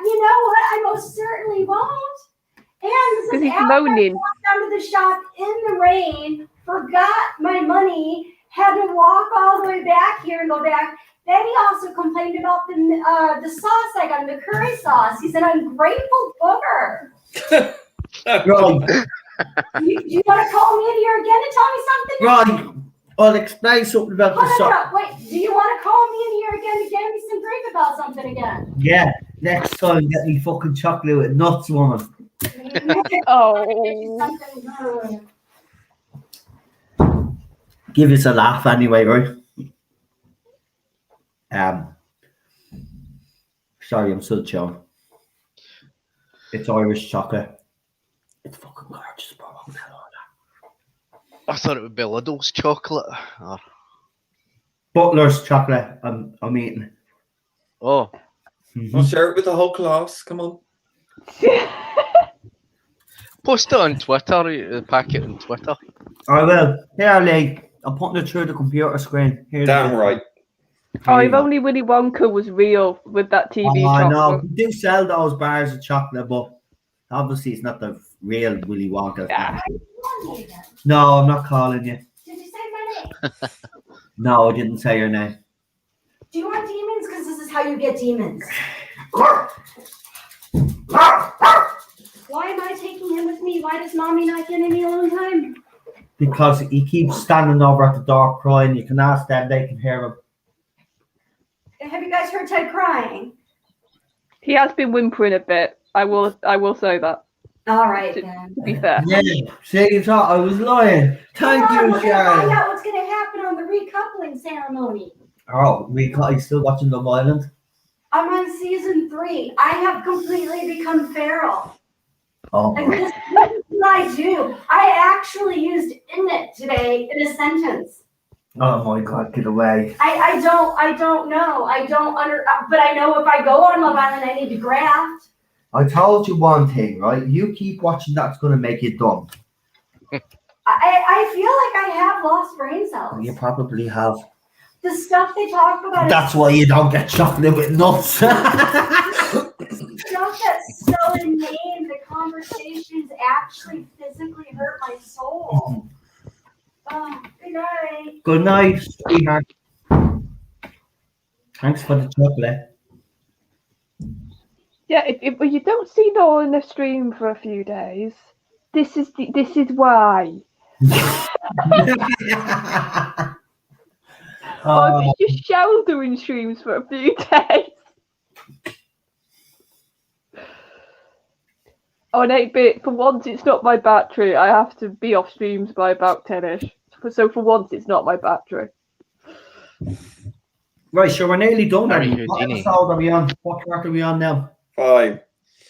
You know what? I most certainly won't. And this Because is he's after I moaning. walked down to the shop in the rain, forgot my money, had to walk all the way back here and go back. Then he also complained about the sauce I got, the curry sauce. He's an ungrateful booger. Right, You want to call me in here again and tell me something? right. I'll explain something about the Hold sauce. on, wait. Do you want to call me in here again to get me some drink about something again? Yeah, next time get me fucking chocolate with nuts, woman. Oh. Give us a laugh anyway, right? Sorry, I'm still chilling. It's Irish chocolate. It's fucking gorgeous, bro. I'll tell all that. I thought it would be Lidl's chocolate. Or... Butler's chocolate. I'm eating. Oh, I'll share it with the whole class. Come on. post it on Twitter. Pack it on Twitter. I will. Here, Lee. I'm putting it through the computer screen. Here Damn right. Oh, if only Willy Wonka was real with that TV I know. chocolate. We do sell those bars of chocolate, but obviously it's not the real Willy Wonka. Yeah. No, I'm not calling you. Did you say my name? No, I didn't say your name. Do you want demons? Because this is how you get demons. Why am I taking him with me? Why does mommy not get any alone time? Because he keeps standing over at the door crying. You can ask them, they can hear him. Have you guys heard Ted crying? He has been whimpering a bit. I will say that. All right, then. To be fair. Yeah, see, you thought I was lying. Thank Come on, you, we're gonna find Sharon. out what's going to happen on the recoupling ceremony. Oh, he's still watching Love Island? I'm on season 3. I have completely become feral. Oh, And this is what I do. I actually used "in it" today in a sentence. oh my God, get away. I don't know. But I know if I go on Love Island, I need to graft. I told you one thing, right? You keep watching, that's going to make you dumb. I feel like I have lost brain cells. You probably have. The stuff they talk about That's why you don't get chocolate with nuts. is stuff that's so inane. The conversations actually physically hurt my soul. Oh, good night. Good night, sweetheart. Thanks for the chocolate. Yeah, if you don't see Noel in the stream for a few days, this is why. Or if it's just Cheryl doing streams for a few days. On 8-bit, for once it's not my battery. I have to be off streams by about 10ish. So for once it's not my battery. Right, so we're nearly done. Very Then. What Houdini. episode are we on? What part are we on now? 5.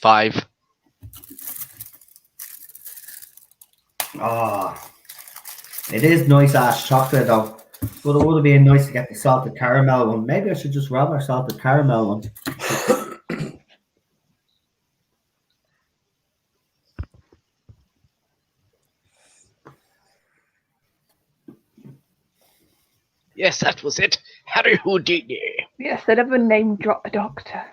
5. Ah, it is nice ass chocolate though. But it would have been nice to get the salted caramel one. Maybe I should just rob our salted caramel one. Yes, that was it. Harry Houdini. Yes, they never name drop a doctor.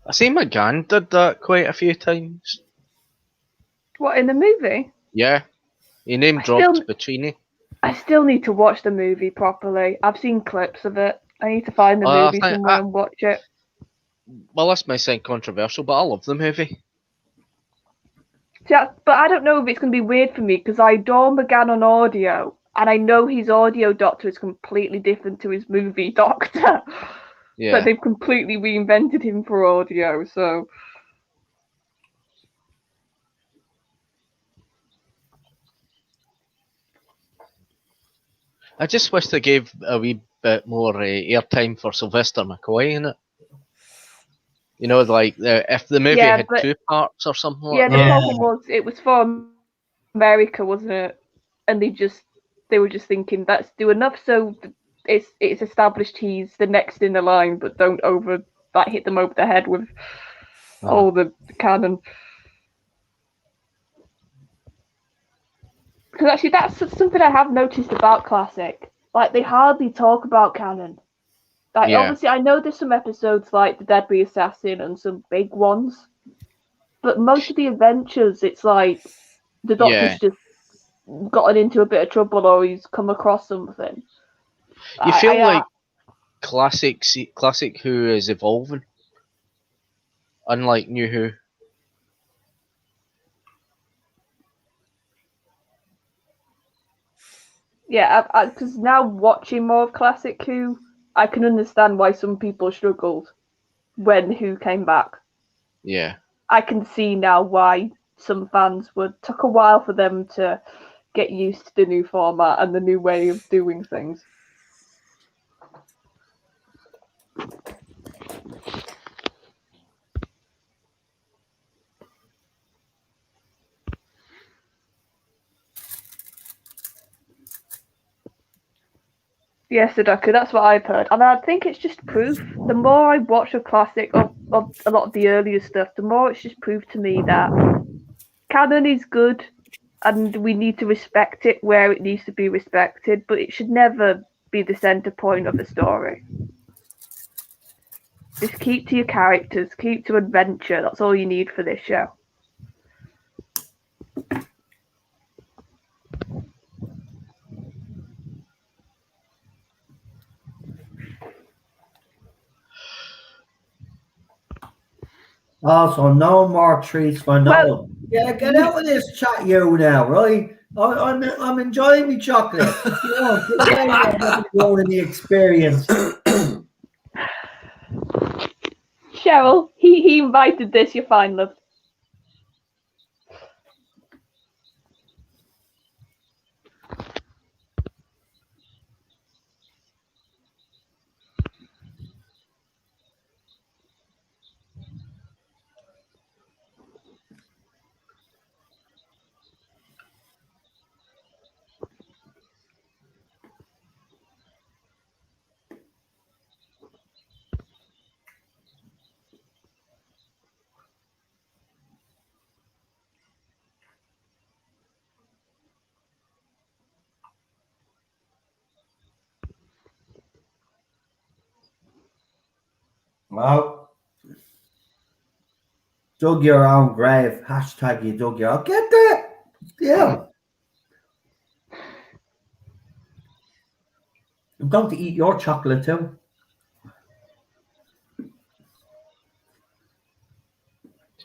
I seen McGann did that quite a few times. What, in the movie? Yeah. He name dropped Petrini. I still need to watch the movie properly. I've seen clips of it. I need to find the movie somewhere and watch it. Well, this might sound controversial, but I love the movie. Yeah, but I don't know if it's going to be weird for me because I adore McGann on audio, and I know his audio doctor is completely different to his movie doctor. Yeah. But they've completely reinvented him for audio, so... I just wish they gave a wee bit more airtime for Sylvester McCoy in it. You know, like if the movie Yeah, had but- 2 parts or something Yeah, like the that. problem was it was for America, wasn't it? And they were just thinking let's do enough so it's established he's the next in the line, but don't hit them over the head with all the canon. Because actually, that's something I have noticed about Classic. Like, they hardly talk about canon. Like, Yeah. obviously, I know there's some episodes like The Deadly Assassin and some big ones, but most of the adventures, it's like the Doctor's just gotten into a bit of trouble or he's come across something. You feel like Classic Who is evolving, unlike New Who. Yeah, because now watching more of Classic Who, I can understand why some people struggled when Who came back. Yeah. I can see now why some fans took a while for them to get used to the new format and the new way of doing things. Yes, Sudoku, that's what I've heard. And I think it's just proof. The more I watch a classic of a lot of the earlier stuff, the more it's just proof to me that canon is good and we need to respect it where it needs to be respected, but it should never be the centre point of the story. Just keep to your characters, keep to adventure. That's all you need for this show. Also, no more treats for no. Yeah, get out of this chat, you now, right? I'm enjoying my chocolate. You know, I'm enjoying the experience. Cheryl, he invited this, you're fine, love. Well, dug your own grave. Hashtag you dug your own. Get that. Yeah. I'm going to eat your chocolate too.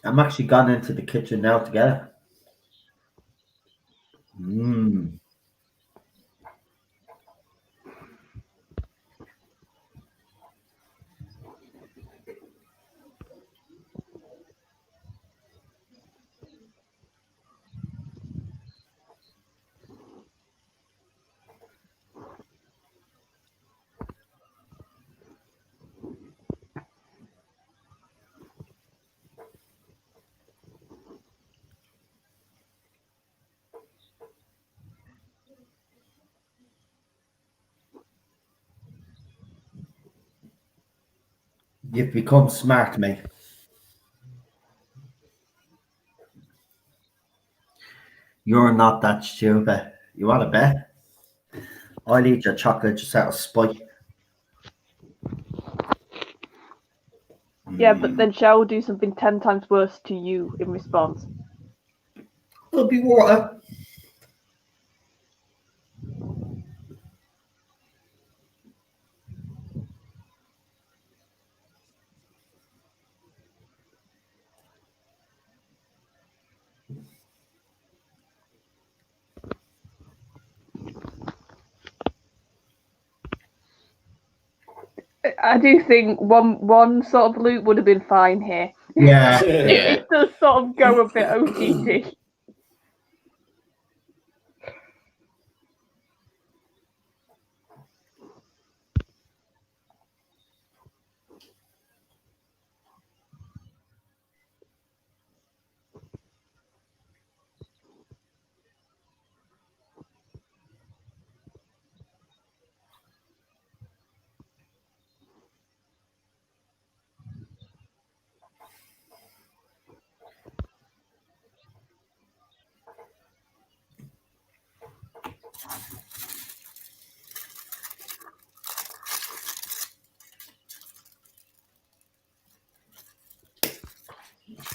I'm actually gone into the kitchen now together. Mmm. You've become smart, mate. You're not that stupid. You want to bet? I'll eat your chocolate just out of spite. Yeah, but then Cheryl will do something 10 times worse to you in response. It'll be water. I do think one sort of loop would have been fine here. Yeah. It does sort of go a bit OTT.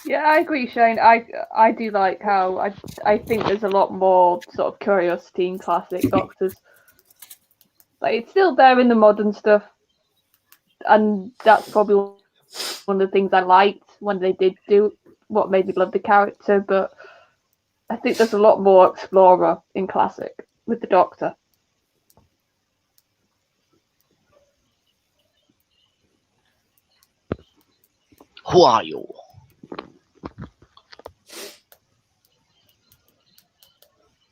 Yeah, I agree, Shane. I do like how I think there's a lot more sort of curiosity in classic Doctors. Like it's still there in the modern stuff, and that's probably one of the things I liked when they did do what made me love the character. But I think there's a lot more explorer in classic with the Doctor. Who are you?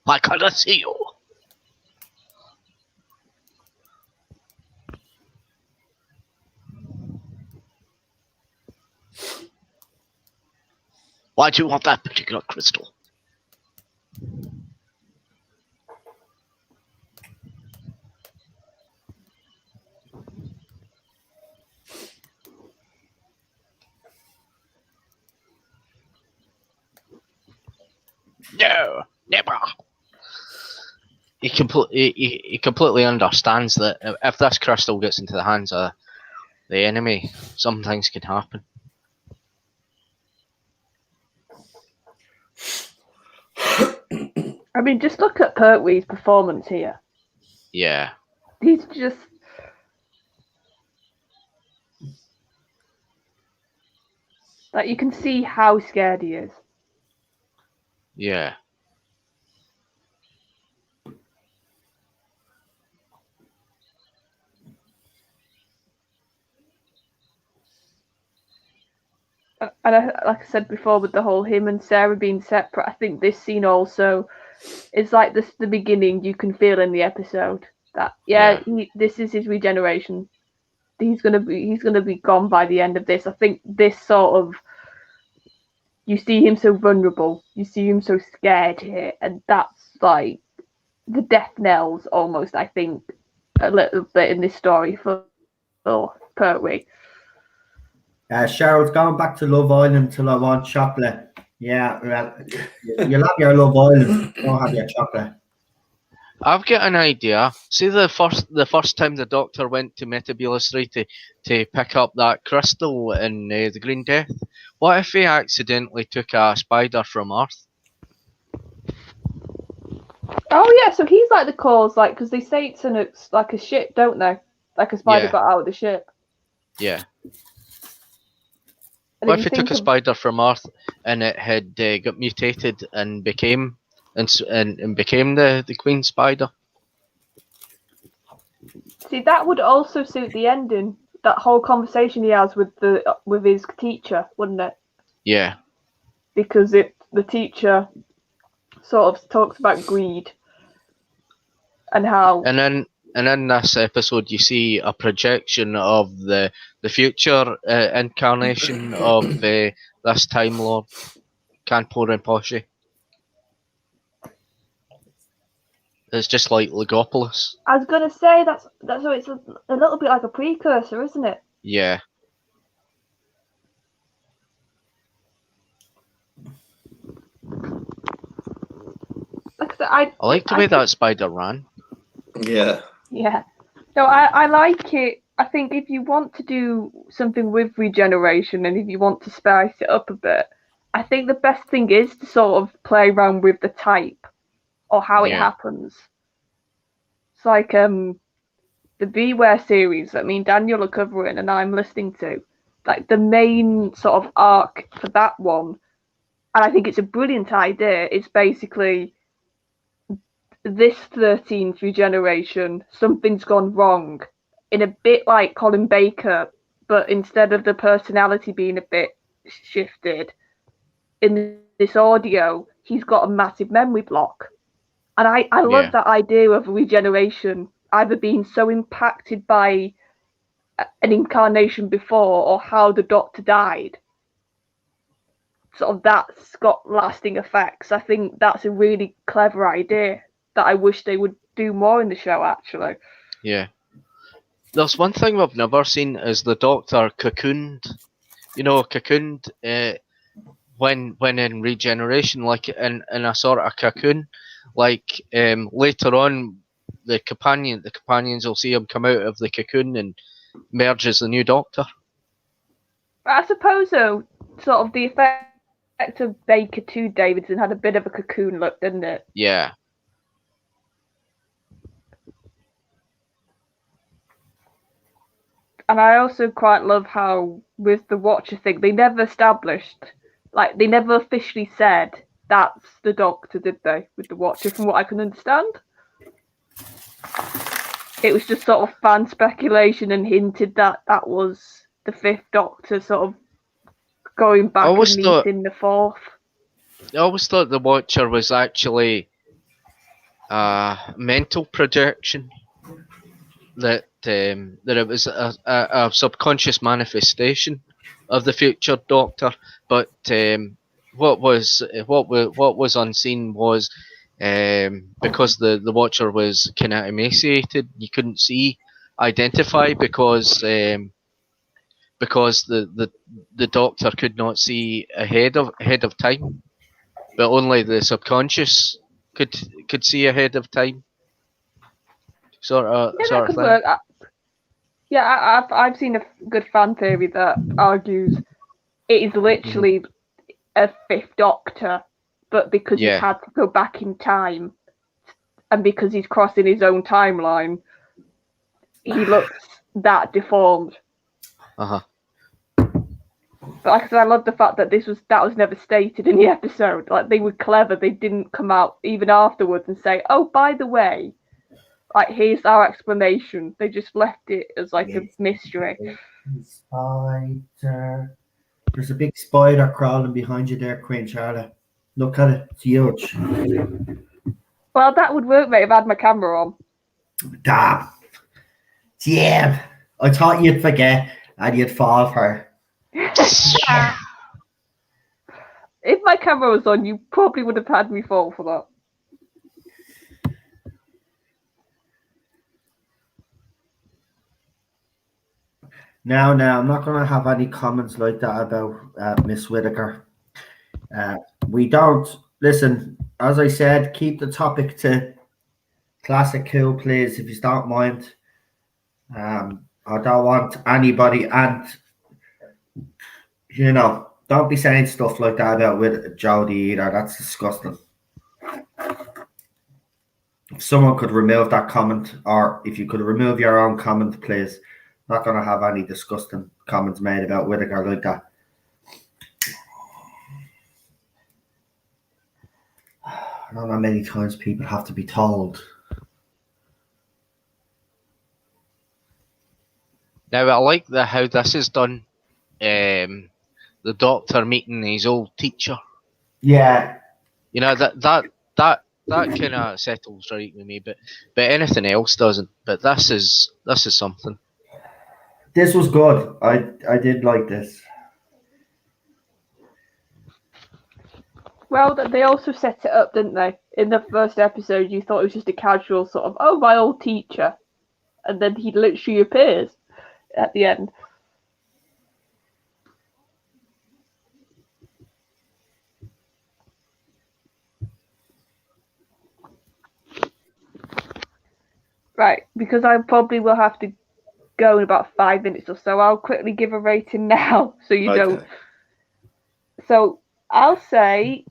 Why can't I see you? Why do you want that particular crystal? No, never. He completely understands that if this crystal gets into the hands of the enemy, some things can happen. I mean, just look at Pertwee's performance here. Yeah. He's just like you can see how scared he is. Yeah. And like I said before, with the whole him and Sarah being separate, I think this scene also is like the beginning. You can feel in the episode that this is his regeneration. He's gonna be gone by the end of this. I think this sort of you see him so vulnerable, you see him so scared here, and that's like the death knells almost. I think a little bit in this story for Pertwee. Cheryl's going back to Love Island till I want chocolate. Yeah, well, you'll have your Love Island. You don't have your chocolate. I've got an idea. See the first time the Doctor went to Metabula 3 to pick up that crystal in the Green Death. What if he accidentally took a spider from Earth? Oh yeah, so he's like the cause, like because they say it's like a ship, don't they? Like a spider got out of the ship. Yeah. And What if he took a spider from Earth and it had got mutated and became the Queen Spider? See, that would also suit the ending. That whole conversation he has with his teacher, wouldn't it? Yeah. Because the teacher sort of talks about greed and how. And in this episode, you see a projection of the future incarnation of this Time Lord, Kanpo Rinpoche. It's just like Legopolis. I was gonna say that's so it's a little bit like a precursor, isn't it? Yeah. Like I like the way that spider ran. Yeah. Yeah. No, I like it. I think if you want to do something with regeneration and if you want to spice it up a bit, I think the best thing is to sort of play around with the type or how it happens. It's like the Beware series that me and Daniel are covering and I'm listening to. Like the main sort of arc for that one, and I think it's a brilliant idea. It's basically this 13th regeneration, something's gone wrong. In a bit like Colin Baker, but instead of the personality being a bit shifted, in this audio, he's got a massive memory block. And I love that idea of regeneration either being so impacted by an incarnation before or how the Doctor died. Sort of that's got lasting effects. I think that's a really clever idea that I wish they would do more in the show, actually. Yeah. There's one thing we've never seen is the Doctor cocooned. You know, cocooned when in regeneration, like in a sort of cocoon. Like later on, the companions will see him come out of the cocoon and merge as the new Doctor. I suppose so. Sort of the effect of Baker to Davidson had a bit of a cocoon look, didn't it? Yeah. And I also quite love how with the Watcher thing, they never established, like they never officially said that's the Doctor, did they? With the Watcher, from what I can understand, it was just sort of fan speculation and hinted that that was the fifth Doctor, sort of going back and meeting the fourth. I always thought the Watcher was actually a mental projection. That it was a subconscious manifestation of the future Doctor, but what was unseen was because the Watcher was kind of emaciated, you couldn't identify because the Doctor could not see ahead of time, but only the subconscious could see ahead of time. Sort of thing. Work. Yeah, I've seen a good fan theory that argues it is literally a fifth Doctor, but because he's had to go back in time, and because he's crossing his own timeline, he looks that deformed. But like I said, I love the fact that that was never stated in the episode. Like, they were clever; they didn't come out even afterwards and say, "Oh, by the way, like, here's our explanation." They just left it as like a mystery. Spider. There's a big spider crawling behind you there, Queen Charlotte. Look at it. It's huge. Well, that would work, mate, if I had my camera on. Damn. Yeah. I thought you'd forget and you'd fall for it. If my camera was on, you probably would have had me fall for that. No, I'm not going to have any comments like that about Miss Whittaker. We don't, listen, as I said, keep the topic to Classic Who, please, if you don't mind. I don't want anybody, and, you know, don't be saying stuff like that about with Jodie either. That's disgusting. If someone could remove that comment, or if you could remove your own comment, please. Not going to have any disgusting comments made about Whittaker like that. I don't know how many times people have to be told. Now, I like how this is done. The Doctor meeting his old teacher. Yeah. You know, that kind of settles right with me, but anything else doesn't. But this is something. This was good. I did like this. Well, they also set it up, didn't they? In the first episode, you thought it was just a casual sort of, oh, my old teacher. And then he literally appears at the end. Right, because I probably will have to go in about 5 minutes or so, I'll quickly give a rating now, so you don't. So I'll say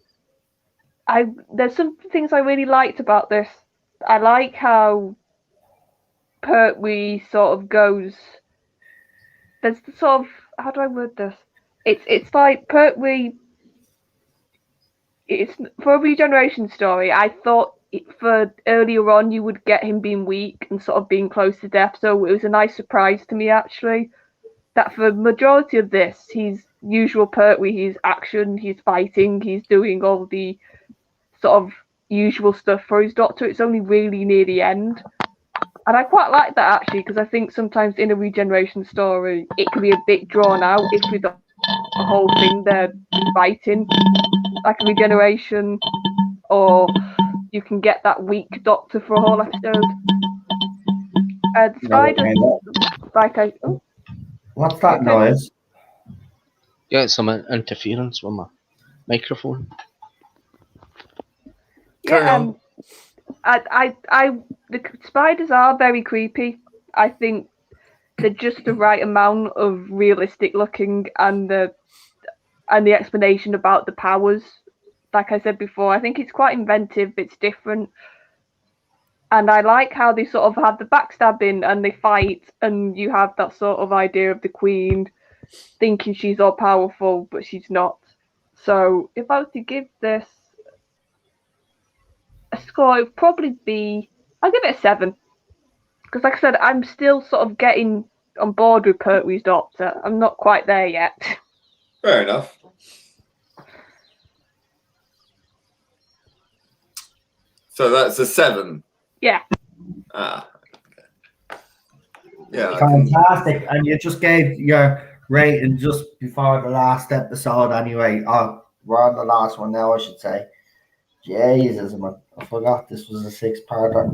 there's some things I really liked about this. I like how Pertwee sort of goes. There's sort of, how do I word this? It's like Pertwee. It's for a regeneration story. I thought for earlier on you would get him being weak and sort of being close to death, so it was a nice surprise to me actually that for the majority of this he's usual Pertwee. He's action, he's fighting, he's doing all the sort of usual stuff for his Doctor. It's only really near the end, and I quite like that actually, because I think sometimes in a regeneration story it can be a bit drawn out if with the whole thing they're fighting like a regeneration, or you can get that weak Doctor for a whole episode. The spiders, What's that noise? Yeah, some interference with my microphone. Yeah, The spiders are very creepy. I think they're just the right amount of realistic looking, and the explanation about the powers. Like I said before, I think it's quite inventive. It's different. And I like how they sort of have the backstabbing and they fight, and you have that sort of idea of the queen thinking she's all powerful, but she's not. So if I was to give this a score, it would probably be, I'll give it a 7. Because like I said, I'm still sort of getting on board with Pertwee's Doctor. I'm not quite there yet. Fair enough. So that's a 7. Yeah. Ah. Okay. Yeah. Fantastic. And you just gave your rating just before the last episode anyway. Oh, we're on the last one now, I should say. Jesus, I forgot this was a 6-parter.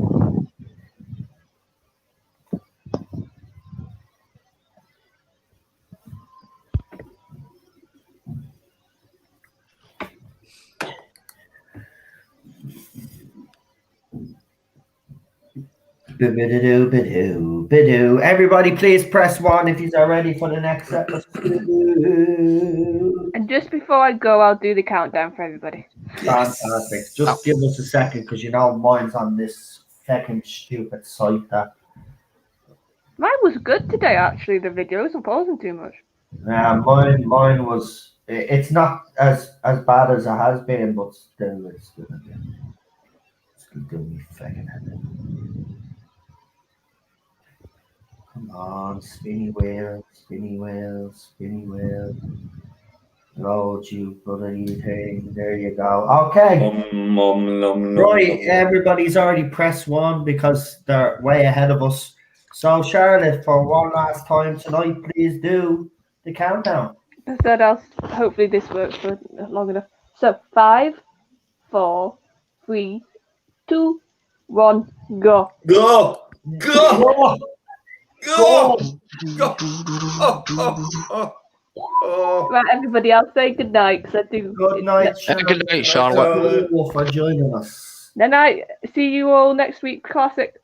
Bidoo. Everybody, please press 1 if you're ready for the next episode. And just before I go, I'll do the countdown for everybody. Fantastic. Just give us a second, because you know mine's on this fucking stupid site. Mine was good today, actually. The video isn't pausing too much. Mine was. It's not as bad as it has been, but still, it's good again. It's gonna do me fucking head. Come on, spinny wheel. Load you bloody thing. There you go. Okay. Right, everybody's already pressed 1 because they're way ahead of us. So, Charlotte, for one last time tonight, please do the countdown. I said hopefully this works for long enough. So 5, 4, 3, 2, 1, go. Go. Right, everybody, I'll say good night because I do. Good night, Charlotte. Good night, Charlotte. For joining us. Then I see you all next week. Classic.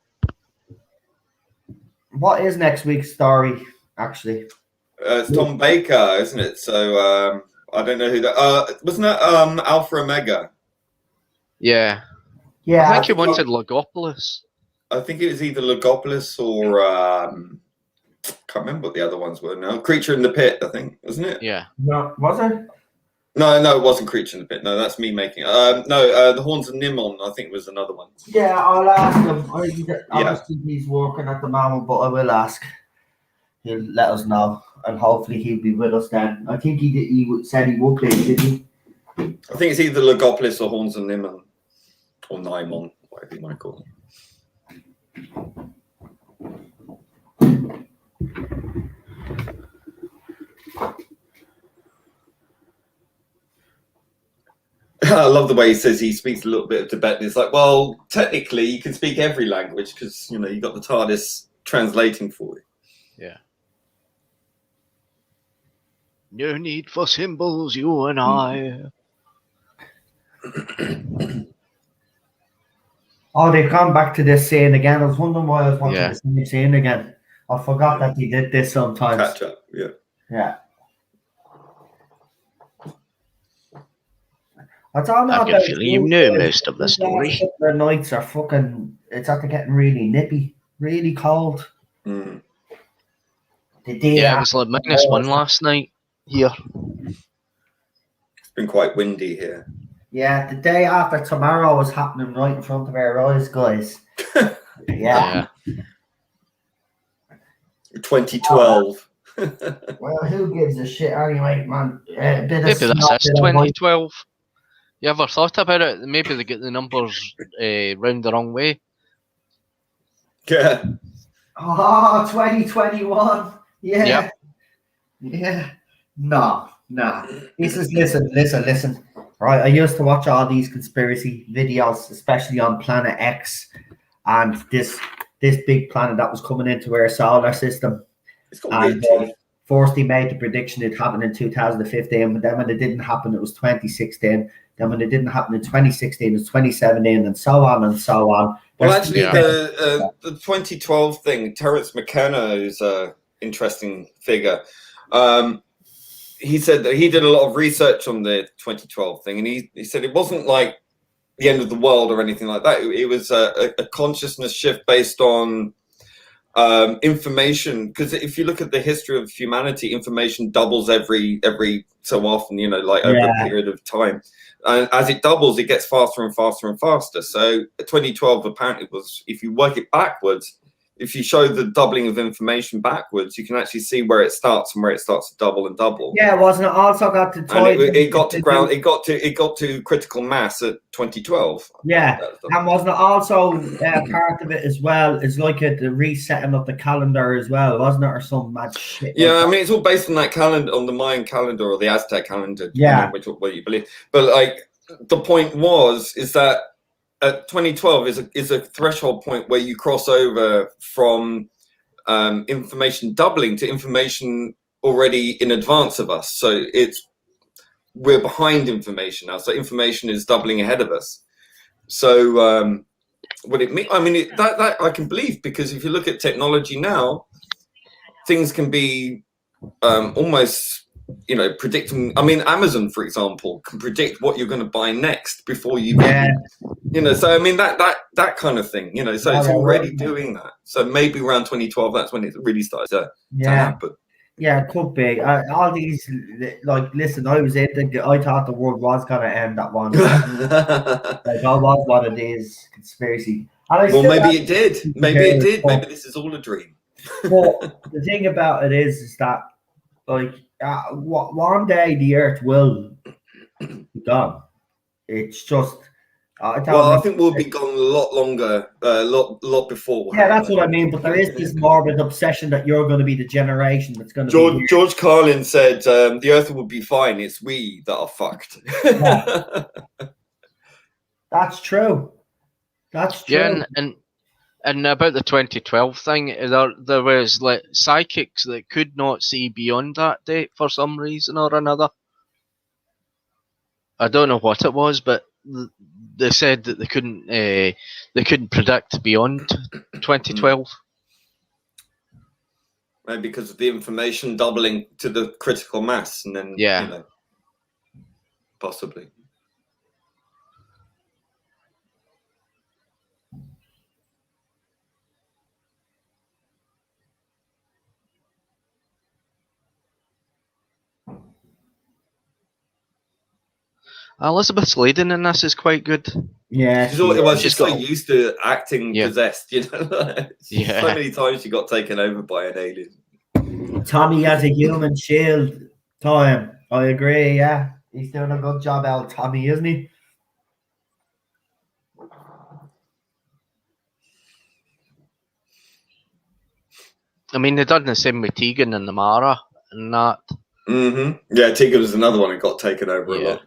What is next week's story, actually? It's Tom Baker, isn't it? So I don't know who that. Wasn't that Alpha Omega? Yeah. Yeah. I think you wanted Logopolis. I think it was either Logopolis or can't remember what the other ones were now. Creature in the Pit, I think, wasn't it? Yeah. No, was it? No, it wasn't Creature in the Pit. No, that's me making it. The Horns of Nimon, I think, was another one. Yeah, I'll ask him. Obviously, he's working at the moment, but I will ask. He'll let us know, and hopefully he'll be with us then. I think he said he would be, did he? I think it's either Logopolis or Horns of Nimon, or Nimon, whatever you might call it. I love the way he says he speaks a little bit of Tibetan. It's like, well, technically you can speak every language because, you got the TARDIS translating for you. Yeah. No need for symbols, you and I. Oh, they've gone back to this scene again. I was wondering why I was watching the same scene again. I forgot that he did this sometimes. Catch up, yeah. Yeah. I don't know. I've got a feeling you know most of the story. The nights are fucking. It's after getting really nippy, really cold. Mm. The day Yeah, it was like -1 last night here. It's been quite windy here. Yeah, the day after tomorrow was happening right in front of our eyes, guys. Yeah. 2012. Well, who gives a shit anyway, man? Maybe that's 2012. You ever thought about it? Maybe they get the numbers round the wrong way. Yeah. Oh, 2021. Yeah. Yep. Yeah. No. Listen. Right, I used to watch all these conspiracy videos, especially on Planet X, and this big planet that was coming into our solar system. It's got weird teeth. First, he made the prediction it happened in 2015, but then when it didn't happen, it was 2016. Then when it didn't happen in 2016, it was 2017, and so on and so on. Well, There's actually, still- the 2012 thing, Terence Mckenna is an interesting figure. He said that he did a lot of research on the 2012 thing, and he said it wasn't like the end of the world or anything like that. It was a consciousness shift based on information. Because if you look at the history of humanity, information doubles every so often, you know, like over a period of time. And as it doubles, it gets faster and faster and faster. So 2012 apparently was, if you work it backwards, if you show the doubling of information backwards, you can actually see where it starts and where it starts to double and double. Yeah, wasn't it also got to and it got to ground, it got to critical mass at 2012. Yeah, and wasn't it also part of it as well? It's like the resetting of the calendar as well, wasn't it, or some mad shit? Yeah, I mean it's all based on that calendar, on the Mayan calendar or the Aztec calendar. Yeah, what you believe. But like the point is that 2012 is a threshold point where you cross over from information doubling to information already in advance of us. So we're behind information now. So information is doubling ahead of us. So what it mean? I mean that I can believe, because if you look at technology now, things can be almost, you know, predicting. I mean, Amazon, for example, can predict what you're going to buy next before you you know. So I mean that kind of thing, you know. So it's already doing that. So maybe around 2012, that's when it really started to happen. Yeah, it could be. All these, like, listen, I thought the world was going to end at one time. Like, I was one of these conspiracy. Well, maybe it did. Maybe it did. Maybe this is all a dream. But the thing about it is that, like, one day the Earth will be gone. It's just. I think we'll be gone a lot longer, a lot before. Yeah, that's what I mean. But there is this morbid obsession that you're going to be the generation that's going to be. George Carlin said, "The Earth will be fine. It's we that are fucked." Yeah. That's true. That's true. Yeah, and about the 2012 thing, there was like psychics that could not see beyond that date for some reason or another. I don't know what it was, but they said that they couldn't predict beyond 2012. Maybe because of the information doubling to the critical mass, and then you know, possibly. Elizabeth Sladen in this is quite good. Yeah, she's so used to acting possessed, you know. Yeah. So many times she got taken over by an alien. Tommy has a human shield. Time, I agree. Yeah, he's doing a good job, out Tommy, isn't he? I mean, they done the same with Tegan and the Mara and that. Yeah, Tegan was another one who got taken over a lot.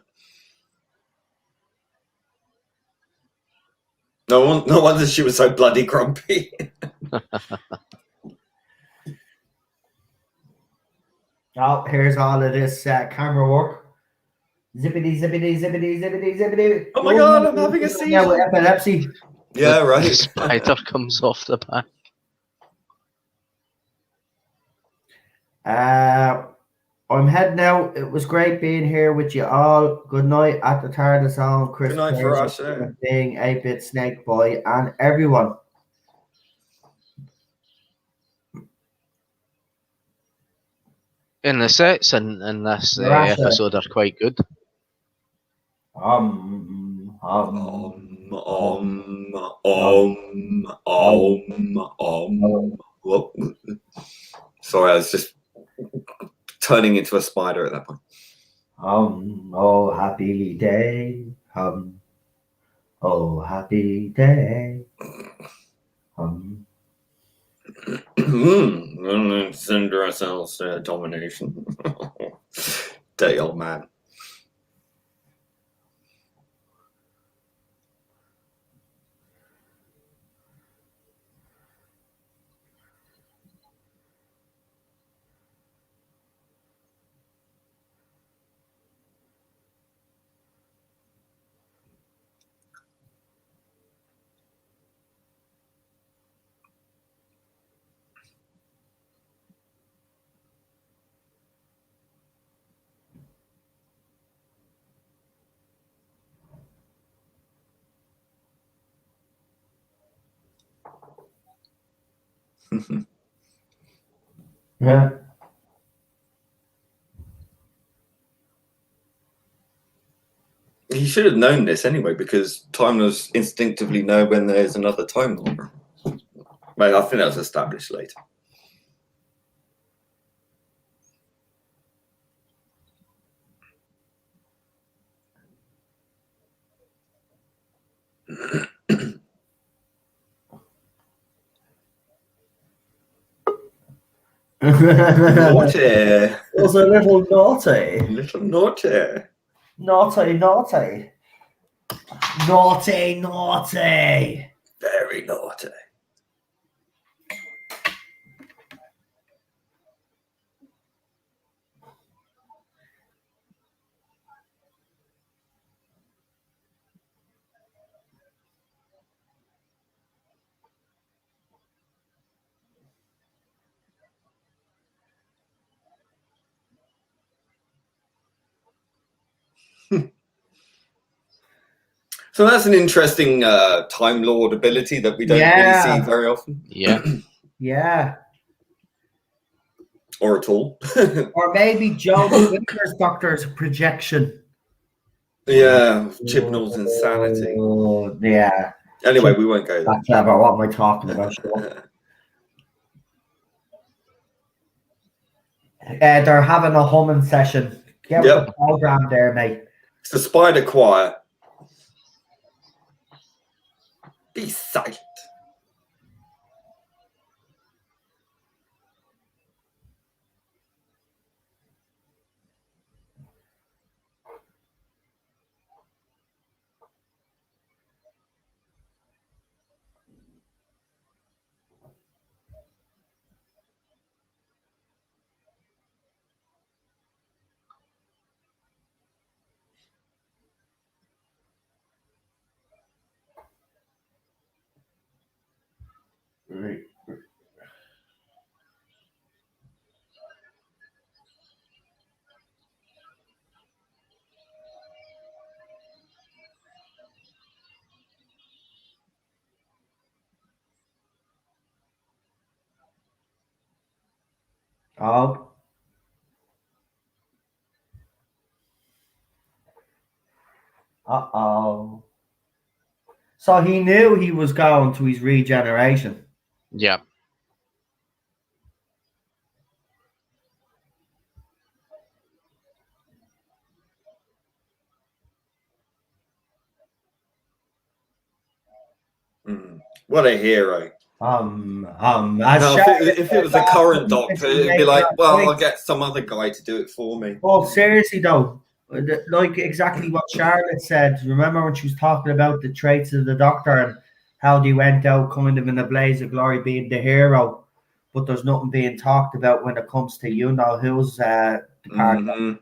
No wonder she was so bloody grumpy. Oh, here's all of this camera work. Zippity, zippity, zippity, zippity, zippity. Oh my God, I'm having a seizure. Yeah, with epilepsy. Yeah, right. The spider comes off the back. I'm heading out. It was great being here with you all. Good night at the TARDIS Zone. Chris, good night for us, being 8-Bit Snake Boy, and everyone. And the sets in this episode are quite good. Sorry, I was just turning into a spider at that point. Oh happy day, oh happy day, Send ourselves domination. Day old man. Yeah. He should have known this anyway, because Time Lords instinctively know when there's another Time Lord. Well, I think that was established later. Naughty. It was a little naughty. Little naughty. Naughty, naughty. Naughty, naughty. Very naughty. So that's an interesting Time Lord ability that we don't really see very often. Yeah. Yeah. Or at all. Or maybe Joe Winter's Doctor's projection. Yeah, Chibnall's insanity. Oh, yeah. Anyway, we won't go there. That's clever. What am I talking about? Sure. They're having a humming session. Get with the program there, mate. It's the Spider Choir. Be silent. Right. Oh. Uh-oh. So he knew he was going to his regeneration. Yeah. What a hero. If it was a current Doctor, it'd be like, well, I'll get some other guy to do it for me. Well, seriously though, like exactly what Charlotte said. Remember when she was talking about the traits of the Doctor and how they went out kind of in a blaze of glory being the hero, but there's nothing being talked about when it comes to who's department.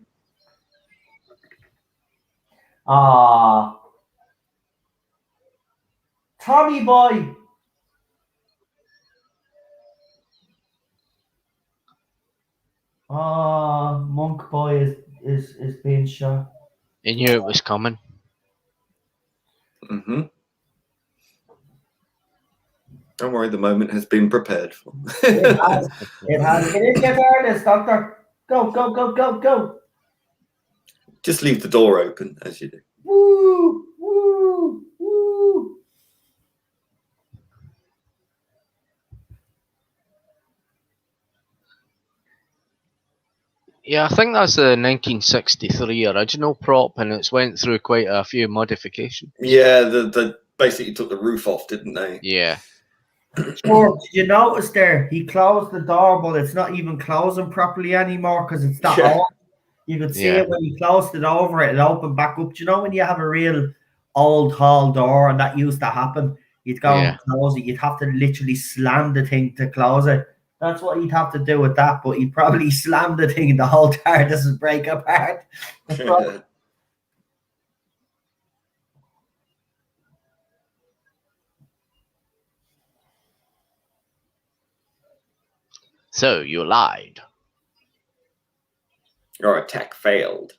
Tommy boy. Monk boy is being shot. He knew it was coming. Don't worry, the moment has been prepared for. It has. It is your turn, Doctor. Go, go, go, go, go. Just leave the door open as you do. Woo, woo, woo. Yeah, I think that's the 1963 original prop, and it's went through quite a few modifications. Yeah, the basically took the roof off, didn't they? Yeah. Sure. Did you notice there? He closed the door, but it's not even closing properly anymore because it's that old. You could see it when you closed it over, it opened back up. Do you know when you have a real old hall door and that used to happen? You'd go and close it. You'd have to literally slam the thing to close it. That's what you'd have to do with that, but he'd probably slam the thing and the whole TARDIS would break apart. So you lied. Your attack failed.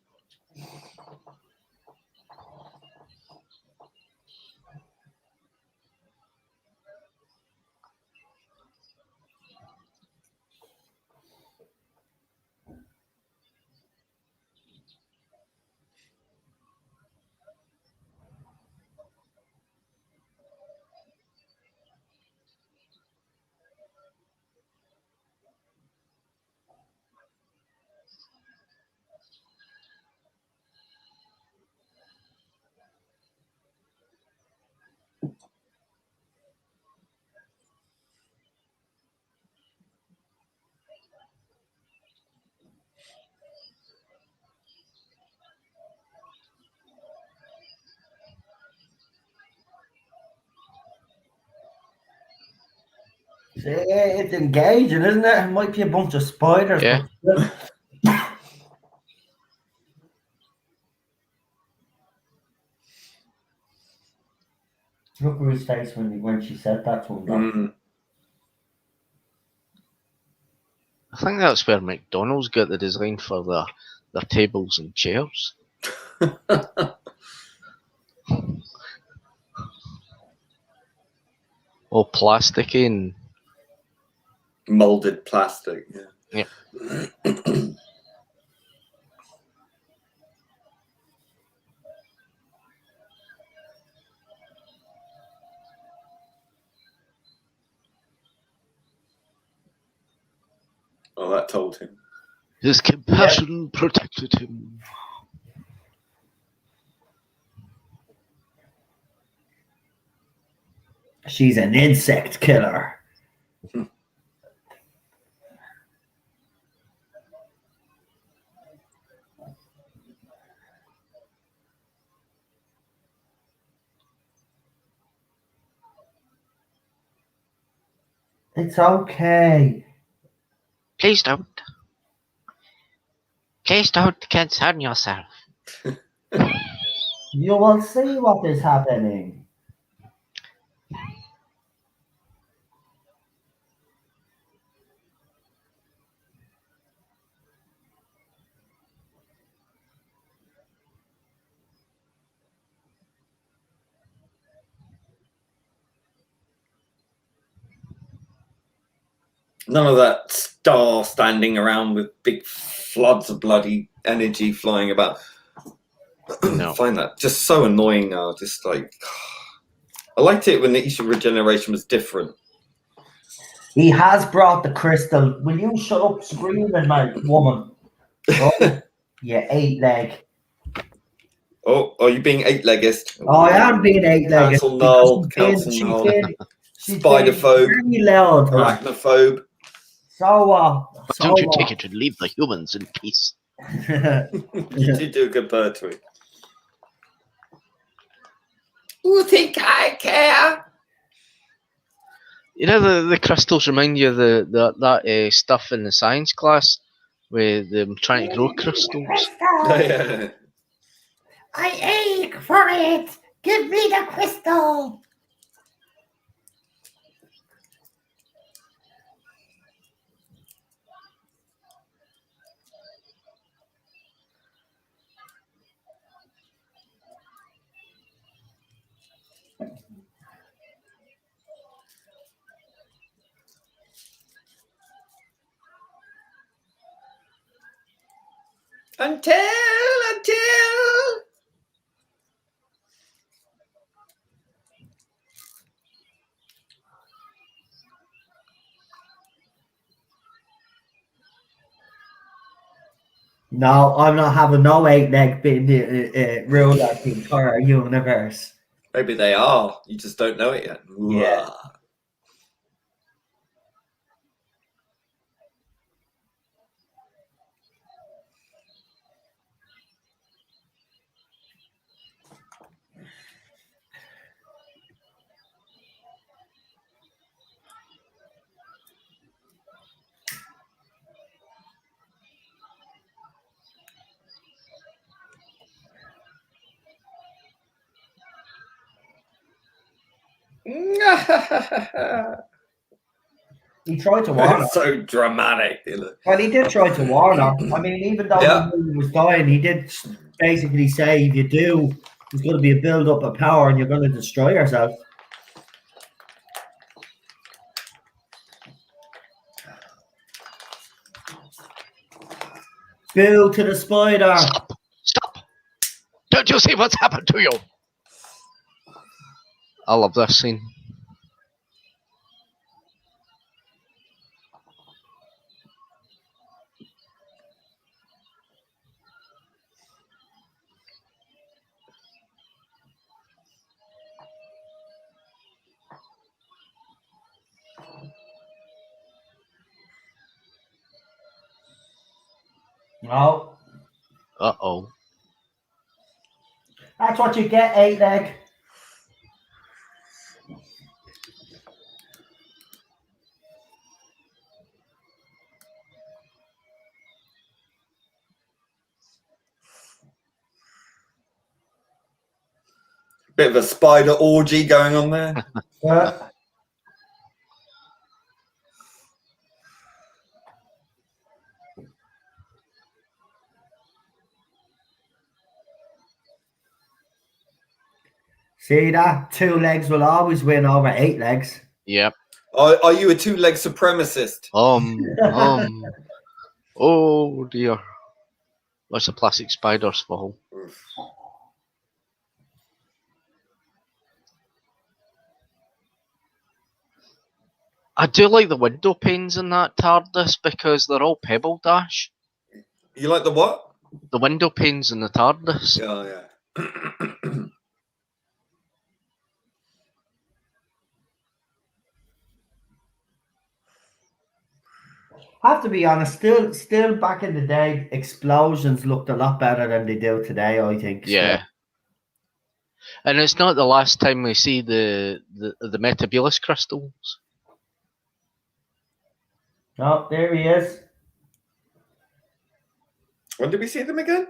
It's engaging, isn't it? It might be a bunch of spiders. Yeah. But look at his face when she said that to him. Mm. I think that's where McDonald's got the design for their tables and chairs. All plasticky and Molded plastic. Yeah. Oh, that told him. his compassion protected him. She's an insect killer. It's okay. Please don't. Please don't concern yourself. You will see what is happening. None of that star standing around with big floods of bloody energy flying about. No. I find that just so annoying now. Just like, I liked it when each regeneration was different. He has brought the crystal. Will you shut up screaming, my woman? Oh, you 8-leg. Oh, are you being eight-legged? Oh, I am being 8-legged. Cancel null. She's Cancel null. Spiderphobe. Very loud, man. Arachnophobe. So Why don't you take it and leave the humans in peace? You did do a good bird tweet. Who think I care? You know the crystals remind you of that stuff in the science class with them trying to grow crystals. Yeah. I ache for it. Give me the crystal. Until. No, I'm not having no 8-leg being ruled out the entire universe. Maybe they are. You just don't know it yet. Yeah. He tried to warn her. So dramatic. Well, he did try to warn her. I mean, even though Yeah. he knew he was dying, he did basically say, if you do, there's going to be a build-up of power and you're going to destroy yourself. Boo to the spider. Stop! Stop! Don't you see what's happened to you? I love this scene. No. Uh-oh. That's what you get, 8-leg. Bit of a spider orgy going on there. See that? 2 legs will always win over 8 legs. Yep. Are you a 2-leg supremacist? Oh dear. What's a plastic spider's fall? I do like the window panes in that TARDIS because they're all pebble dash. You like the what? The window panes in the TARDIS. Oh, yeah. Have to be honest, still back in the day, explosions looked a lot better than they do today, I think. Yeah. And it's not the last time we see the Metabulus crystals. Oh, there he is. When did we see them again?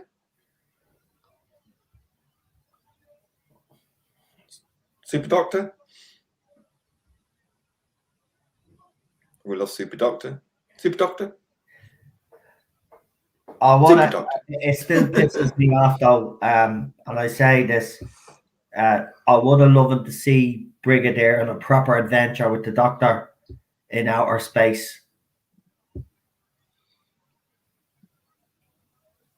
Super Doctor? We love Super Doctor. Super Doctor? Super Doctor. It still pisses me off though, and I say this, I would have loved to see Brigadier on a proper adventure with the Doctor in outer space.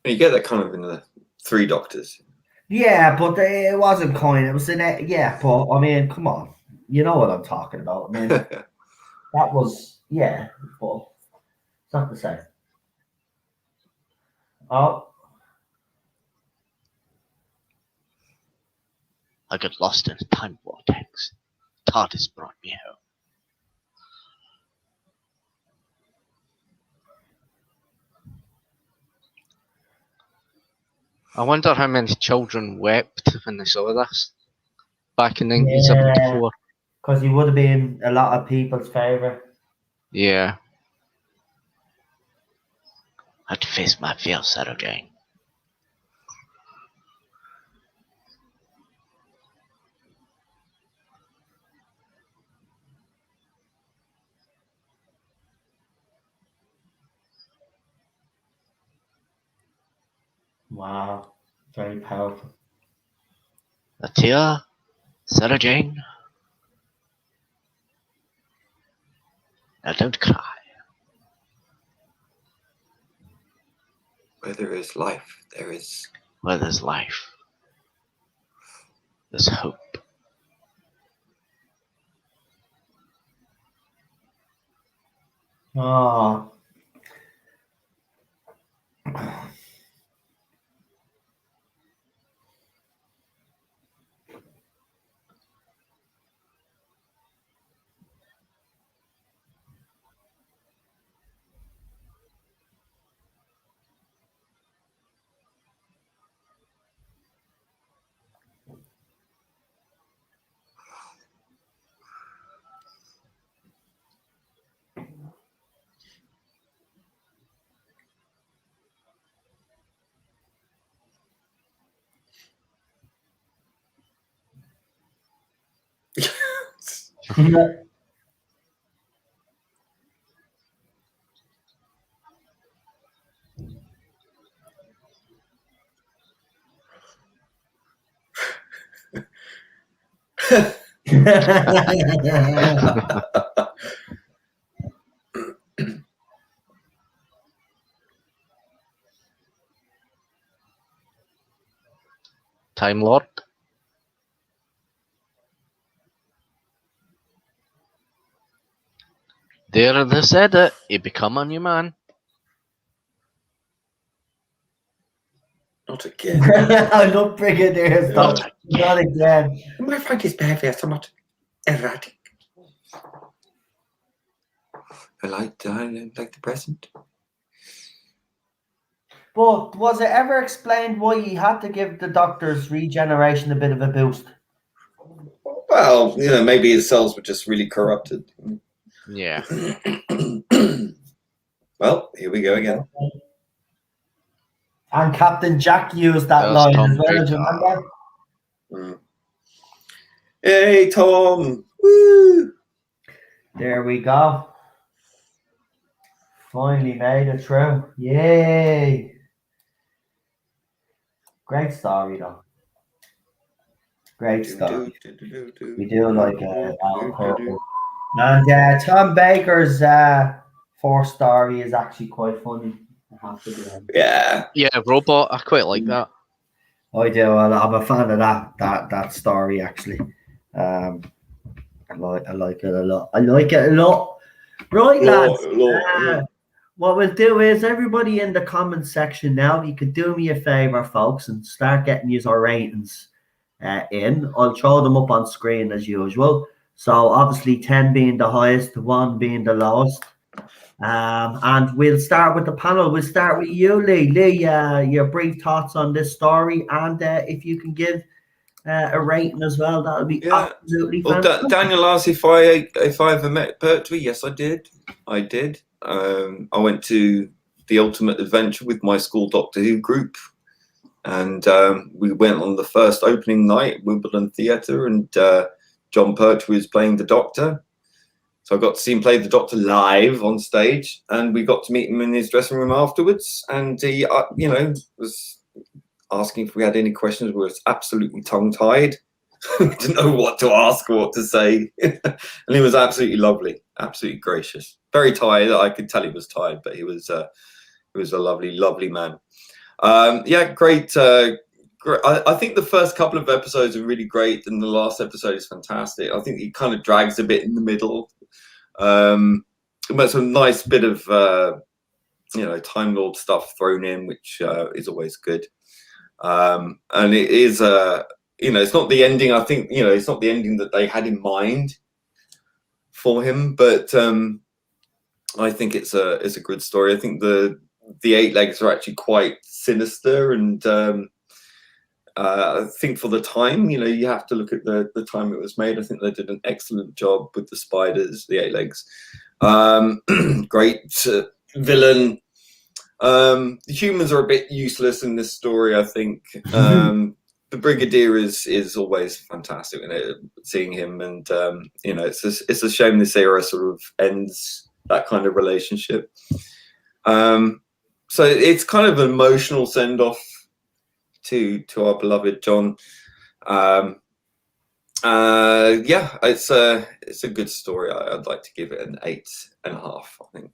You get that kind of in the 3 Doctors. Yeah, but it wasn't coin. It was but I mean, come on. You know what I'm talking about. I mean, that was, but it's not the same. Oh. I got lost in a time vortex. TARDIS brought me home. I wonder how many children wept when they saw this back in 1974. Because he would have been a lot of people's favourite. Yeah. I had to face my fears, Sarah Jane. Wow. Very powerful. A tear, Sarah Jane. Now don't cry. Where there is life, there is... Where there's life, there's hope. Oh. Time Lord. There they said it. He become a new man. Not again. I love Brigadier stuff. Not again. My Frankie's behaviour is somewhat erratic. I like the present. But was it ever explained why he had to give the Doctor's regeneration a bit of a boost? Well, maybe his cells were just really corrupted. Yeah. Well, here we go again. And Captain Jack used that line as well, do you remember? Hey, Tom. Woo! There we go. Finally made it through. Yay! Great story, though. Great story. We do like Alan Purple. And Tom Baker's fourth story is actually quite funny. I have to be honest. Yeah. Robot. I quite like that. I do. I'm a fan of that story actually. I like it a lot. I like it a lot. Right, lads. What we'll do is everybody in the comments section now, you could do me a favor, folks, and start getting your ratings in. I'll throw them up on screen as usual. So obviously 10 being the highest, 1 being the lowest. And we'll start with the panel. We'll start with you, Lee. Lee, your brief thoughts on this story, and if you can give a rating as well, that would be absolutely fantastic. Daniel asked if I ever met Pertwee. Yes, I did. I went to the Ultimate Adventure with my school Doctor Who group, and we went on the first opening night at Wimbledon Theatre, and John Pertwee was playing the Doctor. So I got to see him play the Doctor live on stage, and we got to meet him in his dressing room afterwards. And he, was asking if we had any questions. We were absolutely tongue-tied. Didn't know what to ask or what to say. And he was absolutely lovely, absolutely gracious. Very tired. I could tell he was tired, but he was a lovely, lovely man. Great. I think the first couple of episodes are really great, and the last episode is fantastic. I think he kind of drags a bit in the middle. But some nice bit of Time Lord stuff thrown in, which is always good. And it is it's not the ending. I think it's not the ending that they had in mind for him, but I think it's a good story. I think the eight legs are actually quite sinister, and I think for the time, you have to look at the time it was made. I think they did an excellent job with the spiders, the eight legs. Great villain. The humans are a bit useless in this story, I think. The Brigadier is always fantastic in it, seeing him, and it's a shame this era sort of ends that kind of relationship. So it's kind of an emotional send off to our beloved John. It's a good story. I'd like to give it an 8.5, I think.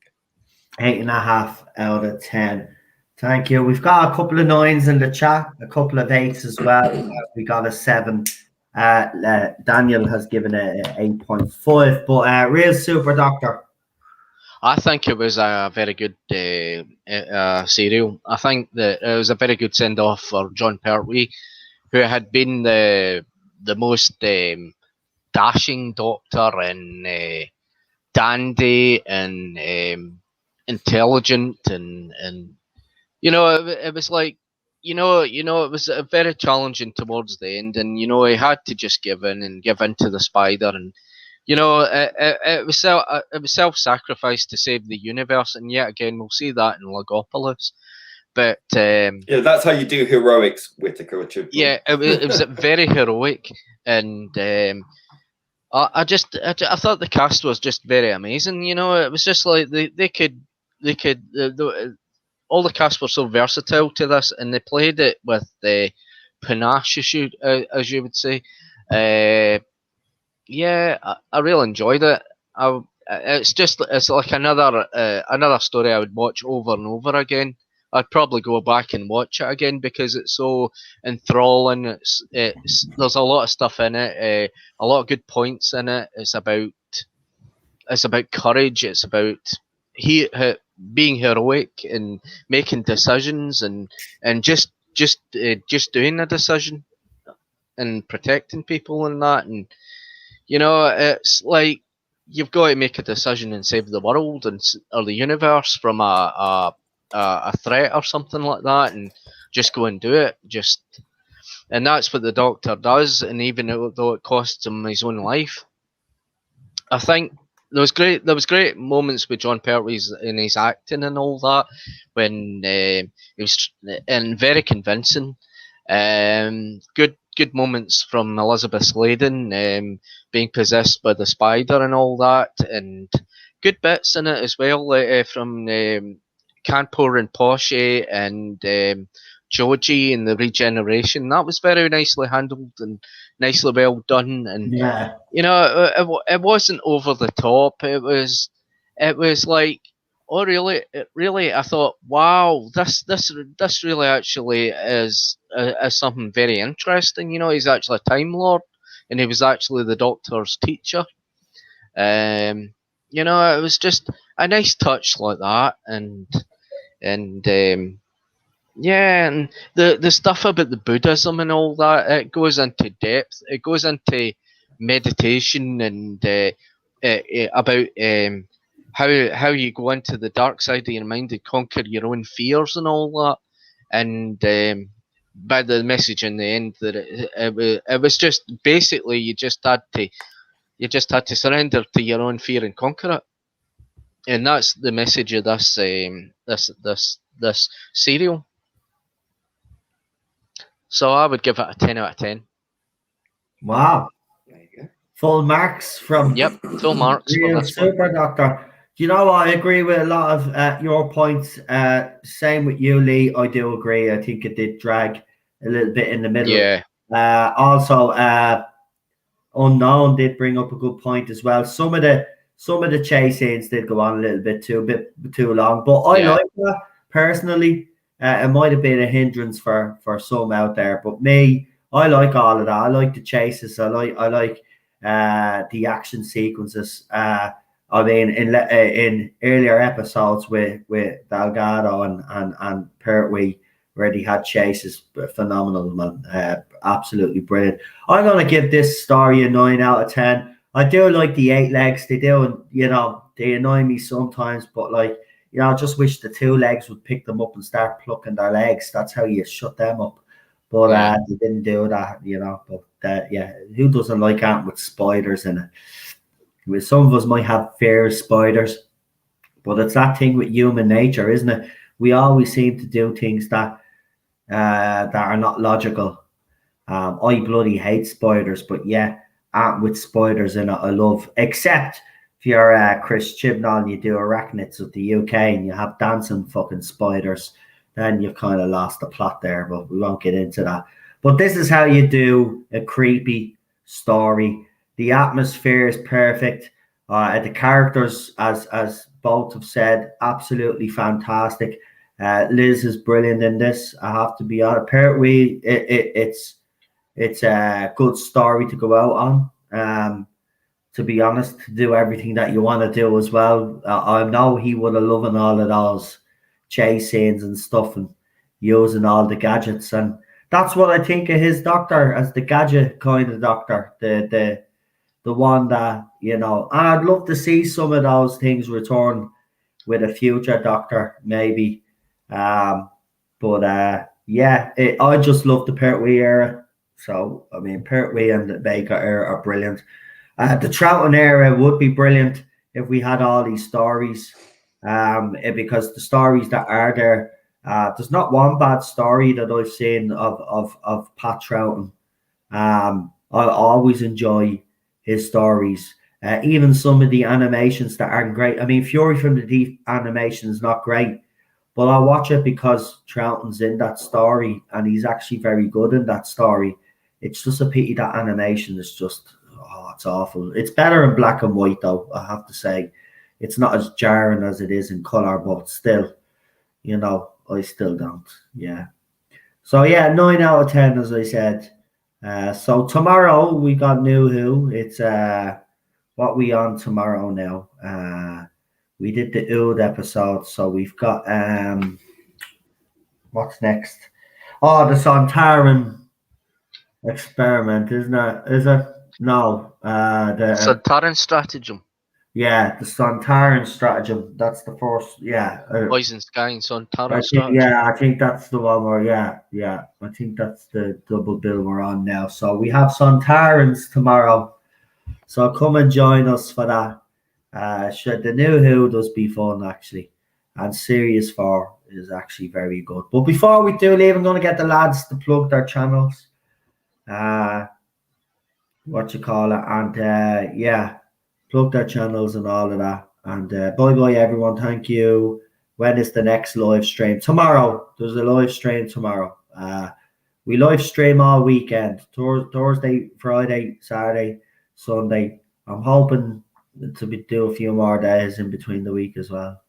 8.5 out of 10. Thank you. We've got a couple of 9s in the chat, a couple of 8s as well. We got a 7. Daniel has given it 8.5. But real Super Doctor. I think it was a very good serial. I think that it was a very good send off for John Pertwee, who had been the most dashing Doctor and dandy and intelligent and it was like it was very challenging towards the end, and he had to just give in to the spider, and it was self-sacrifice to save the universe, and yet again we'll see that in Logopolis. But that's how you do heroics, Whittaker. Yeah, it was very heroic, and I thought the cast was just very amazing. It was just like they could all the cast were so versatile to this, and they played it with the panache, as you would say. I really enjoyed it. It's like another story I would watch over and over again. I'd probably go back and watch it again because it's so enthralling. There's a lot of stuff in it, a lot of good points in it. It's about courage. It's about being heroic and making decisions and just doing a decision and protecting people and that. And it's like you've got to make a decision and save the world or the universe from a threat or something like that, and just go and do it. And that's what the Doctor does. And even though it costs him his own life, I think there was great moments with John Pertwee in his acting and all that when he was and very convincing. Good good moments from Elizabeth Sladen being possessed by the spider and all that, and good bits in it as well from Kanpur and Poshe and Joji and the regeneration. That was very nicely handled and nicely well done, and Yeah. you know, it wasn't over the top. It was like, oh really? I thought, wow, this really actually is something very interesting. You know, he's actually a Time Lord, and he was actually the Doctor's teacher. You know, it was just a nice touch like that, and yeah, and the stuff about the Buddhism and all that, it goes into depth. It goes into meditation and about how you go into the dark side of your mind and conquer your own fears and all that. And by the message in the end that it was just basically you just had to surrender to your own fear and conquer it. And that's the message of this serial. So I would give it a 10 out of 10. Wow. There you go. Full marks from Yep, full marks for real this one. super doctor. Do you know what? I agree with a lot of your points. Same with you, Lee. I do agree. I think it did drag a little bit in the middle. Yeah, Also, Unknown did bring up a good point as well. Some of the chase scenes did go on a little bit too long, but I Yeah. like that personally. It might have been a hindrance for some out there, but me, I like all of that. I like the chases. I like the action sequences. I mean, in earlier episodes with Delgado and Pertwee, where they had chases, phenomenal, man. Absolutely brilliant. I'm gonna give this story a 9 out of 10. I do like the 8 legs. They do, and you know, they annoy me sometimes, but like, you know, I just wish the 2 legs would pick them up and start plucking their legs. That's how you shut them up. But Yeah. they didn't do that, you know. But yeah, who doesn't like ant with spiders in it? Well, some of us might have fear of spiders, but it's that thing with human nature, isn't it? We always seem to do things that are not logical. I bloody hate spiders, but yeah, ant with spiders in it, I love. Except if you're Chris Chibnall and you do arachnids of the UK and you have dancing fucking spiders, then you've kind of lost the plot there. But we won't get into that. But this is how you do a creepy story. The atmosphere is perfect. The characters, as both have said, absolutely fantastic. Liz is brilliant in this. I have to be honest. Pertwee, it's a good story to go out on. To be honest, to do everything that you want to do as well. I know he would have loved all of those chase scenes and stuff and using all the gadgets, and that's what I think of his doctor, as the gadget kind of doctor, the one that, you know, and I'd love to see some of those things return with a future doctor maybe. Yeah, I just love the Pertwee era. So I mean, Pertwee and the Baker era are brilliant. The Troughton era would be brilliant if we had all these stories, because the stories that are there, there's not one bad story that I've seen of Pat Troughton. I always enjoy his stories, even some of the animations that aren't great. I mean, Fury from the Deep animation is not great, but I watch it because Troughton's in that story and he's actually very good in that story. It's just a pity that animation is just, it's awful. It's better in black and white though, I have to say. It's not as jarring as it is in colour, but still, you know, I still don't. Yeah. So yeah, 9 out of 10, as I said. So tomorrow we got New Who. It's what we on tomorrow now. We did the Ood episode, so we've got what's next? Oh, the Sontaran experiment, isn't it? Is it? No. The Sontaran stratagem. Yeah, the Sontaran stratagem. That's the first. Yeah. Poison Sky and Sontaran I think, stratagem. yeah, I think that's the one where, yeah. I think that's the double bill we're on now. So we have Sontarans tomorrow. So come and join us for that. The New Who does be fun, actually. And Series 4 is actually very good. But before we do leave, I'm going to get the lads to plug their channels. what you call it, and yeah, plug their channels and all of that. And bye everyone. Thank you. When is the next live stream? Tomorrow. There's a live stream tomorrow. We live stream all weekend. Thursday, Friday, Saturday, Sunday. I'm hoping to do a few more days in between the week as well.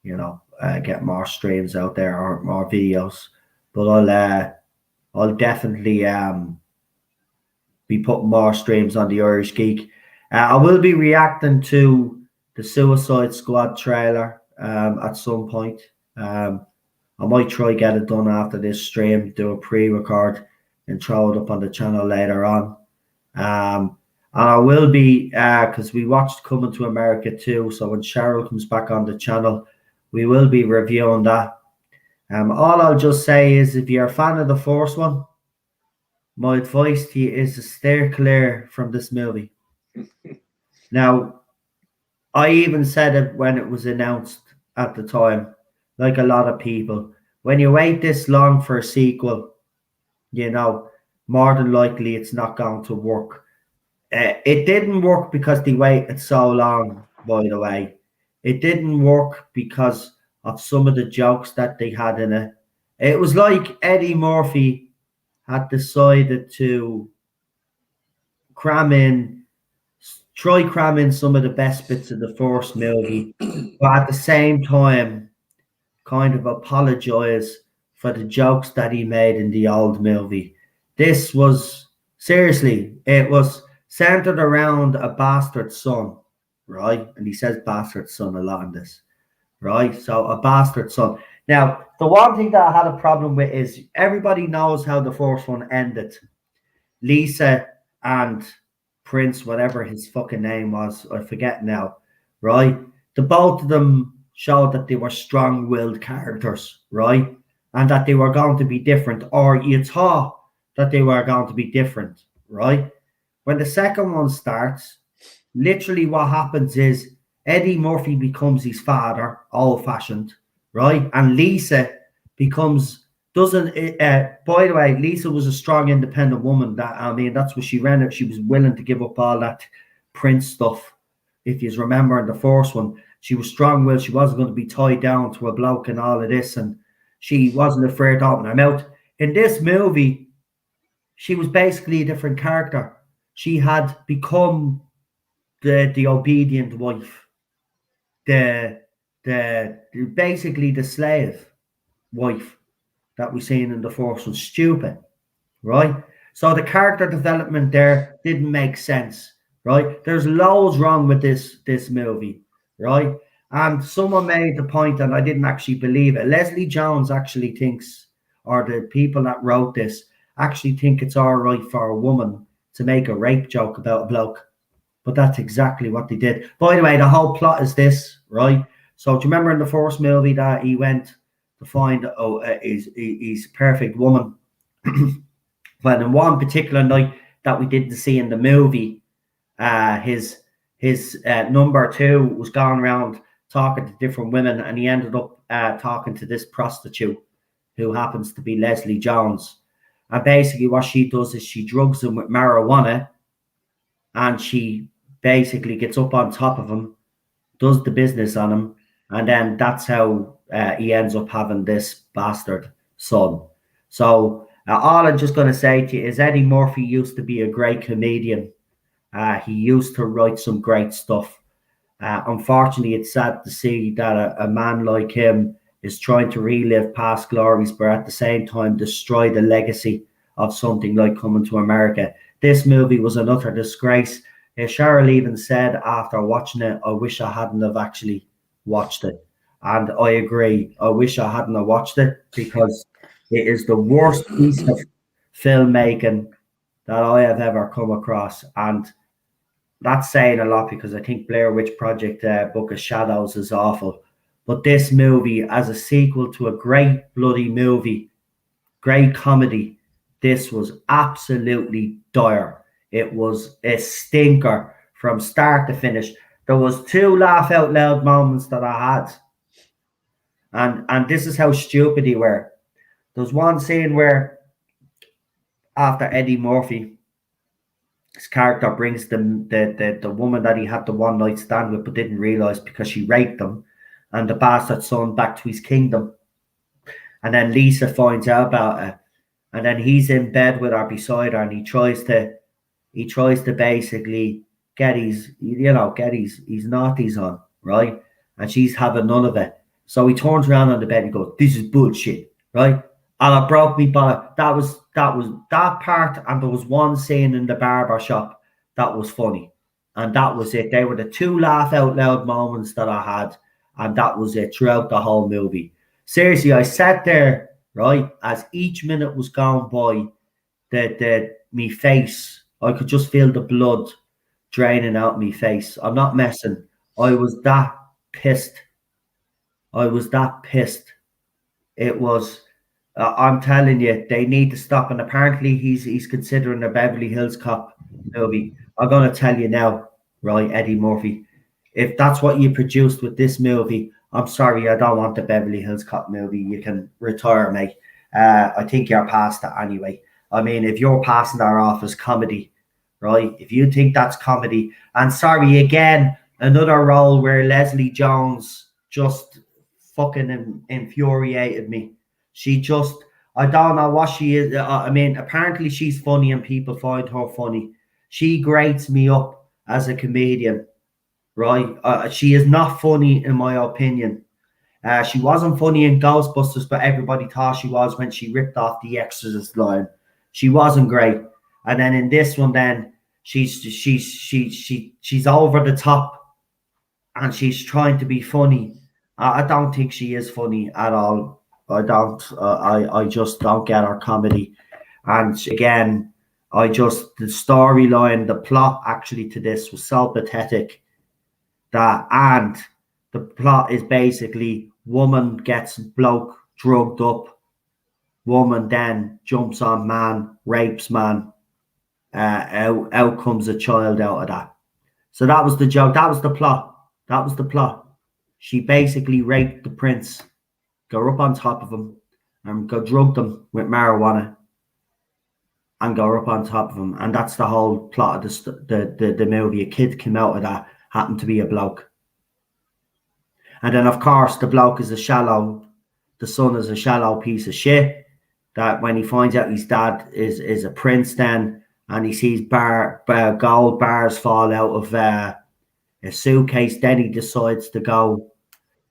Get more streams out there or more videos. But I'll definitely be putting more streams on the Irish Geek. I will be reacting to the Suicide Squad trailer at some point. I might try get it done after this stream, do a pre-record and throw it up on the channel later on. And I will be, because we watched Coming to America too, so when Cheryl comes back on the channel, we will be reviewing that. All I'll just say is if you're a fan of the first one, my advice to you is to steer clear from this movie. Now, I even said it when it was announced at the time, like a lot of people. When you wait this long for a sequel, more than likely it's not going to work. It didn't work because they waited so long, by the way. It didn't work because of some of the jokes that they had in it. It was like Eddie Murphy had decided to try cram in some of the best bits of the first movie, but at the same time, kind of apologize for the jokes that he made in the old movie. This was, seriously, it was centered around a bastard son, right? And he says bastard son a lot in this, right? So a bastard son. Now, the one thing that I had a problem with is everybody knows how the first one ended. Lisa and Prince, whatever his fucking name was, I forget now, right? The both of them showed that they were strong-willed characters, right? And that they were going to be different, or you thought that they were going to be different, right? When the second one starts, literally what happens is Eddie Murphy becomes his father, old-fashioned, right? And Lisa by the way, Lisa was a strong, independent woman. That's what she ran. She was willing to give up all that Prince stuff. If you remember in the first one, she was strong-willed. She wasn't going to be tied down to a bloke and all of this, and she wasn't afraid to open her mouth. In this movie, she was basically a different character. She had become the obedient wife, basically the slave wife that we seen in the first one. Stupid, right? So the character development there didn't make sense, right? There's loads wrong with this movie, right? And someone made the point, and I didn't actually believe it. Leslie Jones actually thinks, or the people that wrote this actually think it's all right for a woman to make a rape joke about a bloke. But that's exactly what they did. By the way, the whole plot is this, right? So do you remember in the first movie that he went to find his perfect woman? Well, in one particular night that we didn't see in the movie, his number two was going around talking to different women, and he ended up talking to this prostitute who happens to be Leslie Jones. And basically what she does is she drugs him with marijuana, and she basically gets up on top of him, does the business on him, and then that's how he ends up having this bastard son. So all I'm just going to say to you is Eddie Murphy used to be a great comedian. He used to write some great stuff. Unfortunately, it's sad to see that a man like him is trying to relive past glories, but at the same time destroy the legacy of something like Coming to America. This movie was an utter disgrace. Cheryl even said after watching it, I wish I hadn't have actually watched it. And I agree. I wish I hadn't have watched it, because it is the worst piece of filmmaking that I have ever come across. And that's saying a lot, because I think Blair Witch Project Book of Shadows is awful. But this movie, as a sequel to a great bloody movie, great comedy, this was absolutely dire. It was a stinker from start to finish. There was 2 laugh out loud moments that I had. And this is how stupid they were. There's one scene where after Eddie Murphy, his character brings the woman that he had the one night stand with but didn't realize because she raped him, and the bastard son back to his kingdom. And then Lisa finds out about it, and then he's in bed with her beside her, and he tries to basically get his naughties on, right? And she's having none of it. So he turns around on the bed and goes, "This is bullshit," right? And it broke me, but that was that part. And there was one scene in the barber shop that was funny, and that was it. They were the two laugh out loud moments that I had, and that was it throughout the whole movie. Seriously, I sat there, right, as each minute was going by, me face, I could just feel the blood draining out my face. I'm not messing. I was that pissed. I was that pissed. It was. I'm telling you, they need to stop. And apparently, he's considering a Beverly Hills Cop movie. I'm gonna tell you now, right, Eddie Murphy. If that's what you produced with this movie, I'm sorry, I don't want the Beverly Hills Cop movie. You can retire, mate. I think you're past that anyway. I mean, if you're passing that off as comedy, right? If you think that's comedy, and sorry again, another role where Leslie Jones just fucking infuriated me. She just, I don't know what she is. I mean, apparently she's funny and people find her funny. She grates me up as a comedian, right? She is not funny in my opinion. She wasn't funny in Ghostbusters, but everybody thought she was when she ripped off the Exorcist line. She wasn't great. And then in this one, then she's over the top, and she's trying to be funny. I don't think she is funny at all. I don't. I just don't get her comedy. And again, the storyline, the plot actually to this was so pathetic and the plot is basically woman gets bloke drugged up, woman then jumps on man, rapes man, out comes a child out of that. So that was the joke. That was the plot. That was the plot. She basically raped the prince, go up on top of him, and go drug them with marijuana, and go up on top of him. And that's the whole plot of the movie. A kid came out of that, happened to be a bloke. And then, of course, the bloke is the son is a shallow piece of shit. That when he finds out his dad is a prince, then, and he sees gold bars fall out of a suitcase, then he decides to go.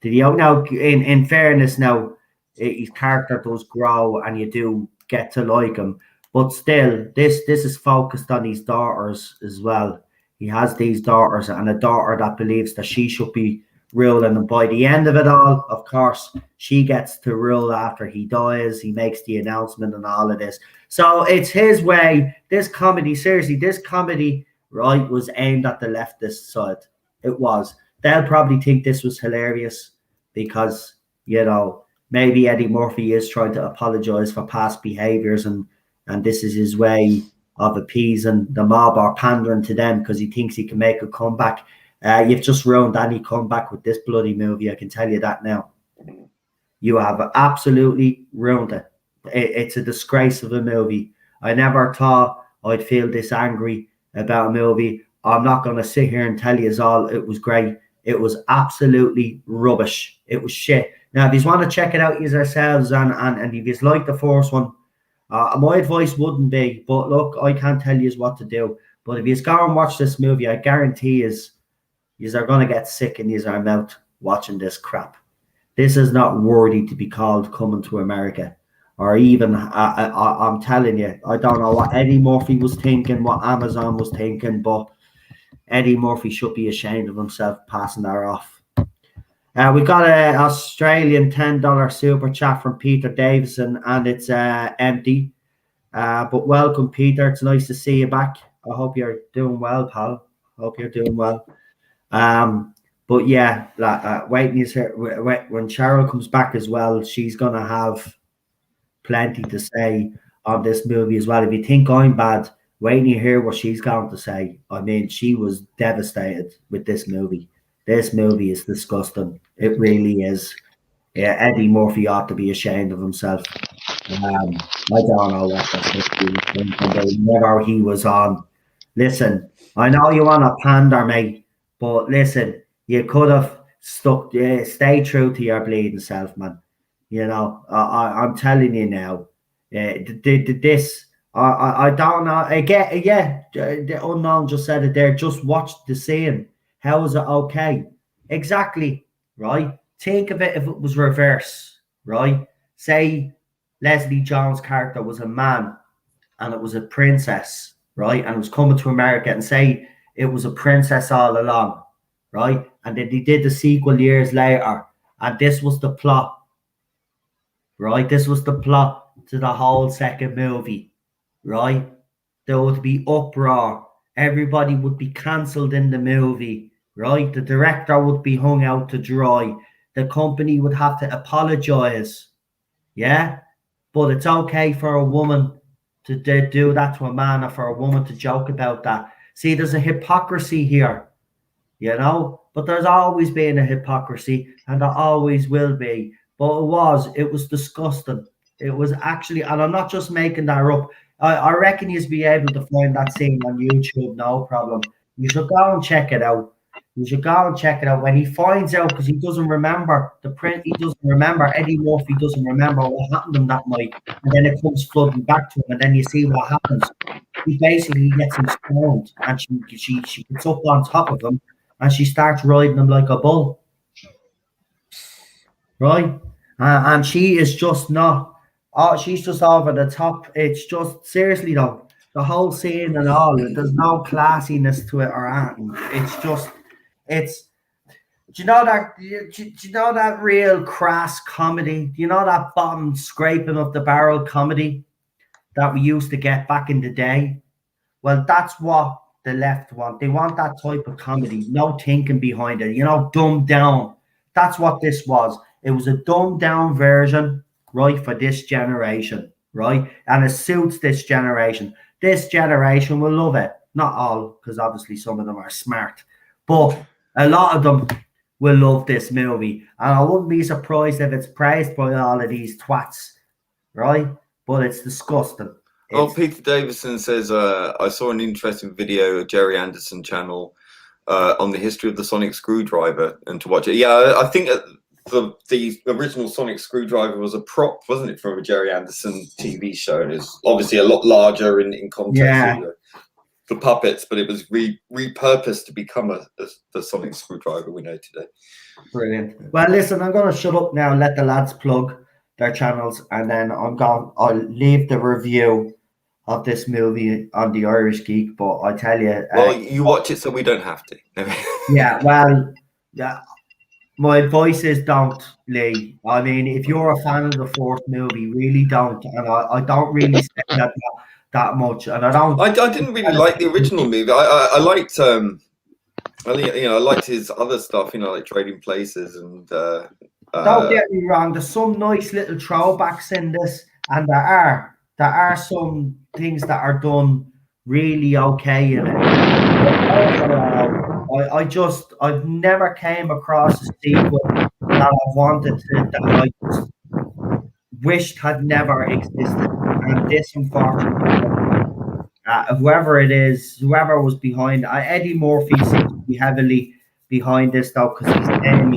Now, in fairness, now his character does grow, and you do get to like him. But still, this is focused on his daughters as well. He has these daughters, and a daughter that believes that she should be ruling. And by the end of it all, of course, she gets to rule after he dies. He makes the announcement and all of this. So it's his way. This comedy, right, was aimed at the leftist side. It was. They'll probably think this was hilarious because, maybe Eddie Murphy is trying to apologize for past behaviors, and this is his way of appeasing the mob or pandering to them because he thinks he can make a comeback. You've just ruined any comeback with this bloody movie. I can tell you that now. You have absolutely ruined it. It's a disgrace of a movie. I never thought I'd feel this angry about a movie. I'm not going to sit here and tell you all it was great. It was absolutely rubbish. It was shit. Now, if you want to check it out yourselves and if you like the first one, my advice wouldn't be, but look, I can't tell you what to do. But if you go and watch this movie, I guarantee you are going to get sick in your mouth watching this crap. This is not worthy to be called Coming to America. Or even, I'm telling you, I don't know what Eddie Murphy was thinking, what Amazon was thinking, but Eddie Murphy should be ashamed of himself passing that off. We've got an Australian $10 super chat from Peter Davison, and it's empty. But welcome, Peter. It's nice to see you back. I hope you're doing well, pal. Hope you're doing well. But yeah, waiting is here. When Cheryl comes back as well, she's gonna have plenty to say on this movie as well. If you think I'm bad, wait to hear what she's going to say. I mean, she was devastated with this movie. This movie is disgusting. It really is. Yeah, Eddie Murphy ought to be ashamed of himself. I don't know what the fuck he was thinking. Whenever he was on. Listen, I know you want to pander, mate, but listen, you could have stay true to your bleeding self, man. You know, I'm telling you now. This, I don't know. Again, yeah, the unknown just said it there. Just watch the scene. How is it okay? Exactly, right? Think of it if it was reverse, right? Say Leslie Jones' character was a man and it was a princess, right? And it was coming to America, and say it was a princess all along, right? And then they did the sequel years later, and this was the plot, right? This was the plot to the whole second movie, right? There would be uproar. Everybody would be cancelled in the movie, right? The director would be hung out to dry. The company would have to apologize, yeah? But it's okay for a woman to do that to a man, or for a woman to joke about that. See, there's a hypocrisy here, you know? But there's always been a hypocrisy, and there always will be. But it was disgusting. It was actually, and I'm not just making that up. I reckon you'll be able to find that scene on YouTube, no problem. You should go and check it out. You should go and check it out. When he finds out, because he doesn't remember the print, he doesn't remember, Eddie Murphy doesn't remember what happened to him that night. And then it comes flooding back to him, and then you see what happens. He basically gets him stoned, and she gets up on top of him, and she starts riding him like a bull. Right? And she is just not, oh, she's just over the top. It's just, seriously though, the whole scene and all, there's no classiness to it or anything. It's just, it's, do you know that real crass comedy? Do you know that bottom scraping of the barrel comedy that we used to get back in the day? Well, that's what the left want. They want that type of comedy, no thinking behind it, you know, dumbed down. That's what this was. It was a dumbed down version, right, for this generation, right? And it suits this generation. This generation will love it. Not all, because obviously some of them are smart, but a lot of them will love this movie. And I wouldn't be surprised if it's praised by all of these twats, right? But it's disgusting. Peter Davison says, I saw an interesting video of Jerry Anderson channel on the history of the sonic screwdriver, and to watch it. Yeah, I think the original sonic screwdriver was a prop, wasn't it, from a Jerry Anderson TV show? And it's obviously a lot larger in context of the puppets, but it was repurposed to become the sonic screwdriver we know today. Brilliant. Well, listen, I'm going to shut up now and let the lads plug their channels, and then I'll leave the review of this movie on the Irish Geek. But I tell you, well, you watch it so we don't have to. Yeah, well, yeah. My advice is don't, Lee. I mean, if you're a fan of the fourth movie, really don't. And I don't really say that much. And I don't. I didn't really like the original movie. I liked I liked his other stuff. Like Trading Places and. Don't get me wrong. There's some nice little throwbacks in this, and there are some things that are done really okay in it. I've never came across a sequel that I wanted to, that I just wished had never existed. And this, unfortunately, whoever was behind, Eddie Murphy seems to be heavily behind this though, because his name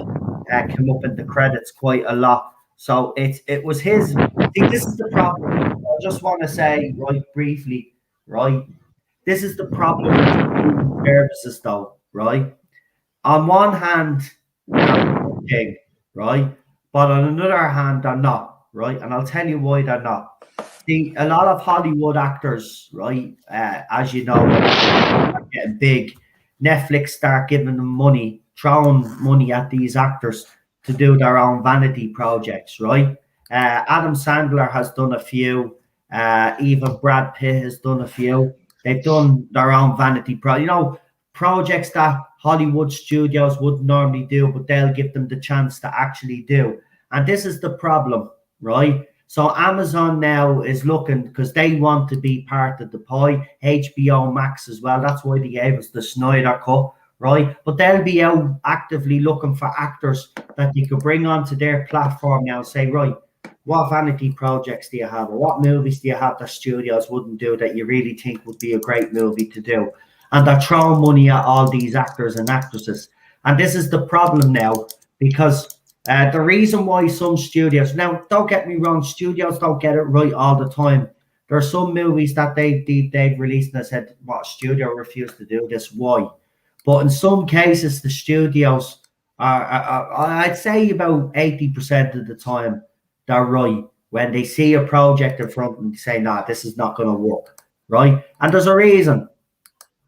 came up in the credits quite a lot. So it was his. See, this is the problem. I just want to say right briefly, right? This is the problem with services though. Right, on one hand, they're king, right, but on another hand, they're not, right, and I'll tell you why they're not. See, a lot of Hollywood actors, right, as you know, are getting big. Netflix start giving them money, throwing money at these actors to do their own vanity projects, right? Adam Sandler has done a few. Even Brad Pitt has done a few. They've done their own vanity projects that Hollywood studios wouldn't normally do, but they'll give them the chance to actually do. And this is the problem, right? So Amazon now is looking, because they want to be part of the pie, HBO Max as well. That's why they gave us the Snyder Cut, right? But they'll be out actively looking for actors that they could bring onto their platform now and say, right, what vanity projects do you have, or what movies do you have that studios wouldn't do that you really think would be a great movie to do? And they're throwing money at all these actors and actresses. And this is the problem now, because the reason why some studios, now don't get me wrong, studios don't get it right all the time. There are some movies that they've released and they said, what, studio refused to do this, why? But in some cases, the studios are I'd say about 80% of the time, they're right. When they see a project in front of them, they say, nah, this is not going to work, right? And there's a reason,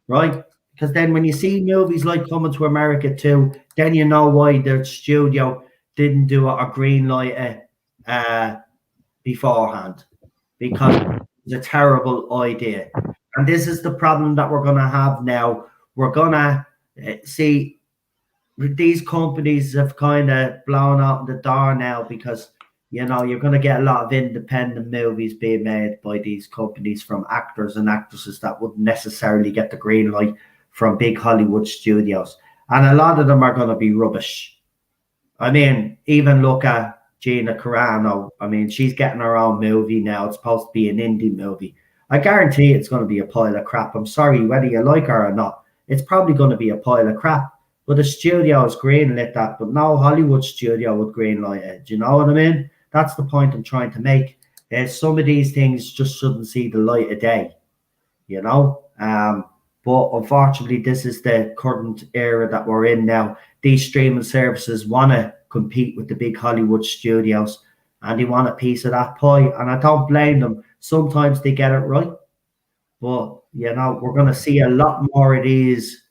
right? Because then when you see movies like Coming to America 2, then you know why the studio didn't do a green light beforehand, because it's a terrible idea. And this is the problem that we're going to have now. We're going to see these companies have kind of blown out the door now, because you're going to get a lot of independent movies being made by these companies from actors and actresses that wouldn't necessarily get the green light from big Hollywood studios. And a lot of them are going to be rubbish. I mean, even look at Gina Carano. I mean, she's getting her own movie now. It's supposed to be an indie movie. I guarantee it's going to be a pile of crap. I'm sorry, whether you like her or not, it's probably going to be a pile of crap. But the studio has greenlit that, but no Hollywood studio would greenlight it. Do you know what I mean? That's the point I'm trying to make. Some of these things just shouldn't see the light of day, you know? But unfortunately, this is the current era that we're in now. These streaming services want to compete with the big Hollywood studios, and they want a piece of that pie. And I don't blame them. Sometimes they get it right. But, we're going to see a lot more of these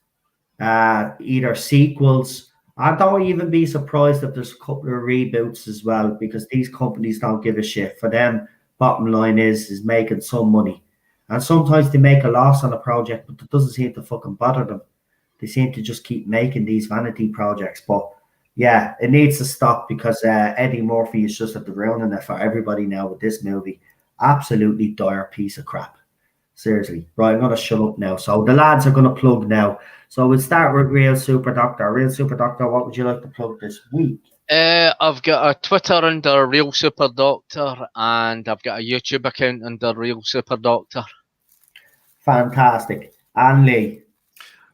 either sequels. I don't even be surprised if there's a couple of reboots as well, because these companies don't give a shit. For them, bottom line is making some money. And sometimes they make a loss on a project, but it doesn't seem to fucking bother them. They seem to just keep making these vanity projects. But yeah, it needs to stop, because Eddie Murphy is just at the ruining it for everybody now with this movie. Absolutely dire piece of crap. Seriously. Right, I'm going to shut up now. So the lads are going to plug now. So we'll start with Real Super Doctor. Real Super Doctor, what would you like to plug this week? I've got a Twitter under Real Super Doctor, and I've got a YouTube account under Real Super Doctor. Fantastic. And Lee?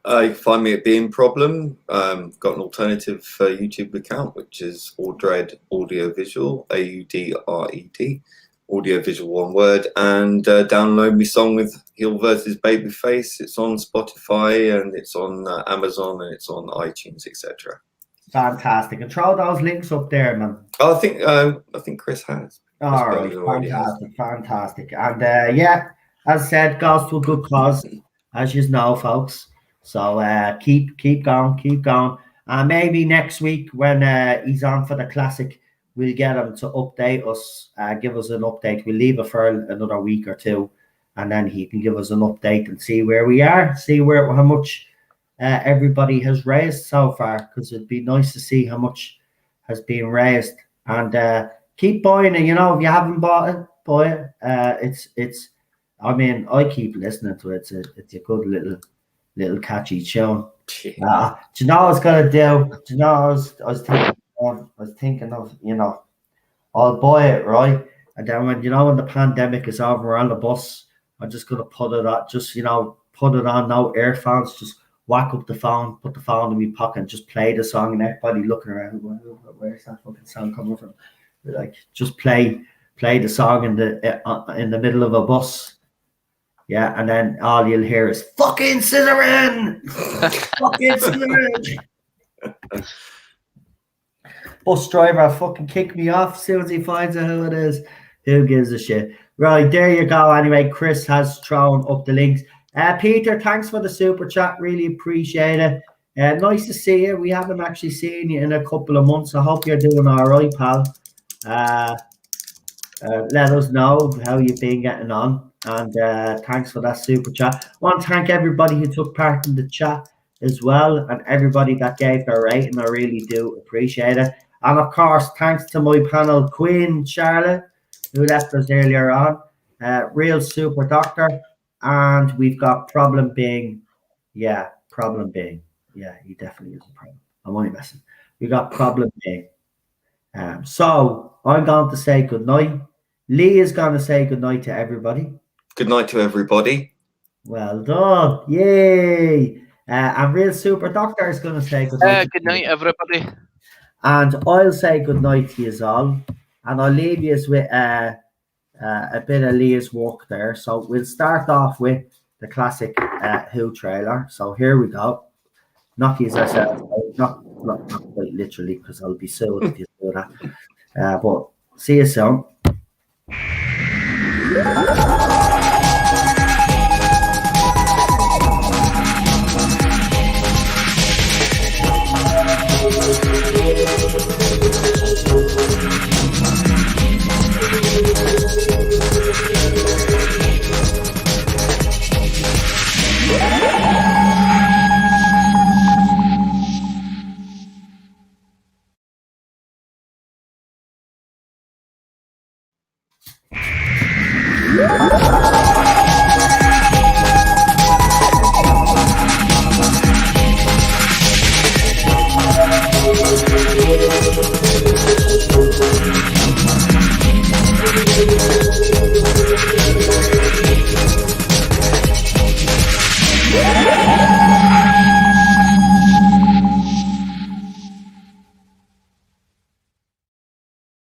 You can find me at Being Problem. Got an alternative YouTube account, which is Audred Audiovisual, AUDRED. Audiovisual, one word, and download my song with Heel versus Babyface. It's on Spotify, and it's on Amazon, and it's on iTunes, etc. Fantastic. And throw those links up there, man. I think Chris has. All right, fantastic. And yeah, as I said, goes to a good cause, as you know, folks. So keep going. And maybe next week when he's on for the classic, we'll get him to update us, give us an update. We'll leave it for another week or two, and then he can give us an update and see where we are, see how much everybody has raised so far, because it'd be nice to see how much has been raised. And keep buying it. If you haven't bought it, buy it. It's. I mean, I keep listening to it. It's a good little catchy tune. Do you know what I was gonna do? Do you know I was thinking of, I'll buy it, right? And then when the pandemic is over, we're on the bus, I'm just gonna put it on, no earphones, just whack up the phone, put the phone in my pocket, and just play the song, and everybody looking around, where's that fucking song coming from? Like, just play the song in the middle of a bus. Yeah, and then all you'll hear is fucking scissoring, fucking scissoring. Bus driver fucking kick me off as soon as he finds out who it is. Who gives a shit? Right, there you go. Anyway, Chris has thrown up the links. Peter, thanks for the super chat. Really appreciate it. Nice to see you. We haven't actually seen you in a couple of months. I hope you're doing all right, pal. Let us know how you've been getting on. And thanks for that super chat. I want to thank everybody who took part in the chat as well, and everybody that gave their rating. I really do appreciate it. And of course, thanks to my panel queen, Charlotte, who left us earlier on. Real Super Doctor. And we've got Problem Being. Yeah, Problem Being. Yeah, he definitely is a problem. I'm only messing. We got Problem Being. So I'm going to say goodnight. Lee is going to say goodnight to everybody. Good night to everybody. Well done. Yay. And Real Super Doctor is going to say goodnight. Good night, everybody. And I'll say goodnight to you all. And I'll leave you with a bit of Leah's work there. So we'll start off with the classic Who trailer. So here we go. Not use ourselves, not quite literally, because I'll be sued if you do that. But see you soon. Yeah.